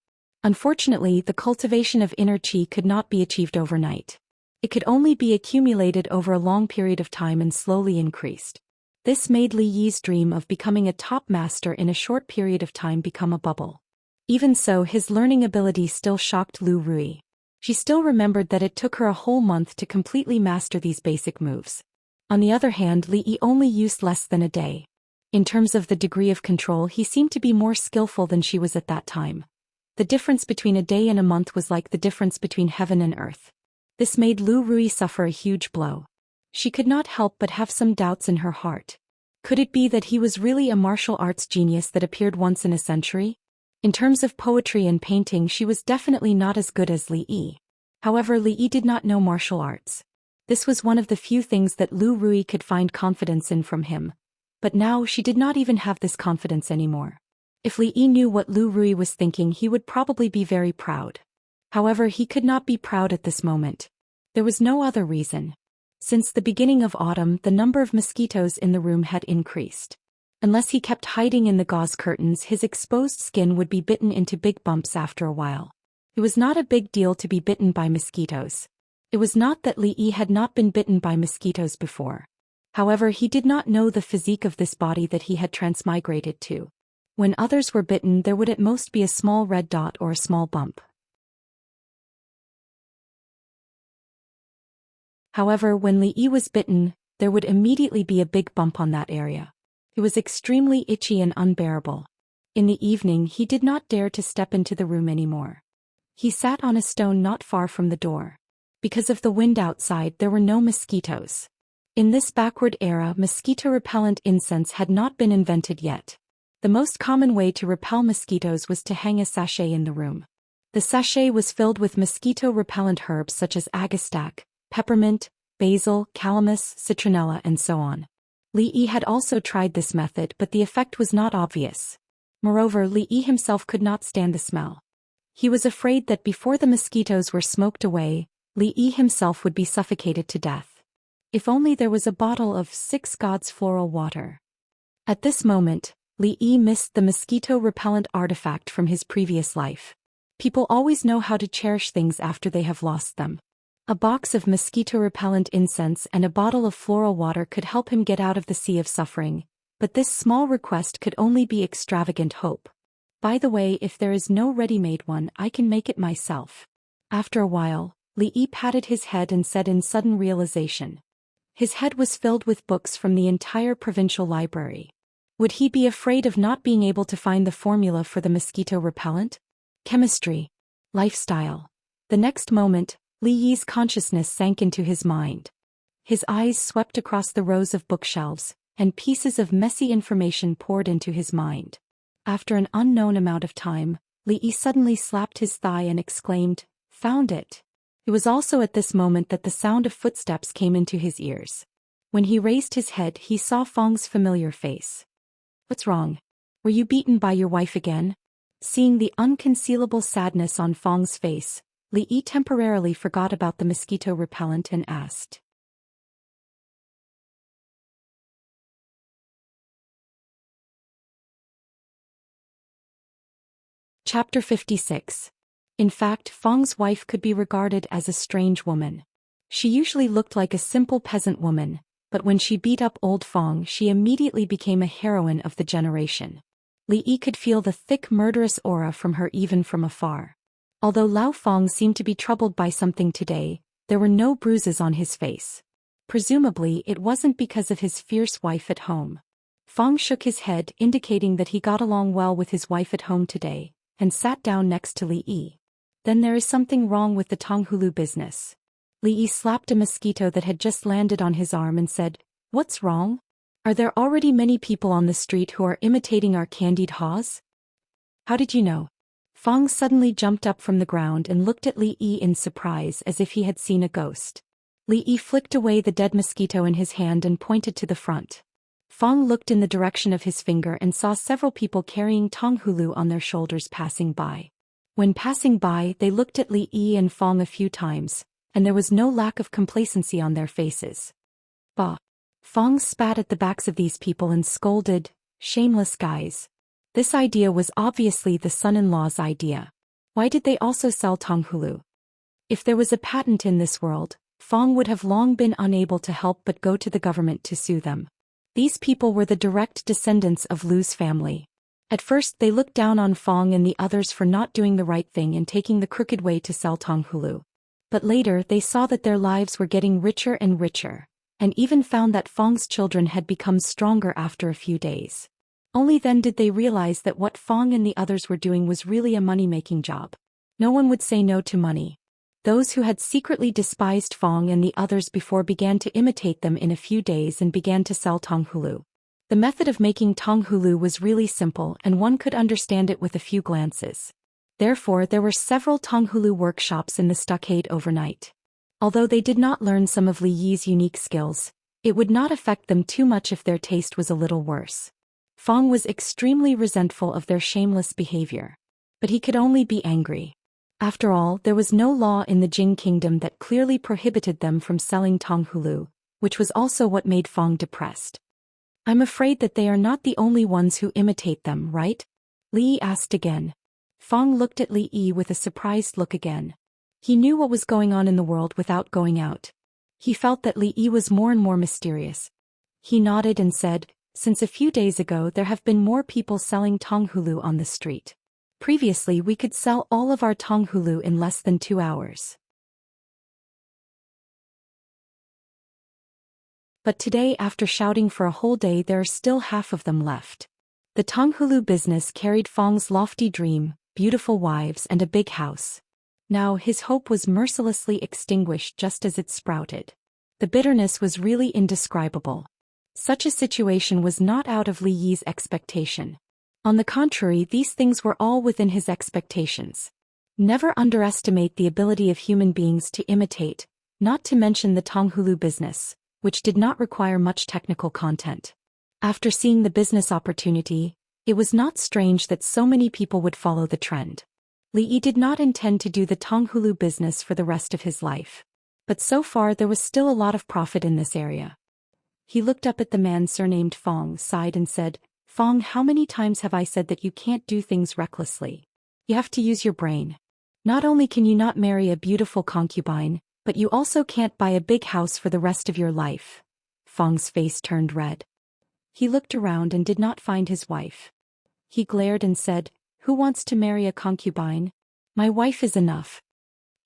Unfortunately, the cultivation of inner qi could not be achieved overnight. It could only be accumulated over a long period of time and slowly increased. This made Li Yi's dream of becoming a top master in a short period of time become a bubble. Even so, his learning ability still shocked Lu Rui. She still remembered that it took her a whole month to completely master these basic moves. On the other hand, Li Yi only used less than a day. In terms of the degree of control, he seemed to be more skillful than she was at that time. The difference between a day and a month was like the difference between heaven and earth. This made Lu Rui suffer a huge blow. She could not help but have some doubts in her heart. Could it be that he was really a martial arts genius that appeared once in a century? In terms of poetry and painting, she was definitely not as good as Li Yi. However, Li Yi did not know martial arts. This was one of the few things that Lu Rui could find confidence in from him. But now she did not even have this confidence anymore. If Li Yi knew what Lu Rui was thinking, he would probably be very proud. However, he could not be proud at this moment. There was no other reason. Since the beginning of autumn, the number of mosquitoes in the room had increased. Unless he kept hiding in the gauze curtains, his exposed skin would be bitten into big bumps after a while. It was not a big deal to be bitten by mosquitoes. It was not that Li Yi had not been bitten by mosquitoes before. However, he did not know the physique of this body that he had transmigrated to. When others were bitten, there would at most be a small red dot or a small bump. However, when Li Yi was bitten, there would immediately be a big bump on that area. It was extremely itchy and unbearable. In the evening, he did not dare to step into the room anymore. He sat on a stone not far from the door. Because of the wind outside, there were no mosquitoes. In this backward era, mosquito-repellent incense had not been invented yet. The most common way to repel mosquitoes was to hang a sachet in the room. The sachet was filled with mosquito-repellent herbs such as agastache, peppermint, basil, calamus, citronella, and so on. Li Yi had also tried this method, but the effect was not obvious. Moreover, Li Yi himself could not stand the smell. He was afraid that before the mosquitoes were smoked away, Li Yi himself would be suffocated to death. If only there was a bottle of 6 gods floral water. At this moment, Li Yi missed the mosquito-repellent artifact from his previous life. People always know how to cherish things after they have lost them. A box of mosquito-repellent incense and a bottle of floral water could help him get out of the sea of suffering, but this small request could only be extravagant hope. By the way, if there is no ready-made one, I can make it myself. After a while, Li Yi patted his head and said in sudden realization. His head was filled with books from the entire provincial library. Would he be afraid of not being able to find the formula for the mosquito repellent? Chemistry. Lifestyle. The next moment, Li Yi's consciousness sank into his mind. His eyes swept across the rows of bookshelves, and pieces of messy information poured into his mind. After an unknown amount of time, Li Yi suddenly slapped his thigh and exclaimed, "Found it!" It was also at this moment that the sound of footsteps came into his ears. When he raised his head, he saw Fang's familiar face. "What's wrong? Were you beaten by your wife again?" Seeing the unconcealable sadness on Fang's face, Li Yi temporarily forgot about the mosquito repellent and asked. Chapter 56. In fact, Fang's wife could be regarded as a strange woman. She usually looked like a simple peasant woman, but when she beat up old Fang, she immediately became a heroine of the generation. Li Yi could feel the thick murderous aura from her even from afar. Although Lao Fang seemed to be troubled by something today, there were no bruises on his face. Presumably, it wasn't because of his fierce wife at home. Fang shook his head, indicating that he got along well with his wife at home today, and sat down next to Li Yi. Then there is something wrong with the Tonghulu business. Li Yi slapped a mosquito that had just landed on his arm and said, "What's wrong? Are there already many people on the street who are imitating our candied haws?" "How did you know?" Fang suddenly jumped up from the ground and looked at Li Yi in surprise as if he had seen a ghost. Li Yi flicked away the dead mosquito in his hand and pointed to the front. Fang looked in the direction of his finger and saw several people carrying Tonghulu on their shoulders passing by. When passing by, they looked at Li Yi and Fang a few times, and there was no lack of complacency on their faces. "Bah!" Fang spat at the backs of these people and scolded, "Shameless guys." This idea was obviously the son-in-law's idea. Why did they also sell Tonghulu? If there was a patent in this world, Fang would have long been unable to help but go to the government to sue them. These people were the direct descendants of Lu's family. At first they looked down on Fang and the others for not doing the right thing and taking the crooked way to sell Tonghulu. But later they saw that their lives were getting richer and richer, and even found that Fang's children had become stronger after a few days. Only then did they realize that what Fang and the others were doing was really a money-making job. No one would say no to money. Those who had secretly despised Fang and the others before began to imitate them in a few days and began to sell Tonghulu. The method of making Tonghulu was really simple and one could understand it with a few glances. Therefore there were several Tonghulu workshops in the stockade overnight. Although they did not learn some of Li Yi's unique skills, it would not affect them too much if their taste was a little worse. Fang was extremely resentful of their shameless behavior. But he could only be angry. After all, there was no law in the Jing kingdom that clearly prohibited them from selling Tonghulu, which was also what made Fang depressed. "I'm afraid that they are not the only ones who imitate them, right?" Li Yi asked again. Fang looked at Li Yi with a surprised look again. He knew what was going on in the world without going out. He felt that Li Yi was more and more mysterious. He nodded and said, "Since a few days ago there have been more people selling Tonghulu on the street. Previously we could sell all of our Tonghulu in less than 2 hours. But today, after shouting for a whole day, there are still half of them left." The Tonghulu business carried Fang's lofty dream, beautiful wives and a big house. Now his hope was mercilessly extinguished just as it sprouted. The bitterness was really indescribable. Such a situation was not out of Li Yi's expectation. On the contrary, these things were all within his expectations. Never underestimate the ability of human beings to imitate, not to mention the Tonghulu business, which did not require much technical content. After seeing the business opportunity, it was not strange that so many people would follow the trend. Li Yi did not intend to do the Tonghulu business for the rest of his life. But so far there was still a lot of profit in this area. He looked up at the man surnamed Fong, sighed and said, "Fong, how many times have I said that you can't do things recklessly? You have to use your brain. Not only can you not marry a beautiful concubine, but you also can't buy a big house for the rest of your life." Fong's face turned red. He looked around and did not find his wife. He glared and said, "Who wants to marry a concubine? My wife is enough."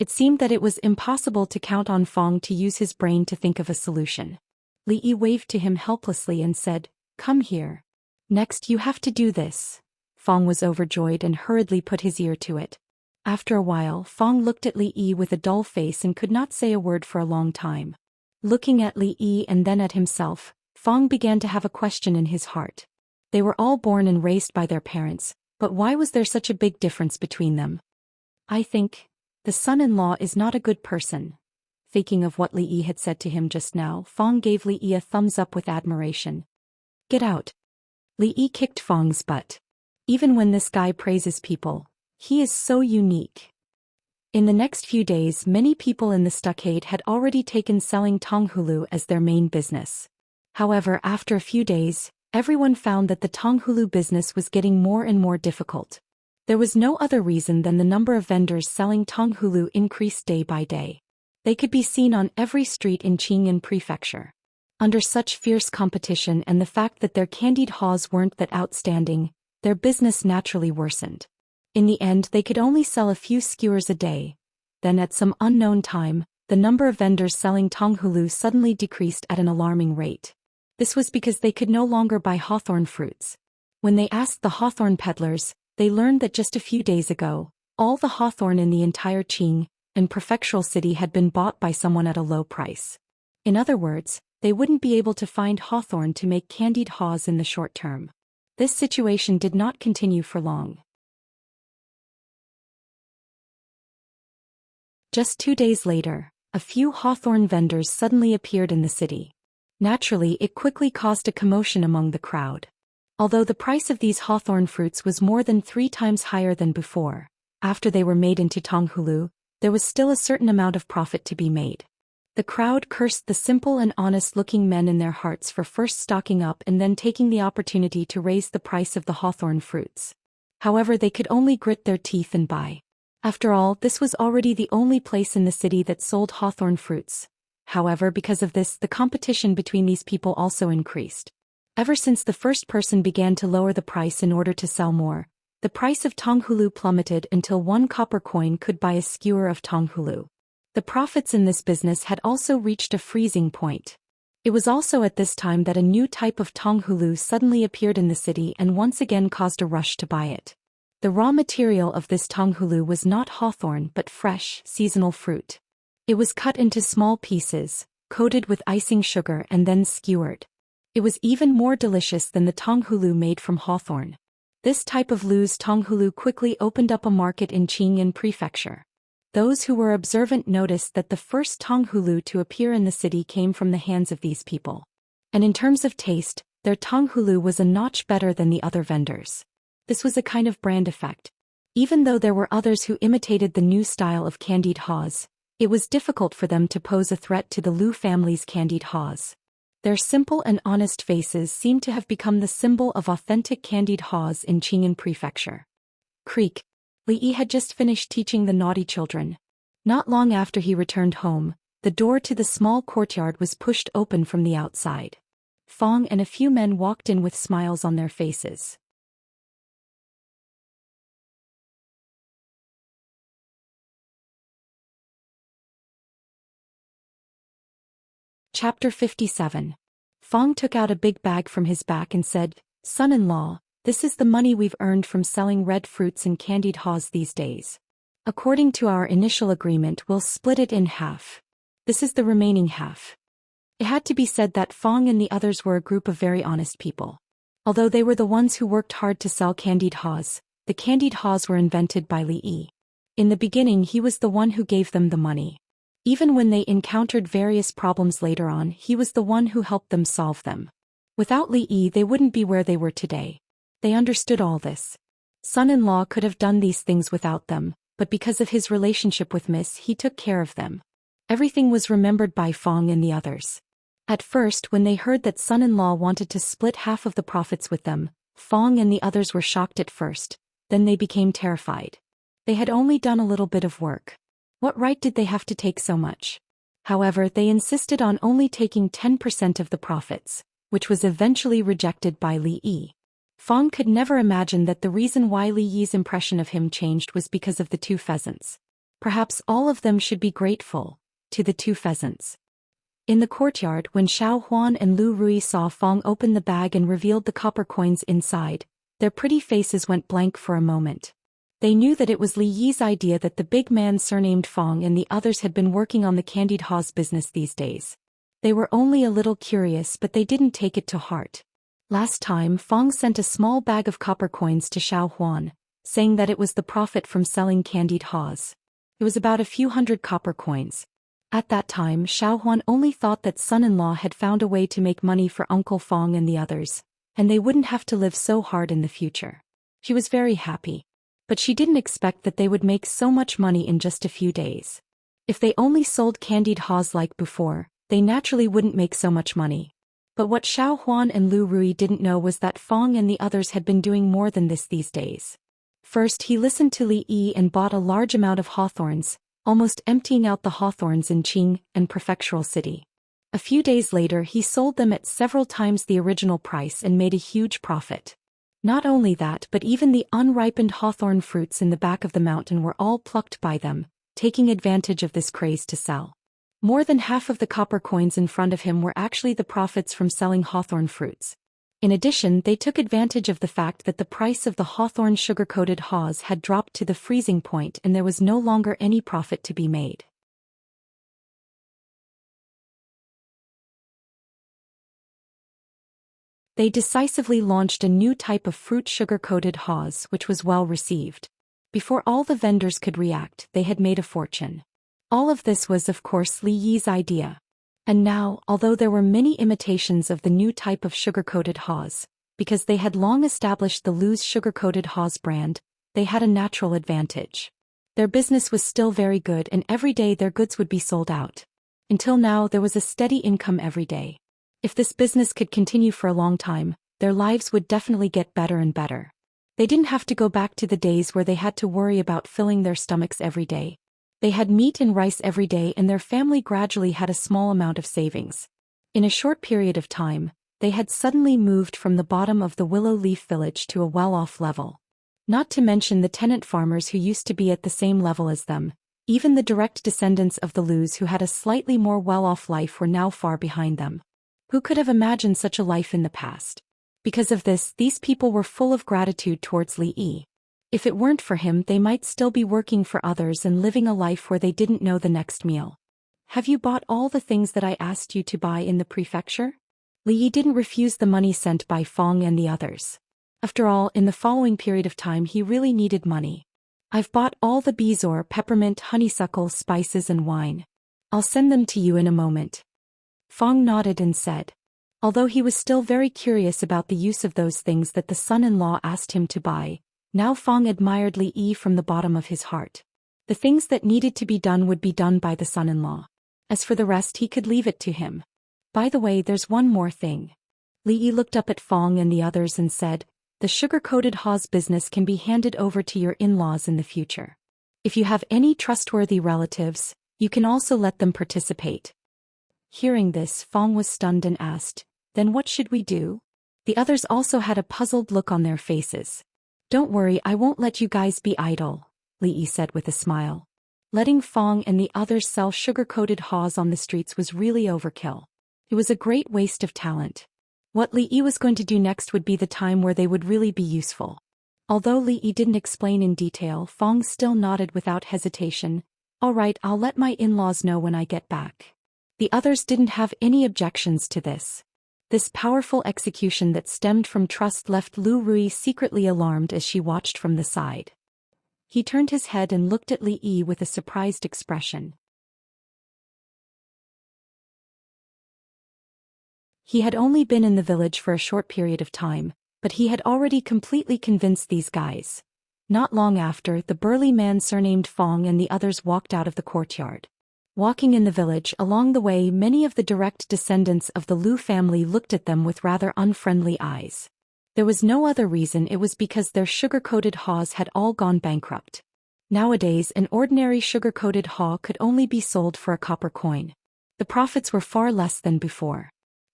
It seemed that it was impossible to count on Fong to use his brain to think of a solution. Li Yi waved to him helplessly and said, "Come here. Next you have to do this." Fong was overjoyed and hurriedly put his ear to it. After a while, Fong looked at Li Yi with a dull face and could not say a word for a long time. Looking at Li Yi and then at himself, Fong began to have a question in his heart. They were all born and raised by their parents, but why was there such a big difference between them? "I think the son-in-law is not a good person." Thinking of what Li Yi had said to him just now, Fong gave Li Yi a thumbs up with admiration. "Get out." Li Yi kicked Fong's butt. Even when this guy praises people, he is so unique. In the next few days, many people in the stockade had already taken selling Tonghulu as their main business. However, after a few days, everyone found that the Tonghulu business was getting more and more difficult. There was no other reason than the number of vendors selling Tonghulu increased day by day. They could be seen on every street in Qingyan Prefecture. Under such fierce competition and the fact that their candied haws weren't that outstanding, their business naturally worsened. In the end, they could only sell a few skewers a day. Then at some unknown time, the number of vendors selling Tonghulu suddenly decreased at an alarming rate. This was because they could no longer buy hawthorn fruits. When they asked the hawthorn peddlers, they learned that just a few days ago, all the hawthorn in the entire Qing and prefectural city had been bought by someone at a low price. In other words, they wouldn't be able to find hawthorn to make candied haws in the short term. This situation did not continue for long. Just 2 days later, a few hawthorn vendors suddenly appeared in the city. Naturally, it quickly caused a commotion among the crowd. Although the price of these hawthorn fruits was more than 3 times higher than before, after they were made into Tonghulu, there was still a certain amount of profit to be made. The crowd cursed the simple and honest-looking men in their hearts for first stocking up and then taking the opportunity to raise the price of the hawthorn fruits. However, they could only grit their teeth and buy. After all, this was already the only place in the city that sold hawthorn fruits. However, because of this, the competition between these people also increased. Ever since the first person began to lower the price in order to sell more, the price of Tonghulu plummeted until 1 copper coin could buy a skewer of Tonghulu. The profits in this business had also reached a freezing point. It was also at this time that a new type of Tonghulu suddenly appeared in the city and once again caused a rush to buy it. The raw material of this Tonghulu was not hawthorn but fresh, seasonal fruit. It was cut into small pieces, coated with icing sugar and then skewered. It was even more delicious than the Tonghulu made from hawthorn. This type of loose Tonghulu quickly opened up a market in Qingyan Prefecture. Those who were observant noticed that the first Tonghulu to appear in the city came from the hands of these people. And in terms of taste, their Tonghulu was a notch better than the other vendors. This was a kind of brand effect. Even though there were others who imitated the new style of candied haws, it was difficult for them to pose a threat to the Lu family's candied haws. Their simple and honest faces seemed to have become the symbol of authentic candied haws in Qingyan Prefecture. Creak. Li Yi had just finished teaching the naughty children. Not long after he returned home, the door to the small courtyard was pushed open from the outside. Fong and a few men walked in with smiles on their faces. Chapter 57. Fong took out a big bag from his back and said, "Son-in-law, this is the money we've earned from selling red fruits and candied haws these days. According to our initial agreement, we'll split it in half. This is the remaining half." It had to be said that Fong and the others were a group of very honest people. Although they were the ones who worked hard to sell candied haws, the candied haws were invented by Li Yi. In the beginning, he was the one who gave them the money. Even when they encountered various problems later on, he was the one who helped them solve them. Without Li Yi, they wouldn't be where they were today. They understood all this. Son-in-law could have done these things without them, but because of his relationship with Miss, he took care of them. Everything was remembered by Fong and the others. At first, when they heard that son-in-law wanted to split half of the profits with them, Fong and the others were shocked at first, then they became terrified. They had only done a little bit of work. What right did they have to take so much? However, they insisted on only taking 10% of the profits, which was eventually rejected by Li Yi. Fong could never imagine that the reason why Li Yi's impression of him changed was because of the two pheasants. Perhaps all of them should be grateful to the two pheasants. In the courtyard, when Xiao Huan and Lu Rui saw Fong open the bag and revealed the copper coins inside, their pretty faces went blank for a moment. They knew that it was Li Yi's idea that the big man surnamed Fong and the others had been working on the candied haws business these days. They were only a little curious, but they didn't take it to heart. Last time, Fong sent a small bag of copper coins to Xiao Huan, saying that it was the profit from selling candied haws. It was about a few hundred copper coins. At that time, Xiao Huan only thought that son-in-law had found a way to make money for Uncle Fong and the others, and they wouldn't have to live so hard in the future. She was very happy. But she didn't expect that they would make so much money in just a few days. If they only sold candied haws like before, they naturally wouldn't make so much money. But what Xiao Huan and Lu Rui didn't know was that Fong and the others had been doing more than this these days. First, he listened to Li Yi and bought a large amount of hawthorns, almost emptying out the hawthorns in Qing and Prefectural City. A few days later, he sold them at several times the original price and made a huge profit. Not only that, but even the unripened hawthorn fruits in the back of the mountain were all plucked by them, taking advantage of this craze to sell. More than half of the copper coins in front of him were actually the profits from selling hawthorn fruits. In addition, they took advantage of the fact that the price of the hawthorn sugar-coated haws had dropped to the freezing point and there was no longer any profit to be made. They decisively launched a new type of fruit sugar-coated haws which was well received. Before all the vendors could react, they had made a fortune. All of this was, of course, Li Yi's idea. And now, although there were many imitations of the new type of sugar-coated haws, because they had long established the Lu's sugar-coated haws brand, they had a natural advantage. Their business was still very good and every day their goods would be sold out. Until now, there was a steady income every day. If this business could continue for a long time, their lives would definitely get better and better. They didn't have to go back to the days where they had to worry about filling their stomachs every day. They had meat and rice every day and their family gradually had a small amount of savings. In a short period of time, they had suddenly moved from the bottom of the willow leaf village to a well-off level. Not to mention the tenant farmers who used to be at the same level as them, even the direct descendants of the Lus who had a slightly more well-off life were now far behind them. Who could have imagined such a life in the past? Because of this, these people were full of gratitude towards Li Yi. If it weren't for him, they might still be working for others and living a life where they didn't know the next meal. Have you bought all the things that I asked you to buy in the prefecture? Li Yi didn't refuse the money sent by Fong and the others. After all, in the following period of time he really needed money. I've bought all the bezoar, peppermint, honeysuckle, spices and wine. I'll send them to you in a moment. Fong nodded and said. Although he was still very curious about the use of those things that the son-in-law asked him to buy, now Fong admired Li Yi from the bottom of his heart. The things that needed to be done would be done by the son-in-law. As for the rest, he could leave it to him. By the way, there's one more thing. Li Yi looked up at Fong and the others and said, the sugar-coated haws business can be handed over to your in-laws in the future. If you have any trustworthy relatives, you can also let them participate. Hearing this, Fong was stunned and asked, then what should we do? The others also had a puzzled look on their faces. Don't worry, I won't let you guys be idle, Li Yi said with a smile. Letting Fong and the others sell sugar-coated haws on the streets was really overkill. It was a great waste of talent. What Li Yi was going to do next would be the time where they would really be useful. Although Li Yi didn't explain in detail, Fong still nodded without hesitation. All right, I'll let my in-laws know when I get back. The others didn't have any objections to this. This powerful execution that stemmed from trust left Lu Rui secretly alarmed as she watched from the side. He turned his head and looked at Li Yi with a surprised expression. He had only been in the village for a short period of time, but he had already completely convinced these guys. Not long after, the burly man surnamed Fong and the others walked out of the courtyard. Walking in the village along the way, many of the direct descendants of the Lu family looked at them with rather unfriendly eyes. There was no other reason, it was because their sugar-coated haws had all gone bankrupt. Nowadays, an ordinary sugar-coated haw could only be sold for a copper coin. The profits were far less than before.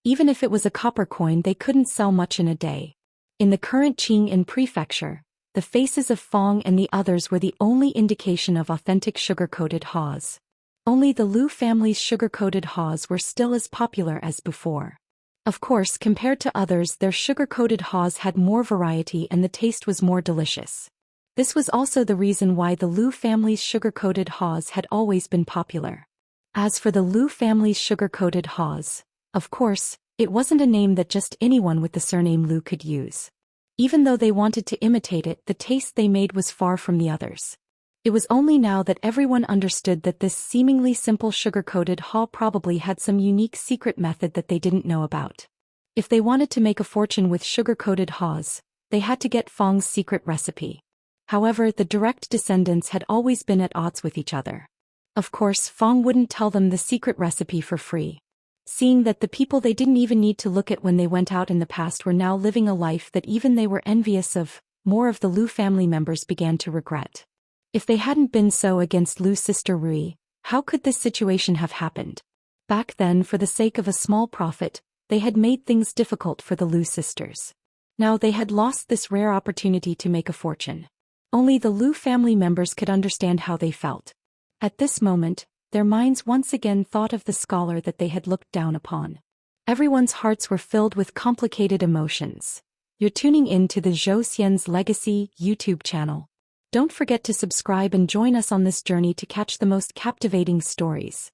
Even if it was a copper coin, they couldn't sell much in a day. In the current Qing'an prefecture, the faces of Fong and the others were the only indication of authentic sugar-coated haws. Only the Lu family's sugar-coated haws were still as popular as before. Of course, compared to others, their sugar-coated haws had more variety and the taste was more delicious. This was also the reason why the Lu family's sugar-coated haws had always been popular. As for the Lu family's sugar-coated haws, of course, it wasn't a name that just anyone with the surname Lu could use. Even though they wanted to imitate it, the taste they made was far from the others. It was only now that everyone understood that this seemingly simple sugar-coated haw probably had some unique secret method that they didn't know about. If they wanted to make a fortune with sugar-coated haws, they had to get Fong's secret recipe. However, the direct descendants had always been at odds with each other. Of course, Fong wouldn't tell them the secret recipe for free. Seeing that the people they didn't even need to look at when they went out in the past were now living a life that even they were envious of, more of the Lu family members began to regret. If they hadn't been so against Lu's sister Rui, how could this situation have happened? Back then, for the sake of a small profit, they had made things difficult for the Lu sisters. Now they had lost this rare opportunity to make a fortune. Only the Lu family members could understand how they felt. At this moment, their minds once again thought of the scholar that they had looked down upon. Everyone's hearts were filled with complicated emotions. You're tuning in to the Zhou Xian's Legacy YouTube channel. Don't forget to subscribe and join us on this journey to catch the most captivating stories.